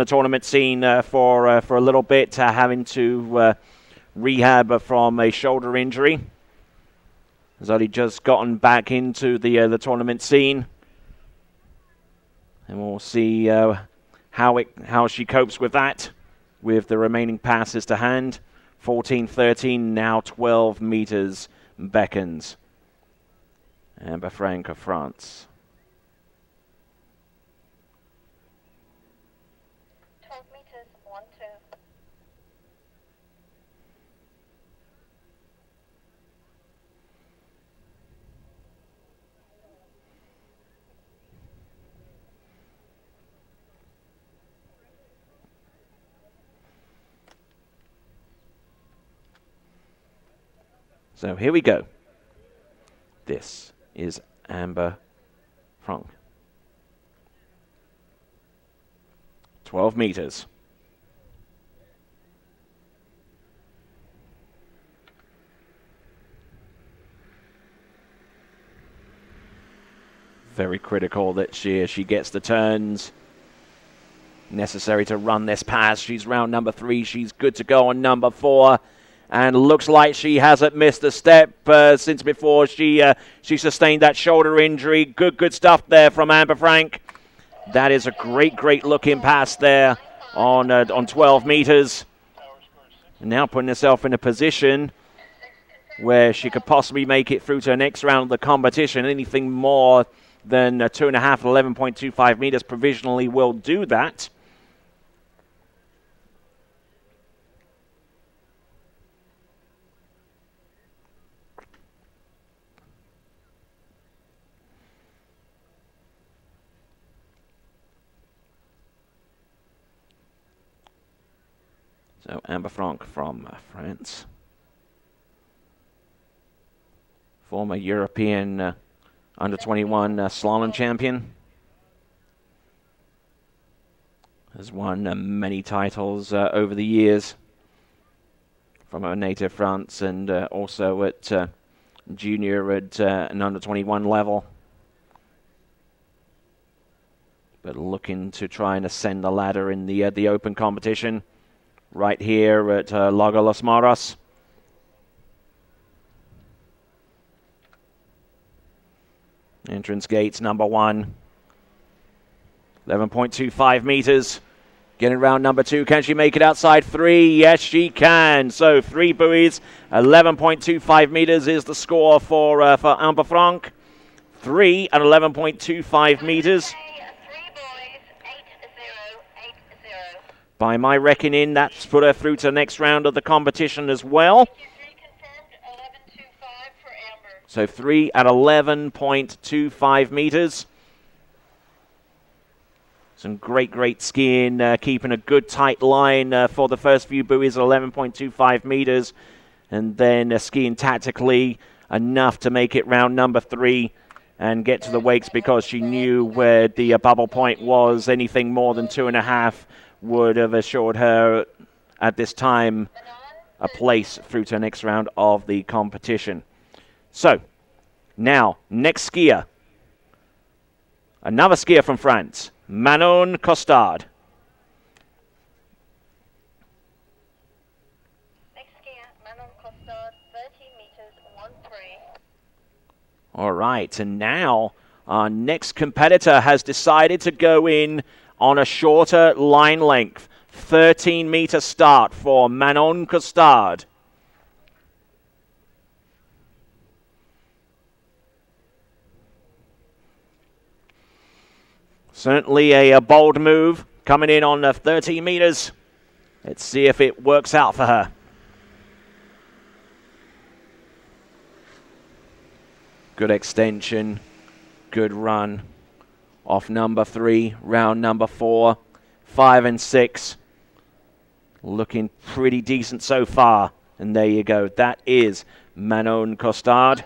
[SPEAKER 1] tournament scene for a little bit, having to rehab from a shoulder injury. Has only just gotten back into the tournament scene. And we'll see how she copes with that, with the remaining passes to hand. 14-13, now 12 meters beckons. Amber Frank of France.
[SPEAKER 4] 12 meters, 1-2.
[SPEAKER 1] So here we go. This is Amber Frank. 12 meters. Very critical that she gets the turns necessary to run this pass. She's round number 3. She's good to go on number 4. And looks like she hasn't missed a step since before she sustained that shoulder injury. Good stuff there from Amber Frank. That is a great looking pass there on 12 meters.
[SPEAKER 3] Tower score 6
[SPEAKER 1] Now putting herself in a position where she could possibly make it through to the next round of the competition. Anything more than 2.5 at 11.25 meters provisionally will do that. So Amber Franck from France. Former European under-21 slalom champion. Has won many titles over the years from her native France, and also at junior at an under-21 level. But looking to try and ascend the ladder in the open competition right here at Lago Los Maros. Entrance gates number 1. 11.25 meters. Getting around number 2. Can she make it outside 3? Yes, she can. So 3 buoys. 11.25 meters is the score for Amber Franck. 3 at 11.25 meters. By my reckoning, that's put her through to the next round of the competition as well. So 3 at 11.25 meters. Some great skiing, keeping a good tight line for the first few buoys at 11.25 meters. And then skiing tactically enough to make it round number 3 and get to the wakes, because she knew where the bubble point was. Anything more than 2.5 would have assured her at this time a place through to the next round of the competition. So, now, next skier. Another skier from France, Manon Costard.
[SPEAKER 4] Next skier, Manon Costard, 13 meters, 1-3.
[SPEAKER 1] All right, and now our next competitor has decided to go in on a shorter line length. 13-meter start for Manon Costard. Certainly a bold move, coming in on 13 meters. Let's see if it works out for her. Good extension, good run. Off number 3, round number 4, 5 and 6. Looking pretty decent so far. And there you go. That is Manon Costard.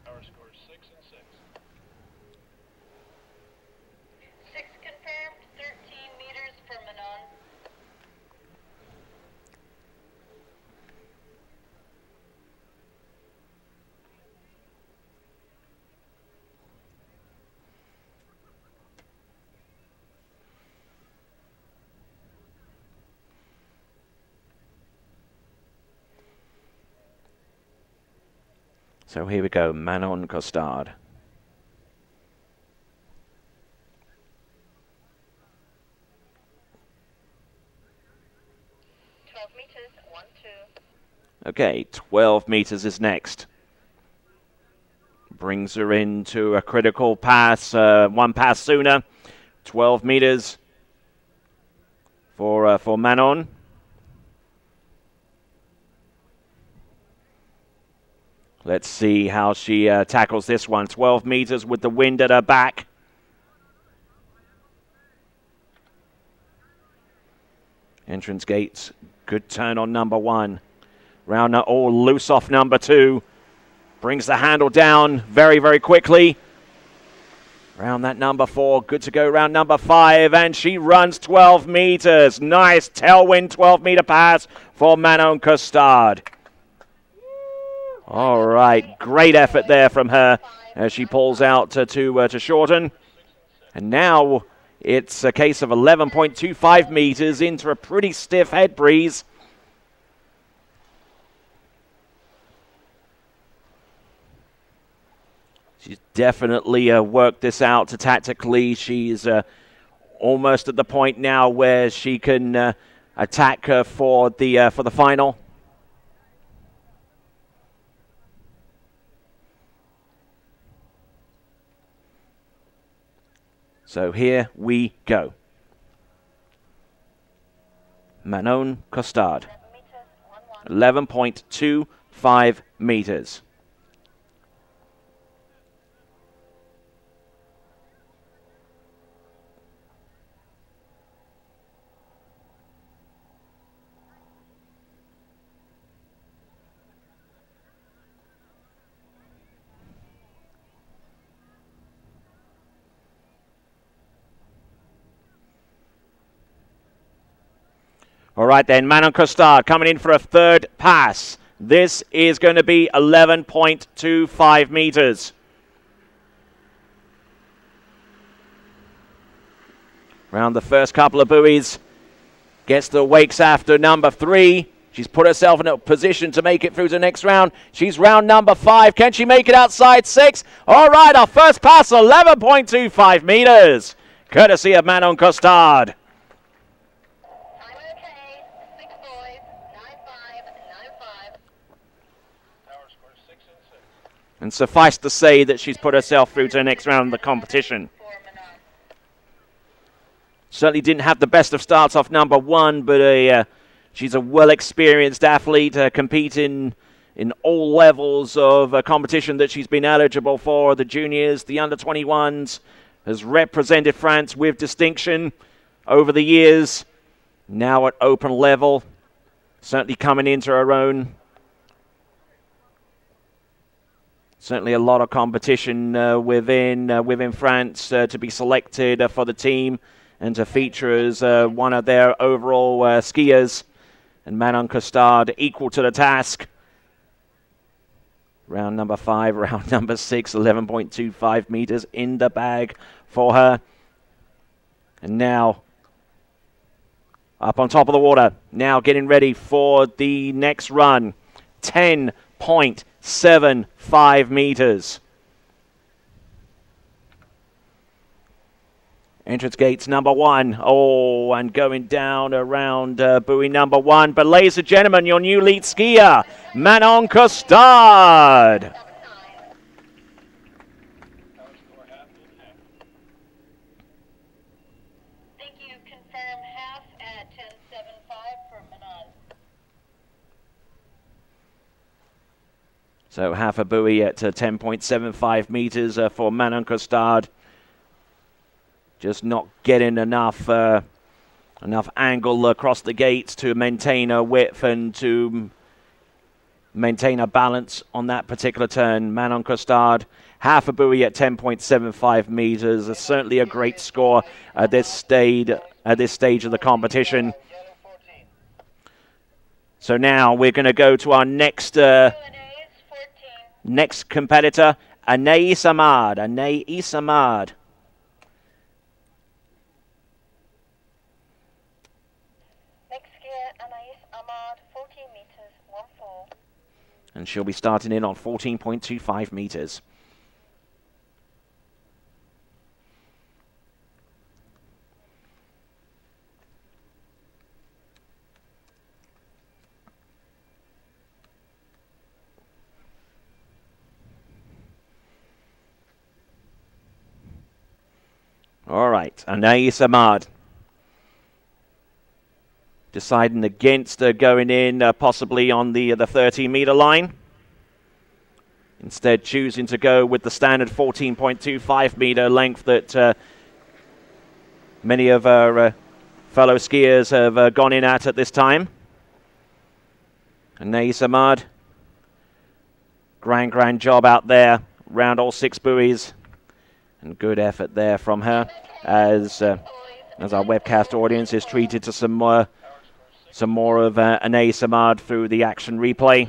[SPEAKER 3] Our score is 6 and 6.
[SPEAKER 4] 6 confirmed, 13 meters for Manon.
[SPEAKER 1] So here we go, Manon Costard.
[SPEAKER 4] Meters, 1-2.
[SPEAKER 1] Okay, 12 meters is next. Brings her into a critical pass, one pass sooner. 12 meters for Manon. Let's see how she tackles this one. 12 meters with the wind at her back. Entrance gates. Good turn on number 1. Rounder all loose off number 2. Brings the handle down very quickly. Round that number 4. Good to go round number 5. And she runs 12 meters. Nice tailwind 12-meter pass for Manon Costard. All right, great effort there from her as she pulls out to shorten. And now it's a case of 11.25 meters into a pretty stiff head breeze. She's definitely worked this out tactically. She's almost at the point now where she can attack for the final. So here we go. Manon Costard, 11.25 meters. All right then, Manon Costard coming in for a third pass. This is going to be 11.25 meters. Around the first couple of buoys. Gets the wakes after number 3. She's put herself in a position to make it through to the next round. She's round number 5. Can she make it outside 6? All right, our first pass, 11.25 meters. Courtesy of Manon Costard. And suffice to say that she's put herself through to the next round of the competition. Certainly didn't have the best of starts off number 1, but she's a well-experienced athlete, competing in all levels of competition that she's been eligible for. The juniors, the under-21s, has represented France with distinction over the years. Now at open level, certainly coming into her own. Certainly a lot of competition within France to be selected for the team and to feature as one of their overall skiers. And Manon Costard equal to the task. Round number 5, round number 6, 11.25 meters in the bag for her. And now up on top of the water. Now getting ready for the next run. 10.75 meters. Entrance gates number 1. Oh, and going down around buoy number 1. But ladies and gentlemen, your new lead skier, Manon Costard.
[SPEAKER 4] Thank you. Confirm half at 10.75 for Manon.
[SPEAKER 1] So half a buoy at 10.75 meters for Manon Costard. Just not getting enough angle across the gates to maintain her width and to maintain her balance on that particular turn. Manon Costard, half a buoy at 10.75 meters. Certainly a great score at this stage of the competition. So now we're going to go to our next competitor, Anaïs Ahmad. Anaïs Ahmad. And she'll be starting in on 14.25 meters. All right, Anaïs Ahmad deciding against going in possibly on the 30-meter line. Instead choosing to go with the standard 14.25 meter length that many of our fellow skiers have gone in at this time. Anaïs Ahmad, grand job out there, round all 6 buoys. And good effort there from her as our webcast audience is treated to some more of Anaïs Ahmad through the action replay.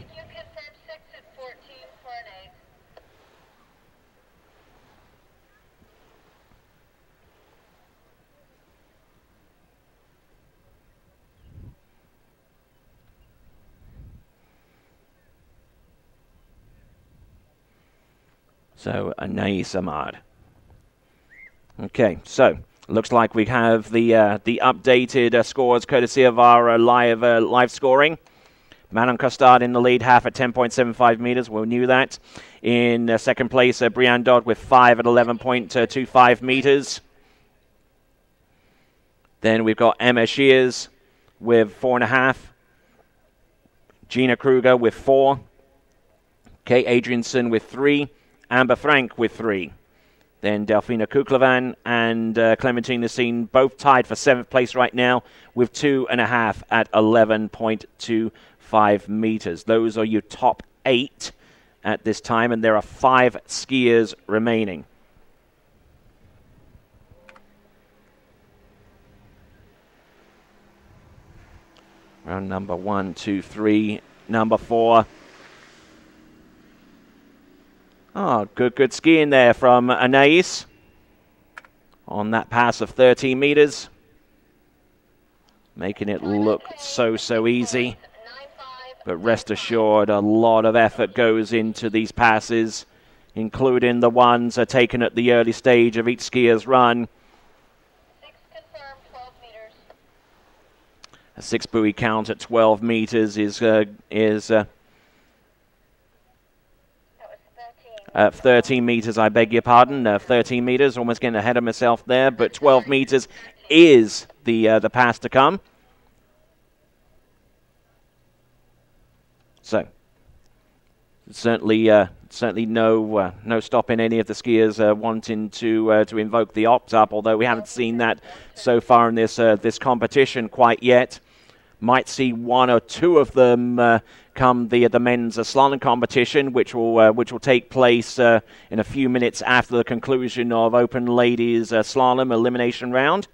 [SPEAKER 1] So Anaïs Ahmad. Okay, so Looks like we have the updated scores courtesy of our live scoring. Manon Costard in the lead, half at 10.75 meters. We knew that. In second place, Brianne Dodd with 5 at 11.25 meters. Then we've got Emma Shears with 4.5. Gina Kruger with 4. Kate Adrianson with 3. Amber Frank with 3. Then Delphina Kuklevan and Clementine Lucene both tied for 7th place right now with 2.5 at 11.25 meters. Those are your top 8 at this time, and there are 5 skiers remaining. Round number 1, 2, 3, number 4. Oh, good skiing there from Anais on that pass of 13 meters. Making it look so easy. But rest assured, a lot of effort goes into these passes, including the ones taken at the early stage of each skier's run.
[SPEAKER 4] 6 confirmed, 12 meters.
[SPEAKER 1] A 6 buoy count at 12 meters is 13 meters, I beg your pardon. 13 meters, almost getting ahead of myself there, but 12 meters is the pass to come. So, certainly no stopping any of the skiers wanting to invoke the opt-up, although we haven't seen that so far in this competition quite yet. Might see 1 or 2 of them come the men's slalom competition, which will take place in a few minutes after the conclusion of Open Ladies Slalom elimination round.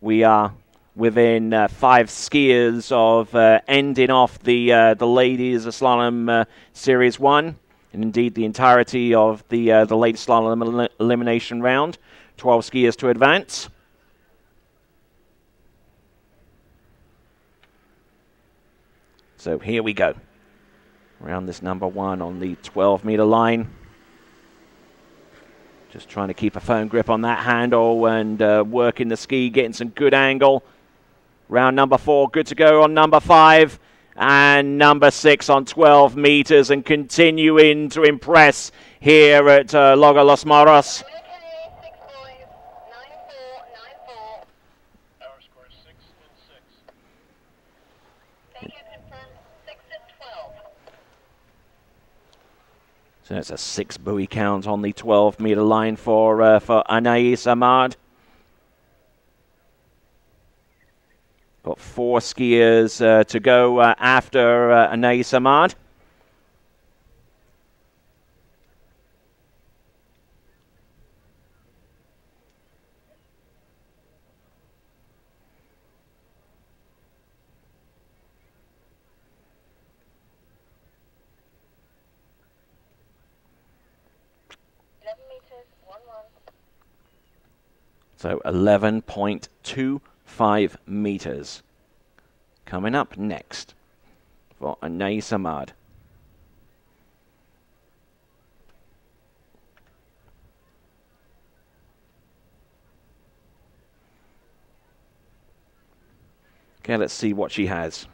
[SPEAKER 1] We are within 5 skiers of ending off the Ladies Slalom Series 1, and indeed the entirety of the Ladies Slalom elimination round. 12 skiers to advance. So here we go. Around this number 1 on the 12-meter line. Just trying to keep a firm grip on that handle and working the ski, getting some good angle. Round number 4, good to go on number 5. And number 6 on 12 meters and continuing to impress here at Lago Los Moros. So it's a 6 buoy count on the 12-meter line for Anais Ahmad. Got 4 skiers to go after Anais Ahmad. So 11.25 meters. Coming up next for Anais Ahmad. Okay, let's see what she has.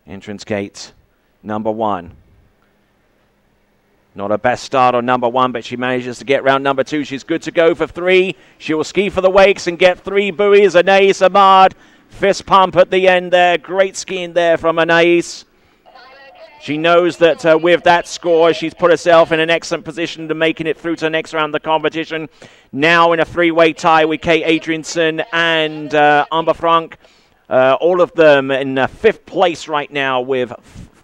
[SPEAKER 1] Entrance gate number 1. Not her best start on number 1, but she manages to get round number 2. She's good to go for 3. She will ski for the wakes and get 3 buoys. Anais Ahmad, fist pump at the end there. Great skiing there from Anais. She knows that with that score, she's put herself in an excellent position to making it through to the next round of the competition. Now in a 3-way tie with Kate Adrianson and Amber Frank. All of them in 5th place right now with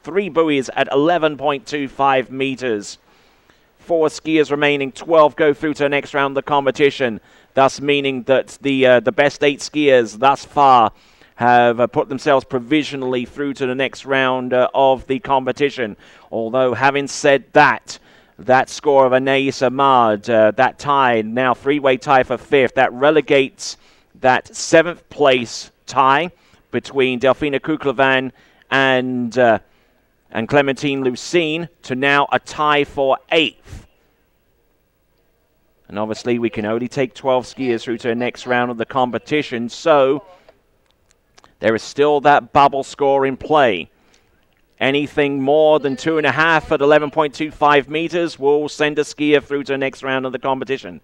[SPEAKER 1] 3 buoys at 11.25 meters. 4 skiers remaining, 12 go through to the next round of the competition, thus meaning that the best 8 skiers thus far have put themselves provisionally through to the next round of the competition. Although, having said that, that score of Anais Ahmad, that tie, now 3-way tie for 5th, that relegates that 7th place tie between Delphina Kuklevan and Clementine Lucene to now a tie for 8th. And obviously we can only take 12 skiers through to the next round of the competition, so there is still that bubble score in play. Anything more than 2.5 at 11.25 meters will send a skier through to the next round of the competition.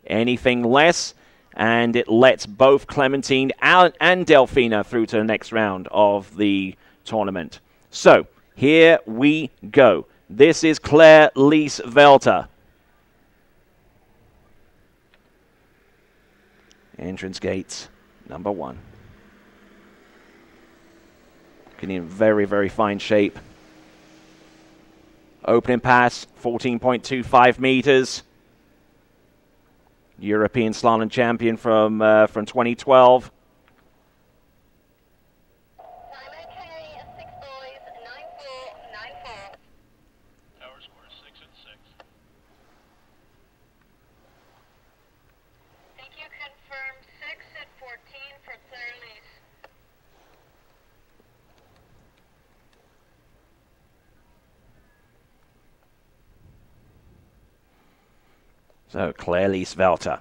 [SPEAKER 1] Anything less, and it lets both Clementine and Delphina through to the next round of the tournament. So, here we go. This is Claire-Lise Welter. Entrance gates, number 1. Getting in very, very fine shape. Opening pass, 14.25 meters. European slalom champion from 2012.
[SPEAKER 4] Time okay, 6 boys, 9-4, 9-4.
[SPEAKER 3] Tower score 6 and 6.
[SPEAKER 4] Thank you, confirm 6 at 14 for Claire-Lise.
[SPEAKER 1] So, Claire-Lise Welter.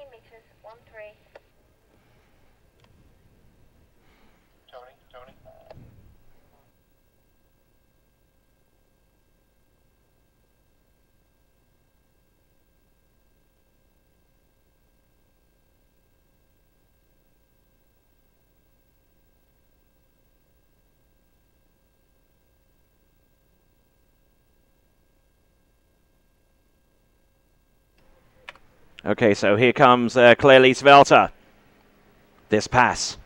[SPEAKER 4] Meters, 1-3.
[SPEAKER 3] Tony.
[SPEAKER 1] Okay, so here comes Claire-Lise Welter. This pass.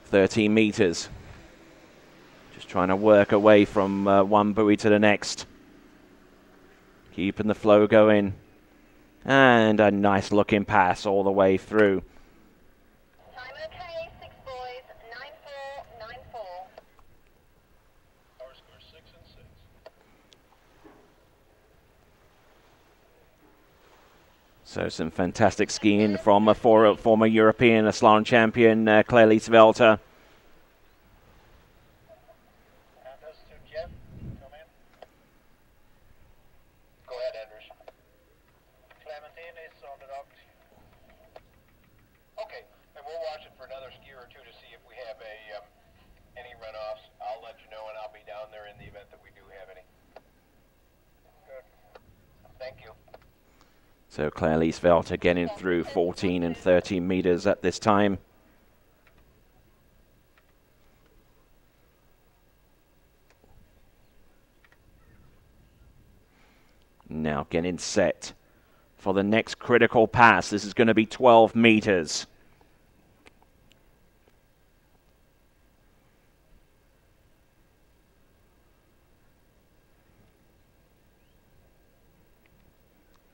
[SPEAKER 1] 13 meters. Just trying to work away from one buoy to the next. Keeping the flow going. And a nice looking pass all the way through.
[SPEAKER 4] Time okay, 6 boys, 9-4, 9-4.
[SPEAKER 3] Tower score 6 and 6.
[SPEAKER 1] So some fantastic skiing from a former European slalom champion, Claire-Lise Welter.
[SPEAKER 2] Anders to Jeff. Come in. Go ahead, Anders. Clementine is on the dock. Okay, and we'll watch it for another skier or two to see if we have any runoffs. I'll let you know, and I'll be down there in the event that we do have any. Good. Thank you.
[SPEAKER 1] So Claire-Lise Welter getting through 14 and 13 meters at this time. Now getting set for the next critical pass. This is going to be 12 meters.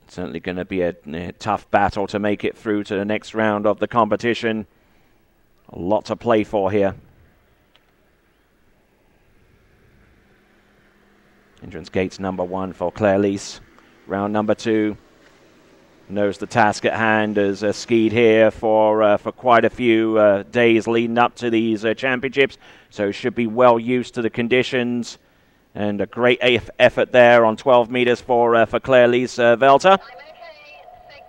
[SPEAKER 1] Certainly going to be a tough battle to make it through to the next round of the competition. A lot to play for here. Entrance gates number 1 for Claire-Lise. Round number 2. Knows the task at hand, has skied here for quite a few days leading up to these championships. So should be well used to the conditions. And a great effort there on 12 meters for Claire-Lise Welter.
[SPEAKER 4] Time okay, 6,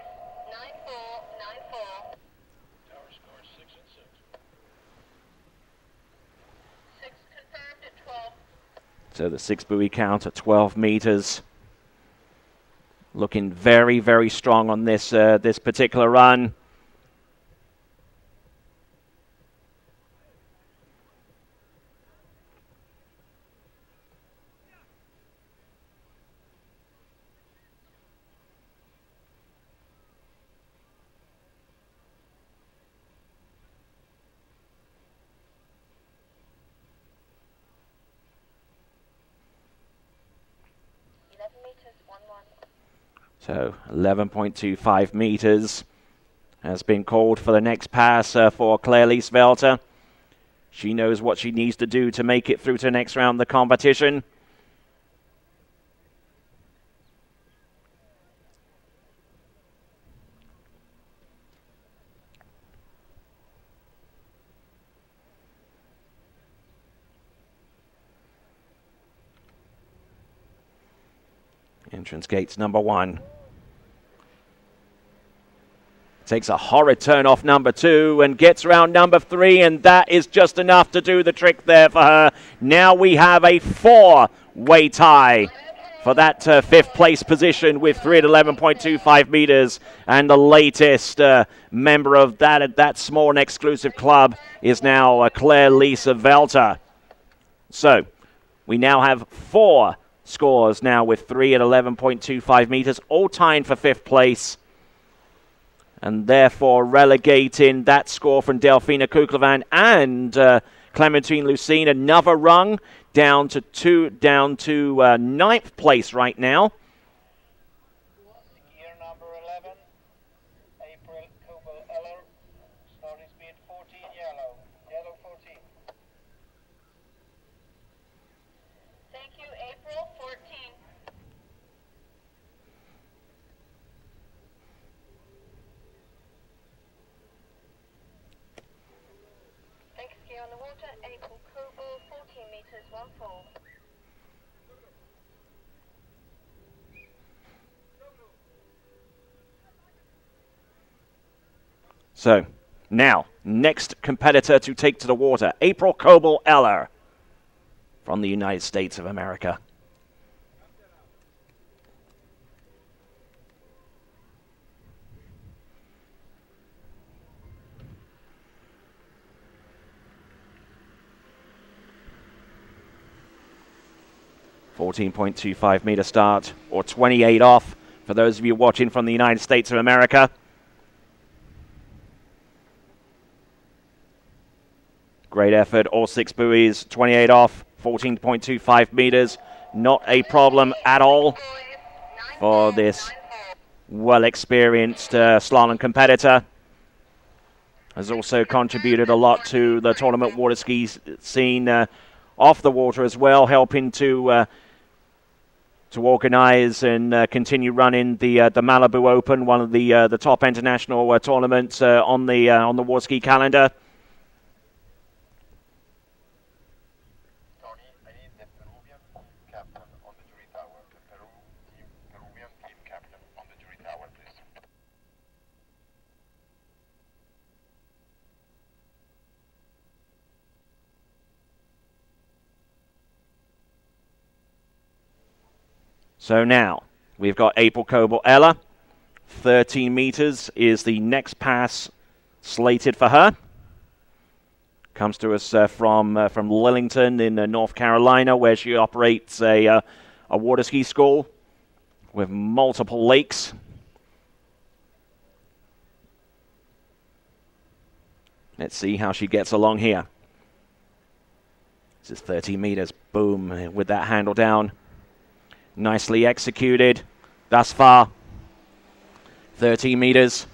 [SPEAKER 4] 9-4, 9-4.
[SPEAKER 3] Tower score 6 and 6.
[SPEAKER 4] 6 confirmed at 12.
[SPEAKER 1] So the 6 buoy count at 12 meters. Looking very, very strong on this this particular run. So 11.25 meters has been called for the next pass for Claire-Lise Welter. She knows what she needs to do to make it through to the next round of the competition. Entrance gates number 1. Takes a horrid turn off number 2 and gets around number 3, and that is just enough to do the trick there for her. Now we have a 4-way tie for that 5th place position with 3 at 11.25 meters. And the latest member of that small and exclusive club is now Claire Lisa Velter. So we now have 4 scores now with 3 at 11.25 meters, all tying for 5th place. And therefore relegating that score from Delfina Kuklevan and Clementine Lucine another rung down to 9th place right now.
[SPEAKER 2] Skier number 11, April Kobel-Eller, starting speed 14 yellow, yellow 14.
[SPEAKER 4] Thank you, April 14. Next ski on the water, April Kobel, 14 meters, 1-4.
[SPEAKER 1] So now, next competitor to take to the water, April Kobel-Eller from the United States of America. .25 meter start, or 28 off for those of you watching from the United States of America. Great effort, all 6 buoys, 28 off, 14.25 meters. Not a problem at all for this well-experienced slalom competitor. Has also contributed a lot to the tournament water ski scene off the water as well, helping to organize and continue running the Malibu Open, one of the top international tournaments on the water ski calendar.
[SPEAKER 2] Tony, I need the Peruvian captain on the jury tower. The Peruvian team captain on the jury tower, please.
[SPEAKER 1] So now, we've got April Kobel-Eller. 13 meters is the next pass slated for her. Comes to us from Lillington in North Carolina, where she operates a water ski school with multiple lakes. Let's see how she gets along here. This is 30 meters. Boom, with that handle down. Nicely executed thus far. 30 meters.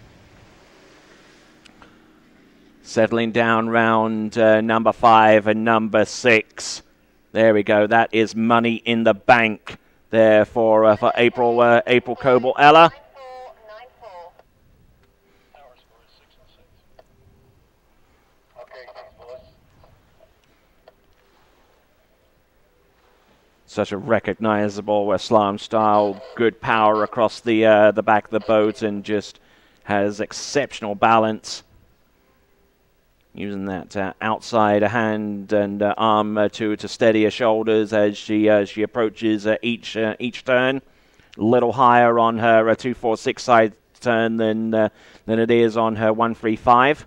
[SPEAKER 1] Settling down round number 5 and number 6. There we go. That is money in the bank there for April Kobel-Eller.
[SPEAKER 4] 9-4.
[SPEAKER 3] Tower score is 6 and 6.
[SPEAKER 2] Okay, thanks, boys.
[SPEAKER 1] Such a recognizable slalom style, good power across the back of the boat, and just has exceptional balance. Using that outside hand and arm to steady her shoulders as she approaches each turn. A little higher on her 246 side turn than it is on her 135.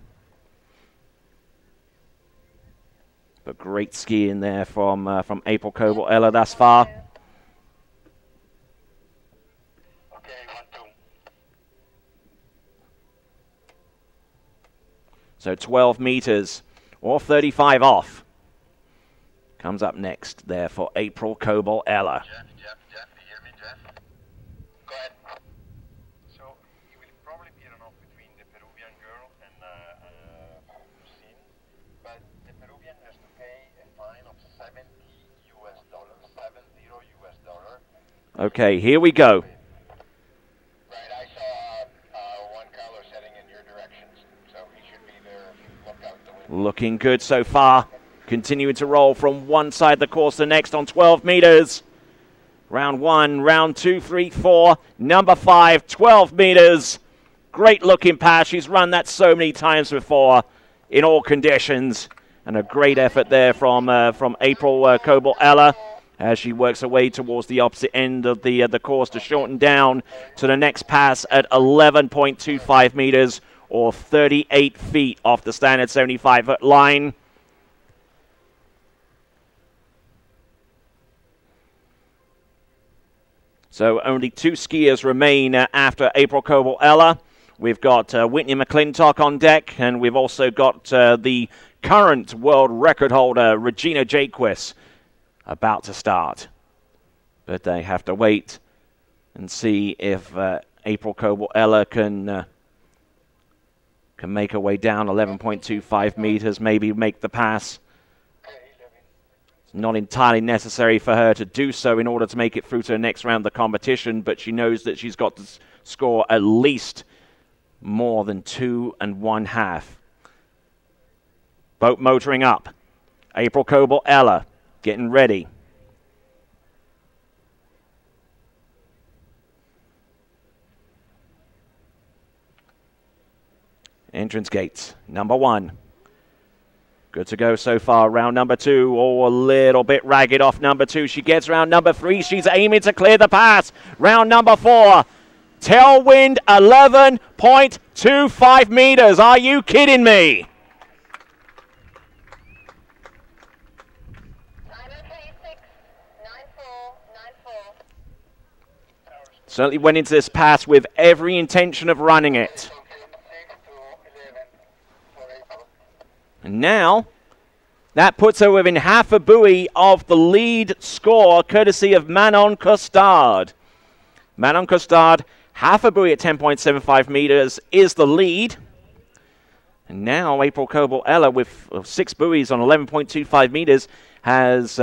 [SPEAKER 1] But great skiing there from April Kobel-Eller thus far.
[SPEAKER 2] Okay, 1-2.
[SPEAKER 1] So 12 meters, or 35 off, comes up next there for April Kobel-Eller.
[SPEAKER 2] Jeff, you hear me, Jeff? Go ahead. So, you will probably be an off between the Peruvian girl and Lucine, but the Peruvian has to pay a fine of $70 US.
[SPEAKER 1] Okay, here we go.
[SPEAKER 2] Right, I saw one color setting in your directions, so he should be there if you look out the window.
[SPEAKER 1] Looking good so far. Continuing to roll from one side of the course to the next on 12 meters. Round 1, round 2, 3, 4. Number 5, 12 meters. Great looking pass. She's run that so many times before in all conditions. And a great effort there from April Coble-Ella as she works her way towards the opposite end of the course to shorten down to the next pass at 11.25 meters or 38 feet off the standard 75-foot line. So only 2 skiers remain after April Coble-Ella. We've got Whitney McClintock on deck, and we've also got the current world record holder, Regina Jaquist, about to start. But they have to wait and see if April Coble-Ella can make her way down 11.25 meters, maybe make the pass. It's not entirely necessary for her to do so in order to make it through to the next round of the competition, but she knows that she's got to score at least more than 2 1/2. Boat motoring up. April Coble-Ella getting ready. Entrance gates, number 1. Good to go so far. Round number 2, a little bit ragged off number 2. She gets round number 3. She's aiming to clear the pass. Round number 4. Tailwind 11.25 meters. Are you kidding me? Certainly went into this pass with every intention of running it. And now, that puts her within half a buoy of the lead score, courtesy of Manon Costard. Manon Costard, half a buoy at 10.75 meters, is the lead. And now April Coble-Ella, with 6 buoys on 11.25 meters, has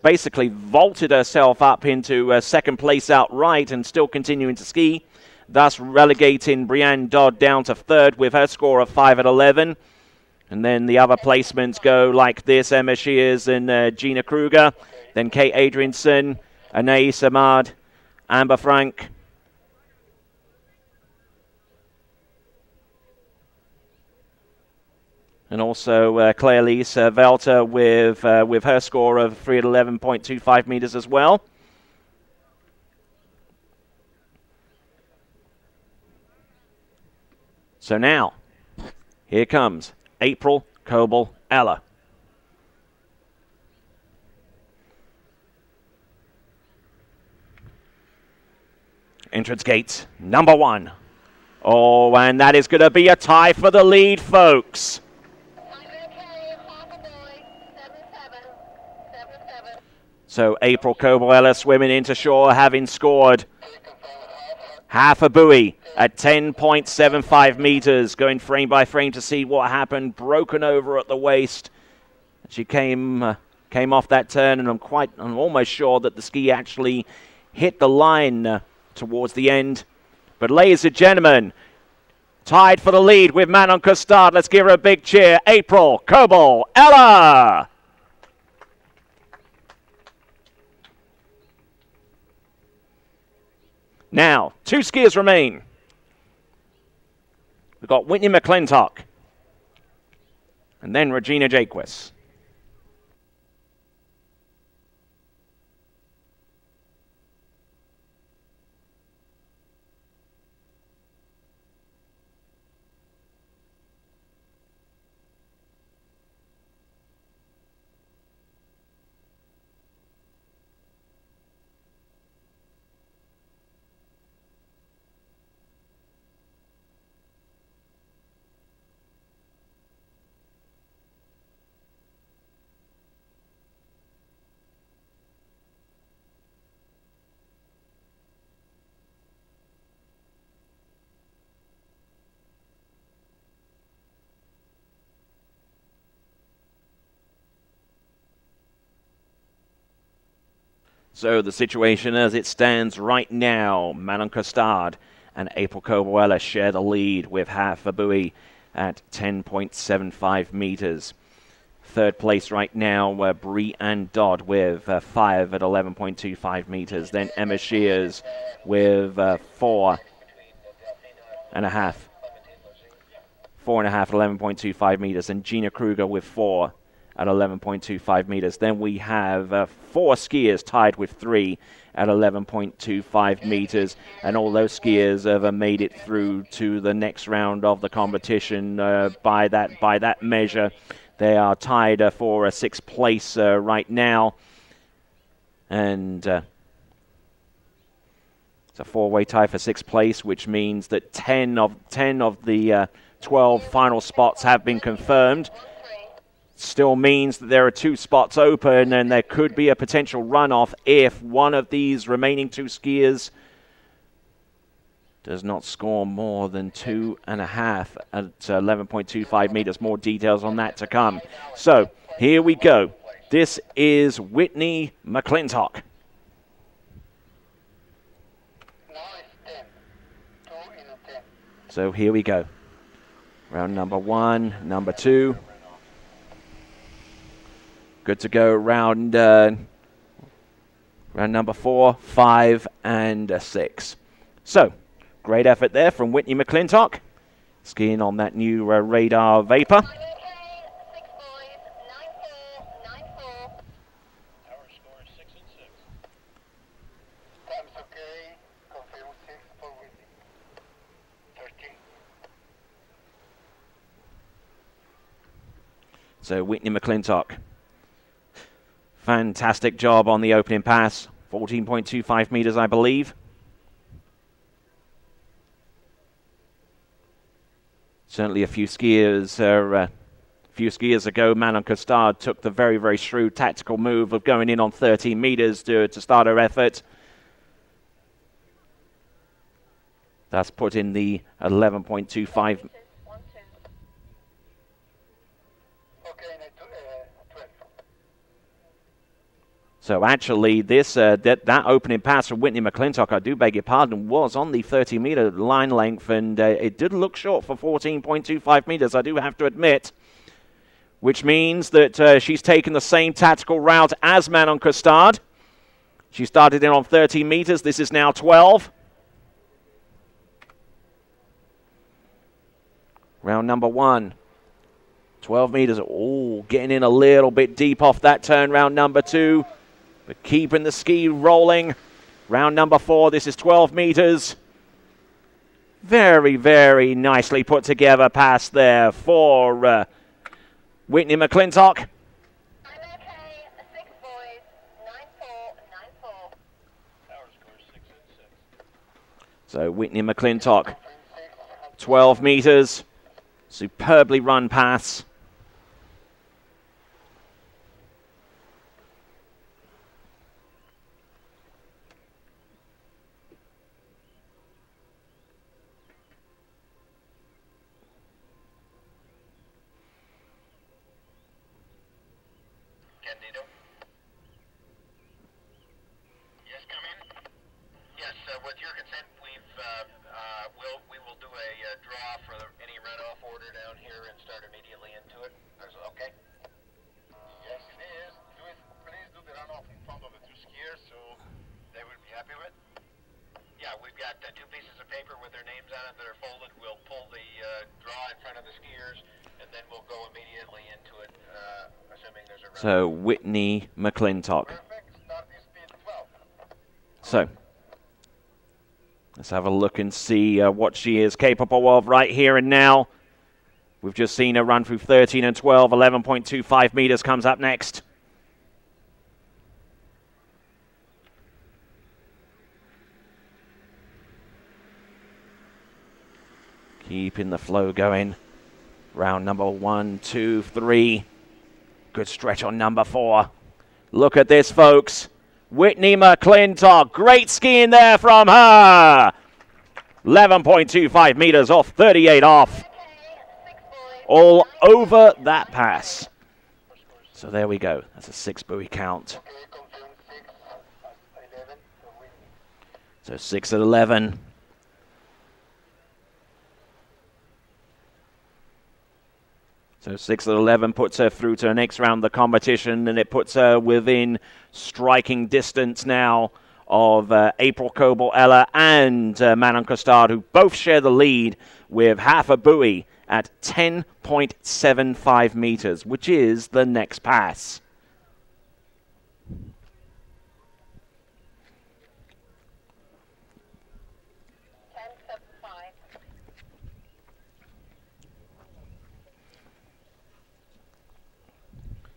[SPEAKER 1] basically vaulted herself up into second place outright and still continuing to ski, thus relegating Brianne Dodd down to third with her score of 5 at 11. And then the other placements go like this: Emma Shears and Gina Kruger, then Kate Adrianson, Anaïs Ahmad, Amber Frank. And also Claire-Lise Velter with her score of 3 at 11.25 meters as well. So now, here comes April Coble-Ella. Entrance gates, number 1. Oh, and that is going to be a tie for the lead, folks. So April Coble-Ella swimming into shore, having scored half a buoy at 10.75 meters, going frame by frame to see what happened. Broken over at the waist. She came off that turn, and I'm almost sure that the ski actually hit the line towards the end. But ladies and gentlemen, tied for the lead with Manon Costard. Let's give her a big cheer. April Coble-Ella. Now, 2 skiers remain. We've got Whitney McClintock and then Regina Jaquist. So the situation as it stands right now, Manon Costard and April Coble-Ella share the lead with half a buoy at 10.75 meters. Third place right now, Bree and Dodd with 5 at 11.25 meters. Then Emma Shears with 4.5. 4.5 at 11.25 meters. And Gina Kruger with 4 at 11.25 meters. Then we have 4 skiers tied with 3 at 11.25 meters. And all those skiers have made it through to the next round of the competition by that measure. They are tied for a 6th place right now. And it's a 4-way tie for 6th place, which means that 10 of the 12 final spots have been confirmed. Still means that there are 2 spots open, and there could be a potential runoff if one of these remaining 2 skiers does not score more than 2.5 at 11.25 meters. More details on that to come. So here we go. This is Whitney McClintock. So here we go. Round number 1, number 2. Good to go. Round number 4, 5, and 6. So, great effort there from Whitney McClintock, skiing on that new Radar Vapor. So Whitney McClintock, fantastic job on the opening pass, 14.25 meters, I believe. Certainly a few skiers ago, Manon Costard took the very, very shrewd tactical move of going in on 13 meters to start her effort. That's put in the 11.25. So actually, that opening pass from Whitney McClintock, I do beg your pardon, was on the 30-meter line length, and it did look short for 14.25 meters, I do have to admit, which means that she's taken the same tactical route as Manon Costard. She started in on 13 meters. This is now 12. Round number 1. 12 meters. Oh, getting in a little bit deep off that turn. Round number 2. But keeping the ski rolling. Round number 4, this is 12 meters. Very, very nicely put together pass there for Whitney McClintock.
[SPEAKER 4] I'm okay, 6 boys, 9-4, 9-4.
[SPEAKER 3] Power score 6 and 6.
[SPEAKER 1] So Whitney McClintock, 12 meters. Superbly run pass.
[SPEAKER 2] Candido? Yes, come in. Yes, with your consent, we will do a draw for any runoff order down here and start immediately into it. Okay? Yes, it is. Please do the runoff in front of the 2 skiers, so they will be happy with. Yeah, we've got 2 pieces of paper with their names on it that are folded. We'll pull the draw in front of the skiers, and then we'll go immediately into it, assuming there's a runoff.
[SPEAKER 1] So Whitney McClintock.
[SPEAKER 2] Perfect. Starting speed 12.
[SPEAKER 1] So let's have a look and see what she is capable of right here and now. We've just seen her run through 13 and 12. 11.25 meters comes up next. Keeping the flow going. Round number 1, 2, 3. Good stretch on number 4. Look at this, folks. Whitney McClintock. Great skiing there from her. 11.25 meters off, 38 off. All over that pass. So there we go. That's a 6 buoy count. So 6 at 11. So 6:11 puts her through to the next round of the competition, and it puts her within striking distance now of April Coble-Ella and Manon Costard, who both share the lead with half a buoy at 10.75 meters, which is the next pass.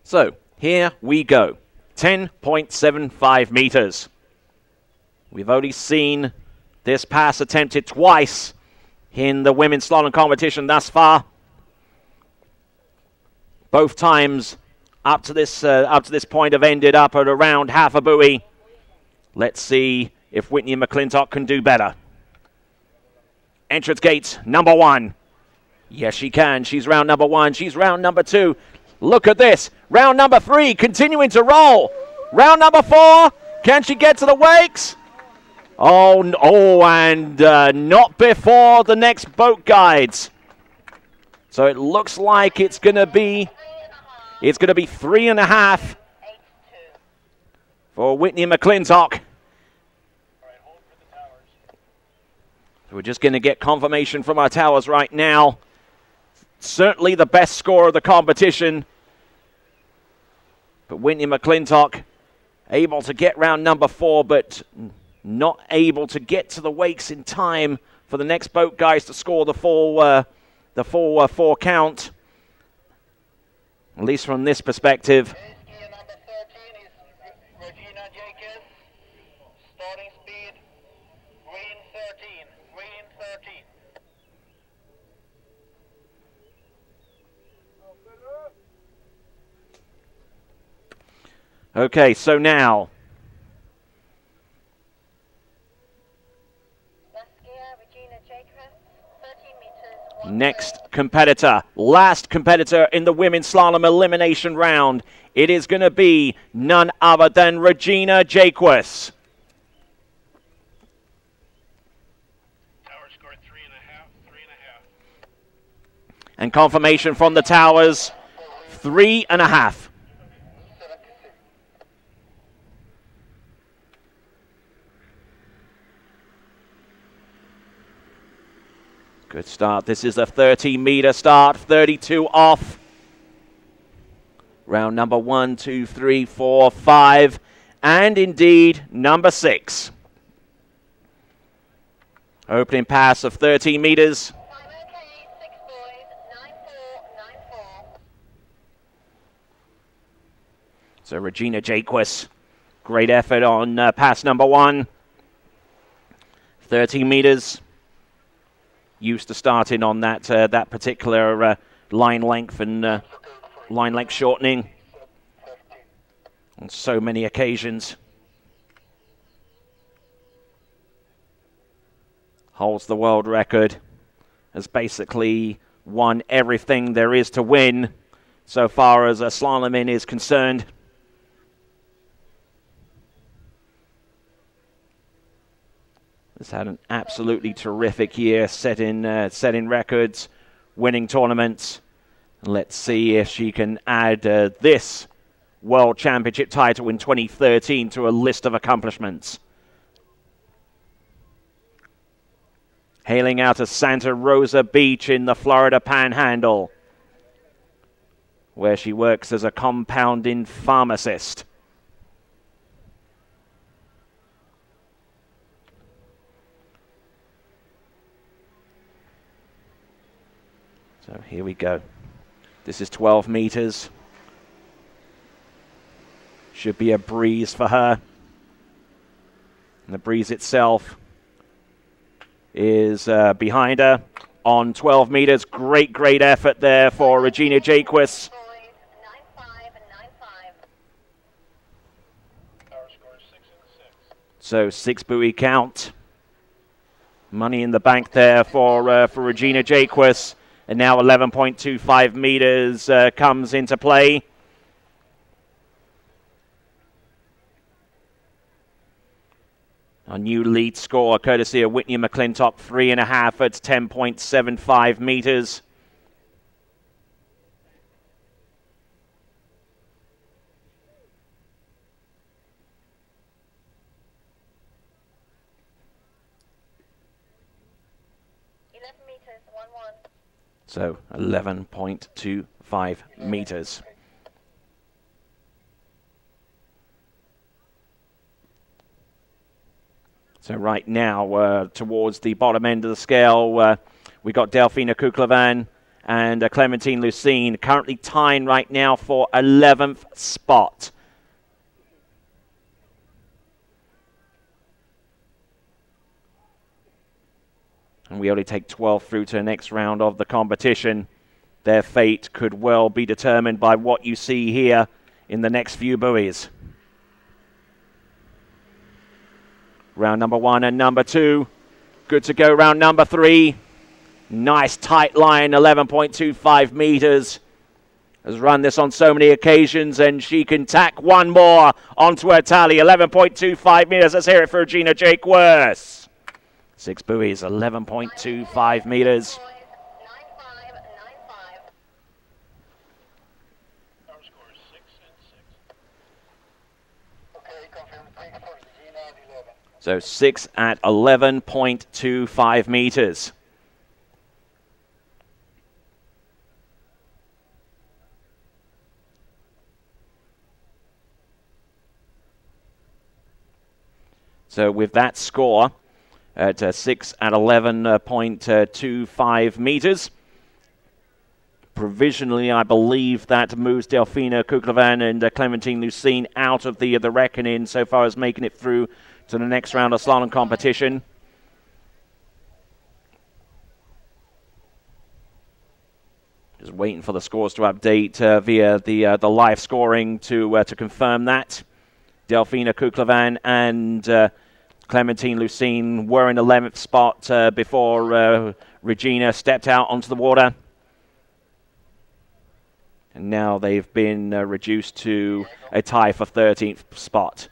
[SPEAKER 1] So, here we go. 10.75 meters. We've only seen this pass attempted twice in the women's slalom competition thus far. Both times up to this point have ended up at around half a buoy. Let's see if Whitney McClintock can do better. Entrance gate number 1. Yes, she can. She's round number 1. She's round number 2. Look at this. Round number 3 continuing to roll. Round number 4. Can she get to the wakes? Oh, and not before the next boat guides. So it looks like it's going to be 3.5 for Whitney McClintock. So we're just going to get confirmation from our towers right now. Certainly the best score of the competition. But Whitney McClintock able to get round number 4, but not able to get to the wakes in time for the next boat guys to score the full 4 count. At least from this perspective.
[SPEAKER 2] Skier number 13 is Regina Jacobs. Starting speed, green 13. Green 13.
[SPEAKER 1] Okay, so now next competitor, last competitor in the women's slalom elimination round. It is going to be none other than Regina Jacques.
[SPEAKER 3] Tower scored 3.5.
[SPEAKER 1] And confirmation from the towers, 3.5. Good start. This is a 30-meter start, 32 off. Round number 1, 2, 3, 4, 5, and indeed number 6. Opening pass of 13 meters. So Regina Jacques, great effort on pass number 1. 13 meters. Used to starting on that particular line length and line length shortening on so many occasions. Holds the world record. Has basically won everything there is to win so far as slaloming is concerned. Has had an absolutely terrific year, setting records, winning tournaments. Let's see if she can add this World Championship title in 2013 to a list of accomplishments. Hailing out of Santa Rosa Beach in the Florida Panhandle, where she works as a compounding pharmacist. So here we go. This is 12 meters. Should be a breeze for her. And the breeze itself is behind her on 12 meters. Great effort there for Regina Jacques.
[SPEAKER 3] Tower scored 6 and 6.
[SPEAKER 1] So 6 buoy count. Money in the bank there for Regina Jacques. And now 11.25 meters comes into play. A new lead score, courtesy of Whitney McClintock, 3.5 at 10.75 meters. So 11.25 meters. So right now, towards the bottom end of the scale, we got Delfina Kuklevan and Clementine Lucine currently tying right now for 11th spot. And we only take 12 through to the next round of the competition. Their fate could well be determined by what you see here in the next few buoys. Round number 1 and number 2. Good to go round number 3. Nice tight line, 11.25 meters. Has run this on so many occasions, and she can tack one more onto her tally. 11.25 meters. Let's hear it for Regina Jacques. 6 buoys, 11.25 meters.
[SPEAKER 3] Our score is 6 and 6.
[SPEAKER 2] Okay, confirm 6 for Regina at 11.
[SPEAKER 1] So 6 at 11.25 meters. So with that score at 6 at 11.25 meters, provisionally I believe that moves Delfina Kuklevan and Clementine Lucine out of the reckoning so far as making it through to the next round of slalom competition. Just waiting for the scores to update via the live scoring to confirm that. Delfina Kuklevan and Clementine Lucine were in 11th spot before Regina stepped out onto the water. And now they've been reduced to a tie for 13th spot.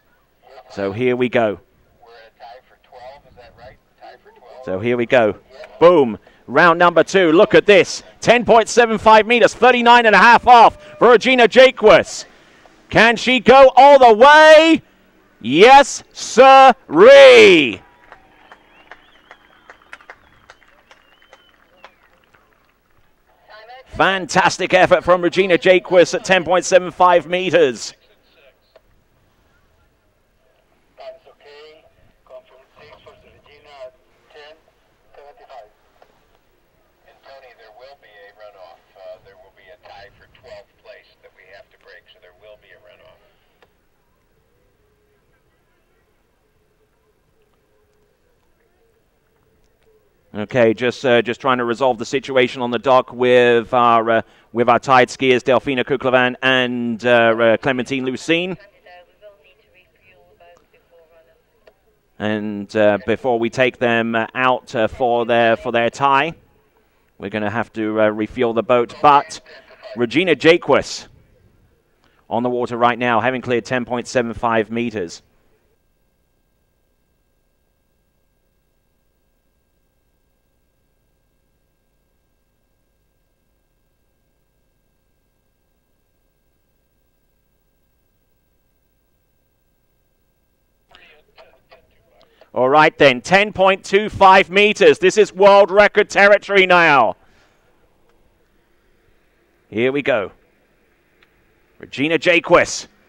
[SPEAKER 1] So here we go.
[SPEAKER 2] We're at a tie for 12, is that right? Tie for 12.
[SPEAKER 1] So here we go. Boom. Round number 2. Look at this. 10.75 meters, 39.5 off for Regina Jacques. Can she go all the way? Yes, sirree. Fantastic effort from Regina Jacques at 10.75 meters.
[SPEAKER 2] That's okay. Confirm 6 for Regina at 10.75. And Tony, there will be a runoff. There will be a tie for 12th place that we have to break, so there will be a runoff.
[SPEAKER 1] Okay, just trying to resolve the situation on the dock with our tied skiers Delfina Kuklevan and Clementine Lucine. And before we take them out for their tie, we're going to have to refuel the boat. But Regina Jacques on the water right now, having cleared 10.75 meters. All right then, 10.25 meters. This is world record territory now. Here we go. Regina Jacques,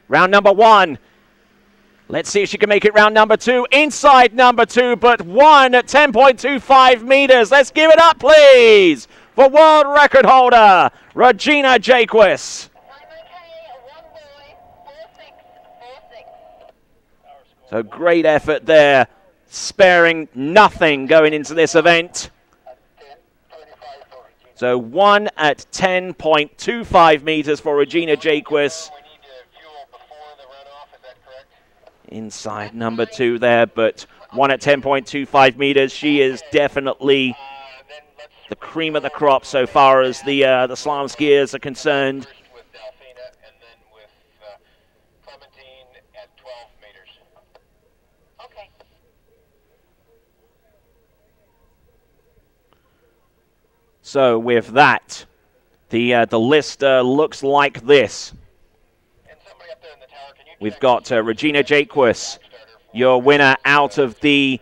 [SPEAKER 1] round number 1. Let's see if she can make it round number 2. Inside number 2, but 1 at 10.25 meters. Let's give it up, please, for world record holder, Regina Jacques. So great effort there. Sparing nothing going into this event. So 1 at 10.25 meters for Regina Jacques. Inside number 2 there, but 1 at 10.25 meters. She is definitely the cream of the crop so far as the slalom skiers are concerned. So with that, the list looks like this. We've got Regina Jacques, your winner out of the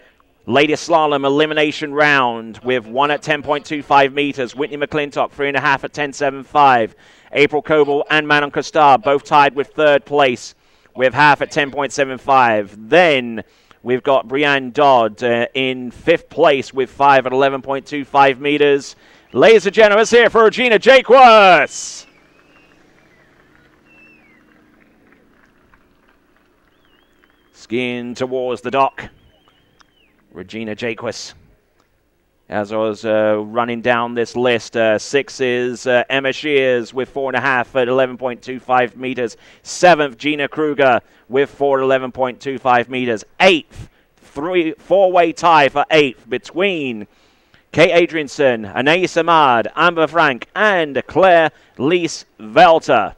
[SPEAKER 1] Ladies Slalom elimination round with 1 at 10.25 meters. Whitney McClintock, 3.5 at 10.75. April Coble and Manon Costard both tied with third place with half at 10.75. Then we've got Brianne Dodd in fifth place with 5 at 11.25 meters. Ladies and gentlemen, it's here for Regina Jaquas. Skiing towards the dock. Regina Jaquas. As I was running down this list, 6 is Emma Shears with 4.5 at 11.25 meters. 7th, Gina Kruger with 4 at 11.25 meters. 8th, four-way tie for 8th between Kate Adrianson, Anais Ahmad, Amber Frank, and Claire Lise Velter,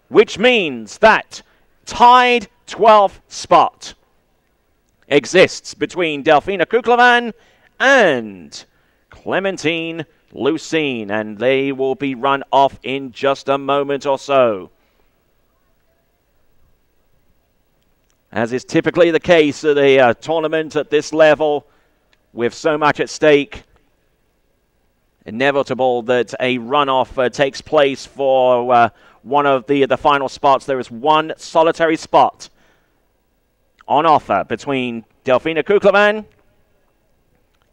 [SPEAKER 1] which means that tied 12th spot exists between Delphina Kuklevan and Clementine Lucene, and they will be run off in just a moment or so. As is typically the case of the tournament at this level, with so much at stake, inevitable that a runoff takes place for one of the final spots. There is one solitary spot on offer between Delphina Kuklevan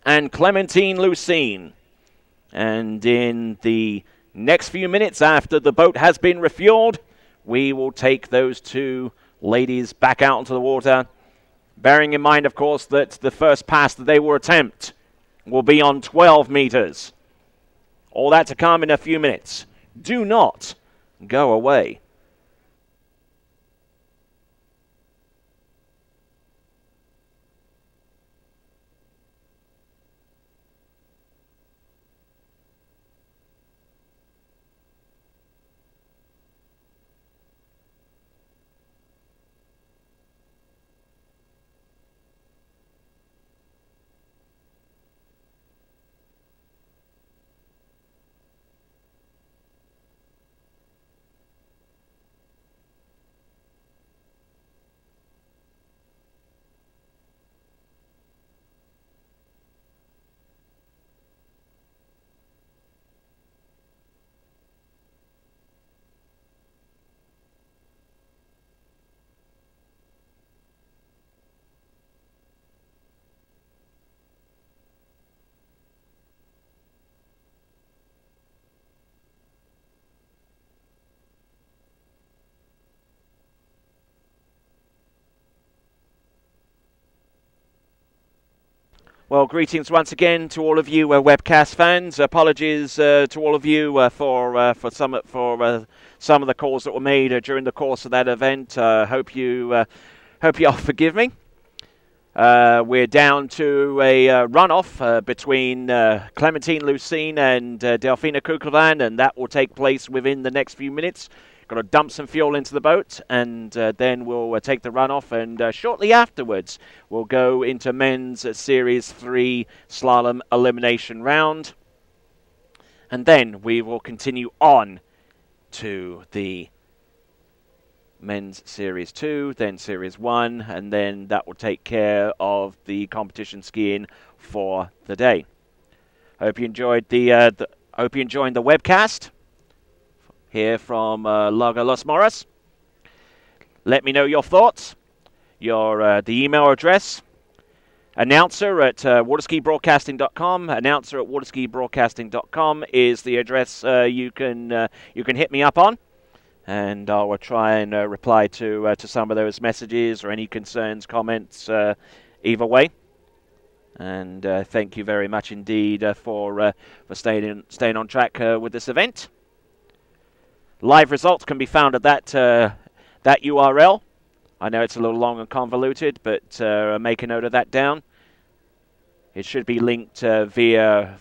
[SPEAKER 1] and Clementine Lucene. And in the next few minutes after the boat has been refueled, we will take those two ladies back out into the water, bearing in mind, of course, that the first pass that they will attempt will be on 12 meters. All that to come in a few minutes. Do not go away. Well, greetings once again to all of you webcast fans. Apologies to all of you for some of the calls that were made during the course of that event. Hope you all forgive me. We're down to a runoff between Clementine Lucene and Delphina Kuklevan, and that will take place within the next few minutes. Got to dump some fuel into the boat, and then we'll take the runoff, and shortly afterwards we'll go into men's Series 3 slalom elimination round, and then we will continue on to the men's Series 2, then Series 1, and then that will take care of the competition skiing for the day. Hope you enjoyed the webcast here from Lago Los Moras. Let me know your thoughts. The email address, announcer at waterskibroadcasting.com. Announcer at waterskibroadcasting.com is the address you can hit me up on, and I'll try and reply to some of those messages or any concerns, comments, either way. And thank you very much indeed for staying on track with this event. Live results can be found at that URL. I know it's a little long and convoluted, but make a note of that down. It should be linked via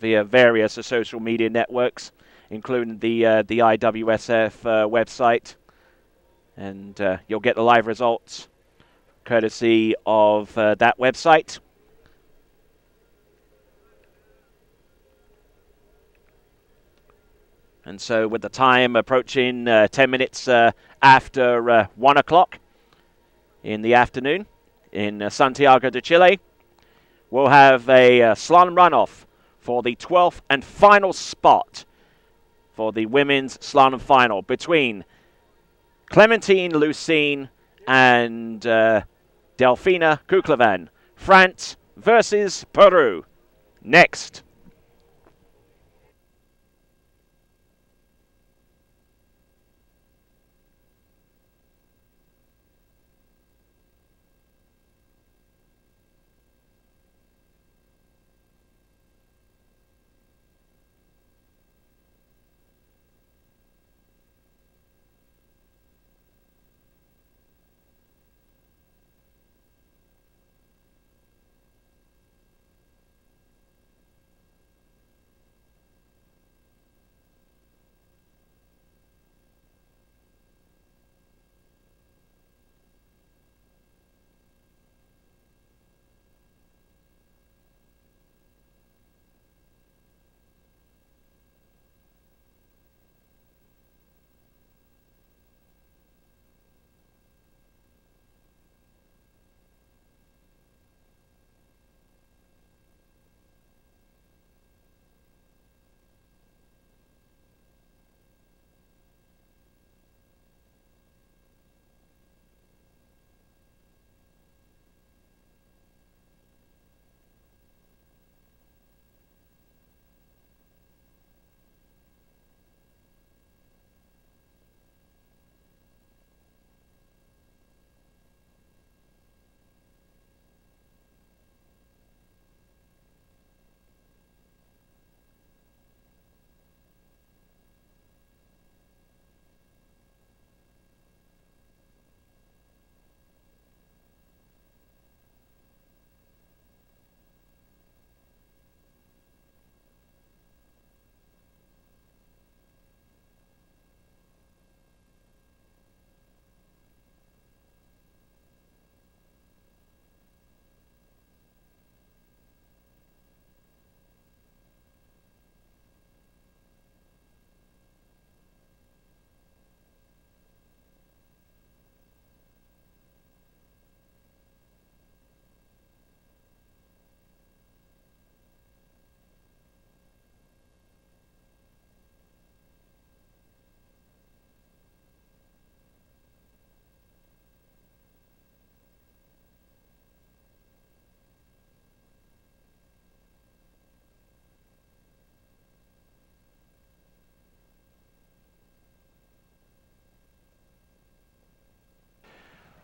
[SPEAKER 1] various social media networks, including the IWSF website, and you'll get the live results courtesy of that website. And so with the time approaching 10 minutes after 1 o'clock in the afternoon in Santiago de Chile, we'll have a slalom runoff for the 12th and final spot for the women's slalom final between Clementine Lucine and Delfina Kuklevan. France versus Peru. Next.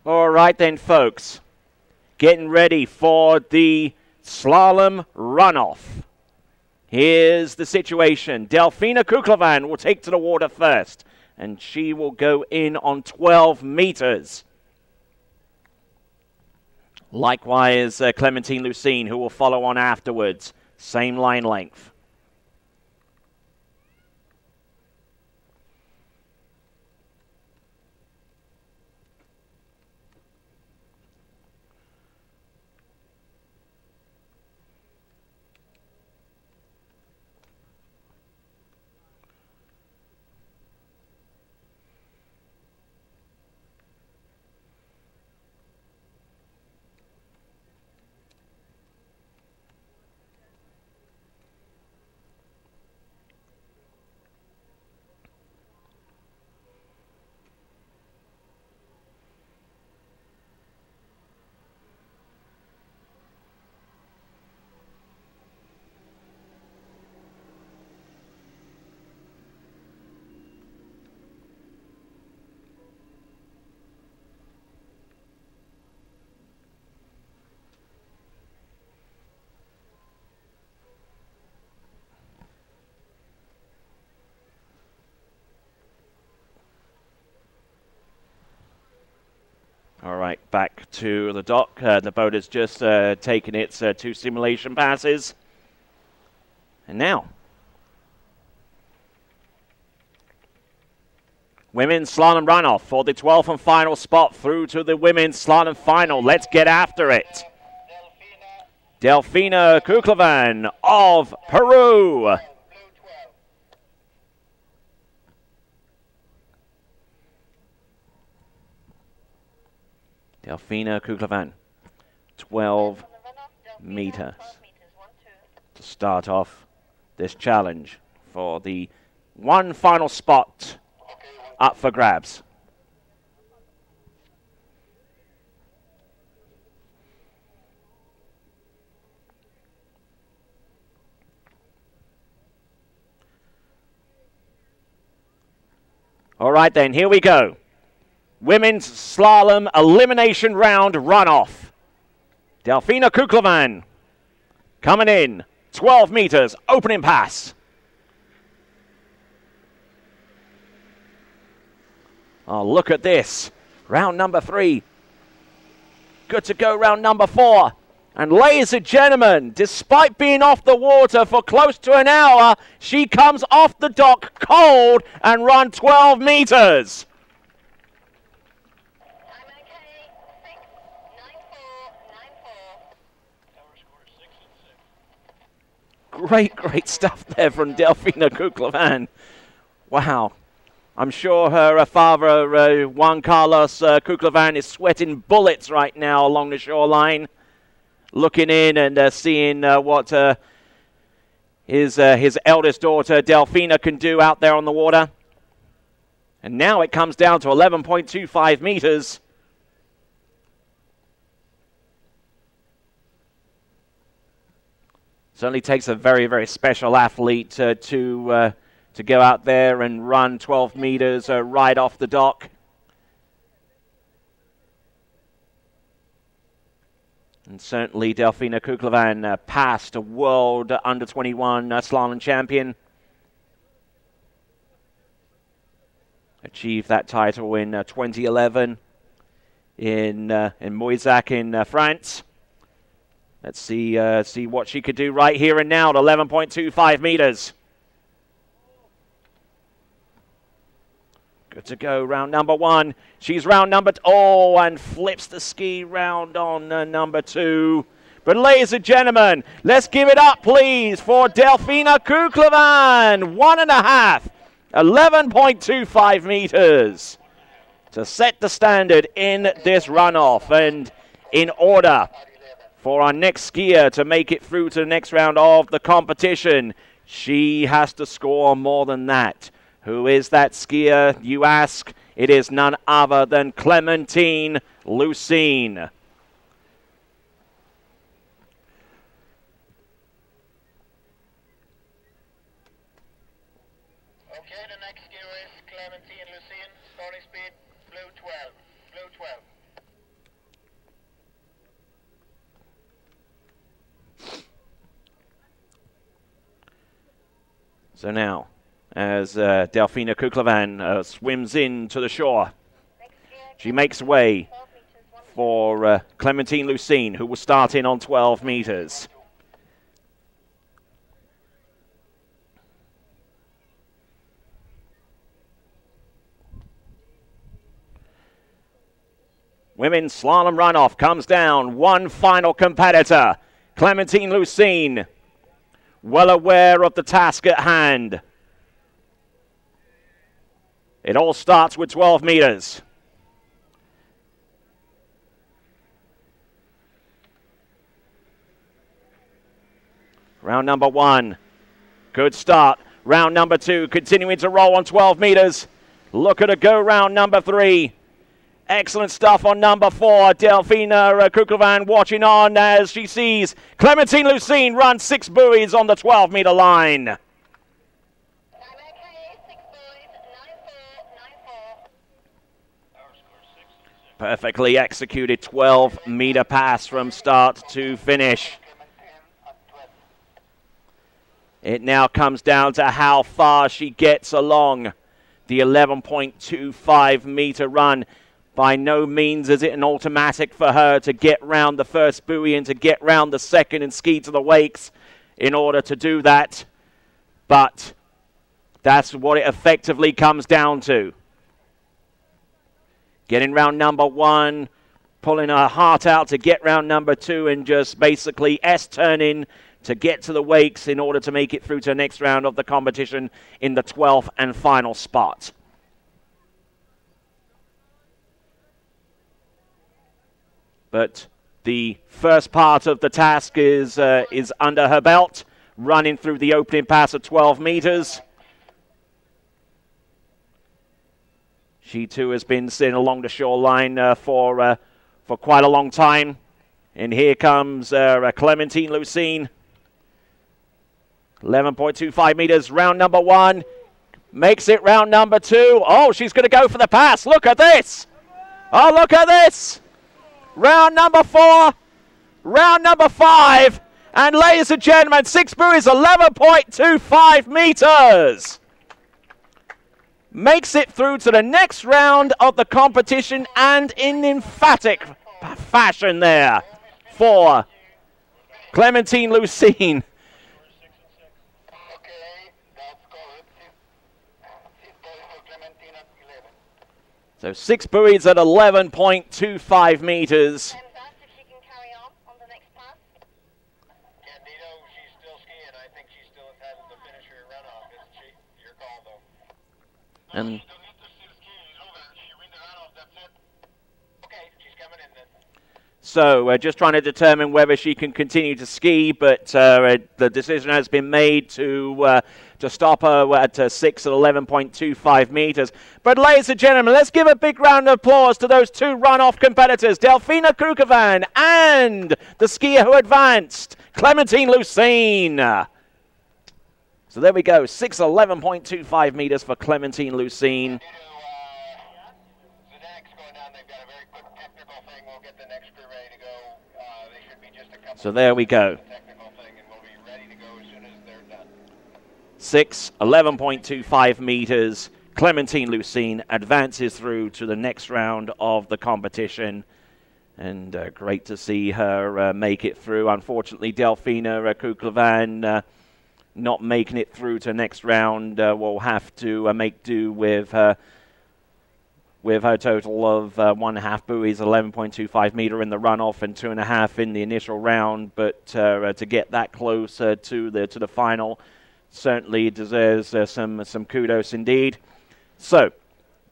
[SPEAKER 1] All right then, folks. Getting ready for the slalom runoff. Here's the situation. Delfina Kuklevan will take to the water first, and she will go in on 12 meters. Likewise, Clementine Lucine, who will follow on afterwards. Same line length. All right, back to the dock. The boat has just taken its 2 simulation passes. And now, women's slalom runoff for the 12th and final spot through to the women's slalom final. Let's get after it. Delfina Kuklevan of Peru. Delfina Kuklevan, 12 meters to start off this challenge for the one final spot up for grabs. All right then, here we go. Women's slalom elimination round runoff. Delfina Kuklevan coming in, 12 meters, opening pass. Oh, look at this. Round number 3. Good to go, round number 4. And ladies and gentlemen, despite being off the water for close to an hour, she comes off the dock cold and run 12 meters.
[SPEAKER 4] I'm okay. 6, 9, 4, 9, 4.
[SPEAKER 1] Great stuff there from Delfina Kuklevan. Wow. I'm sure her father, Juan Carlos Kuklevan, is sweating bullets right now along the shoreline, looking in and seeing what his eldest daughter, Delfina, can do out there on the water. And now it comes down to 11.25 meters. Certainly takes a very special athlete to go out there and run 12 meters right off the dock. And certainly Delfina Kuklevan, past a world under-21 slalom champion. Achieved that title in 2011 in Moissac in France. Let's see what she could do right here and now at 11.25 meters. Good to go, round number 1. She's round number and flips the ski round on number 2. But ladies and gentlemen, let's give it up, please, for Delfina Kuklevan. 1.5, 11.25 meters to set the standard in this runoff. And in order for our next skier to make it through to the next round of the competition, she has to score more than that. Who is that skier, you ask? It is none other than Clementine Lucene.
[SPEAKER 2] Okay, the next skier is Clementine Lucene, starting speed blue 12. Blue 12.
[SPEAKER 1] So now, as Delfina Kuklevan swims in to the shore, she makes way for Clementine Lucene, who will start in on 12 meters. Women's slalom runoff comes down. One final competitor, Clementine Lucene, well aware of the task at hand. It all starts with 12 meters. Round number 1, good start. Round number 2, continuing to roll on 12 meters. Look at her go, round number 3. Excellent stuff on number 4. Delfina Kuklevan watching on as she sees Clementine Lucene run 6 buoys on the 12-meter line. Perfectly executed 12-meter pass from start to finish. It now comes down to how far she gets along the 11.25-meter run. By no means is it an automatic for her to get round the first buoy and to get round the second and ski to the wakes in order to do that. But that's what it effectively comes down to. Getting round number 1, pulling her heart out to get round number 2, and just basically S-turning to get to the wakes in order to make it through to the next round of the competition in the 12th and final spot. But The first part of the task is under her belt, running through the opening pass of 12 meters. She too has been sitting along the shoreline for quite a long time. And here comes Clementine Lucene. 11.25 meters, round number 1. Makes it round number 2. Oh, she's going to go for the pass. Look at this. Oh, look at this. Round number 4. Round number 5. And ladies and gentlemen, 6 buoys, 11.25 meters. Makes it through to the next round of the competition, and in emphatic fashion there for Clementine Lucene. So 6 buoys at 11.25 meters.
[SPEAKER 4] If she can carry on the next pass.
[SPEAKER 2] Candido, she's still skiing. I think she's still entitled to finish her runoff, isn't she? Your call, though.
[SPEAKER 1] And
[SPEAKER 2] Okay, she's coming in then.
[SPEAKER 1] so just trying to determine whether she can continue to ski, but the decision has been made to stop her at 6 at 11.25 meters. But ladies and gentlemen, let's give a big round of applause to those 2 runoff competitors, Delfina Krukovan and the skier who advanced, Clementine Lucene. So there we go, 6 at 11.25 meters for Clementine Lucene. So there we go. 6, 11.25 meters. Clementine Lucene advances through to the next round of the competition. And great to see her make it through. Unfortunately, Delfina Kuklevan not making it through to the next round. Will have to make do with her total of 1.5 buoys, 11.25 meter in the runoff and 2.5 in the initial round. But to get that close to the final certainly deserves some kudos indeed. So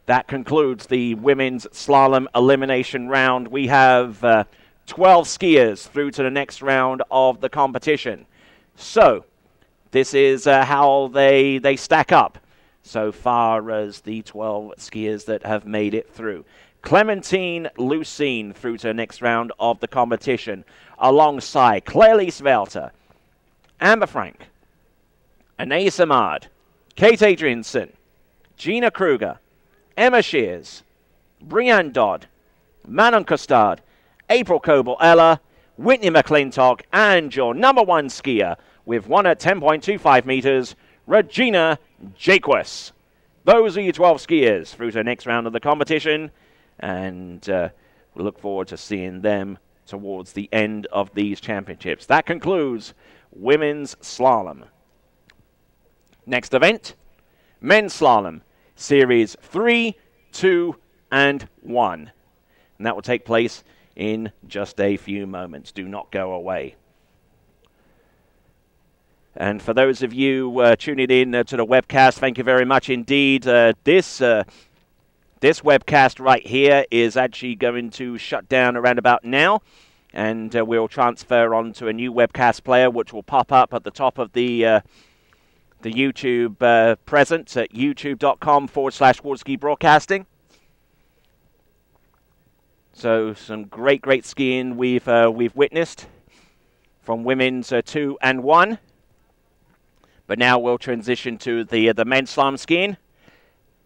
[SPEAKER 1] that concludes the women's slalom elimination round. We have 12 skiers through to the next round of the competition. So this is how they stack up so far as the 12 skiers that have made it through. Clementine Lucene through to the next round of the competition, alongside Claire-Lise Welter, Amber Frank, Anais Ahmad, Kate Adrianson, Gina Kruger, Emma Shears, Brianne Dodd, Manon Costard, April Coble-Ella, Whitney McClintock, and your number 1 skier with 1 at 10.25 meters, Regina Jaquess. Those are your 12 skiers through to the next round of the competition, and we look forward to seeing them towards the end of these championships. That concludes women's slalom. Next event, men's slalom, series 3, 2, and 1. And that will take place in just a few moments. Do not go away. And for those of you tuning in to the webcast, thank you very much indeed. This webcast right here is actually going to shut down around about now, and we'll transfer onto a new webcast player, which will pop up at the top of the YouTube presence at youtube.com/Waterski Broadcasting. So some great skiing we've witnessed from women's 2 and 1. But now we'll transition to the men's slalom skiing.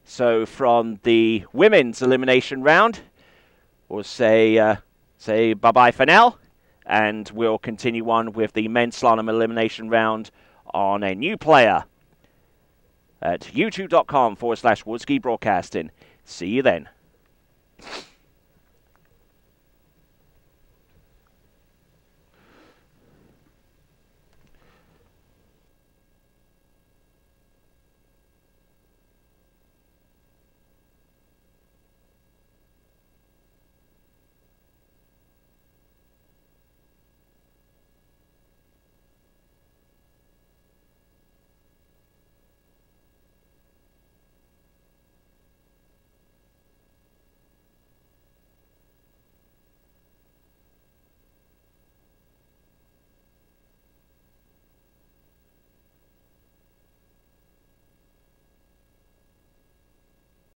[SPEAKER 1] So from the women's elimination round, we'll say bye-bye for now, and we'll continue on with the men's slalom elimination round on a new player at youtube.com/Waterski Broadcasting. See you then.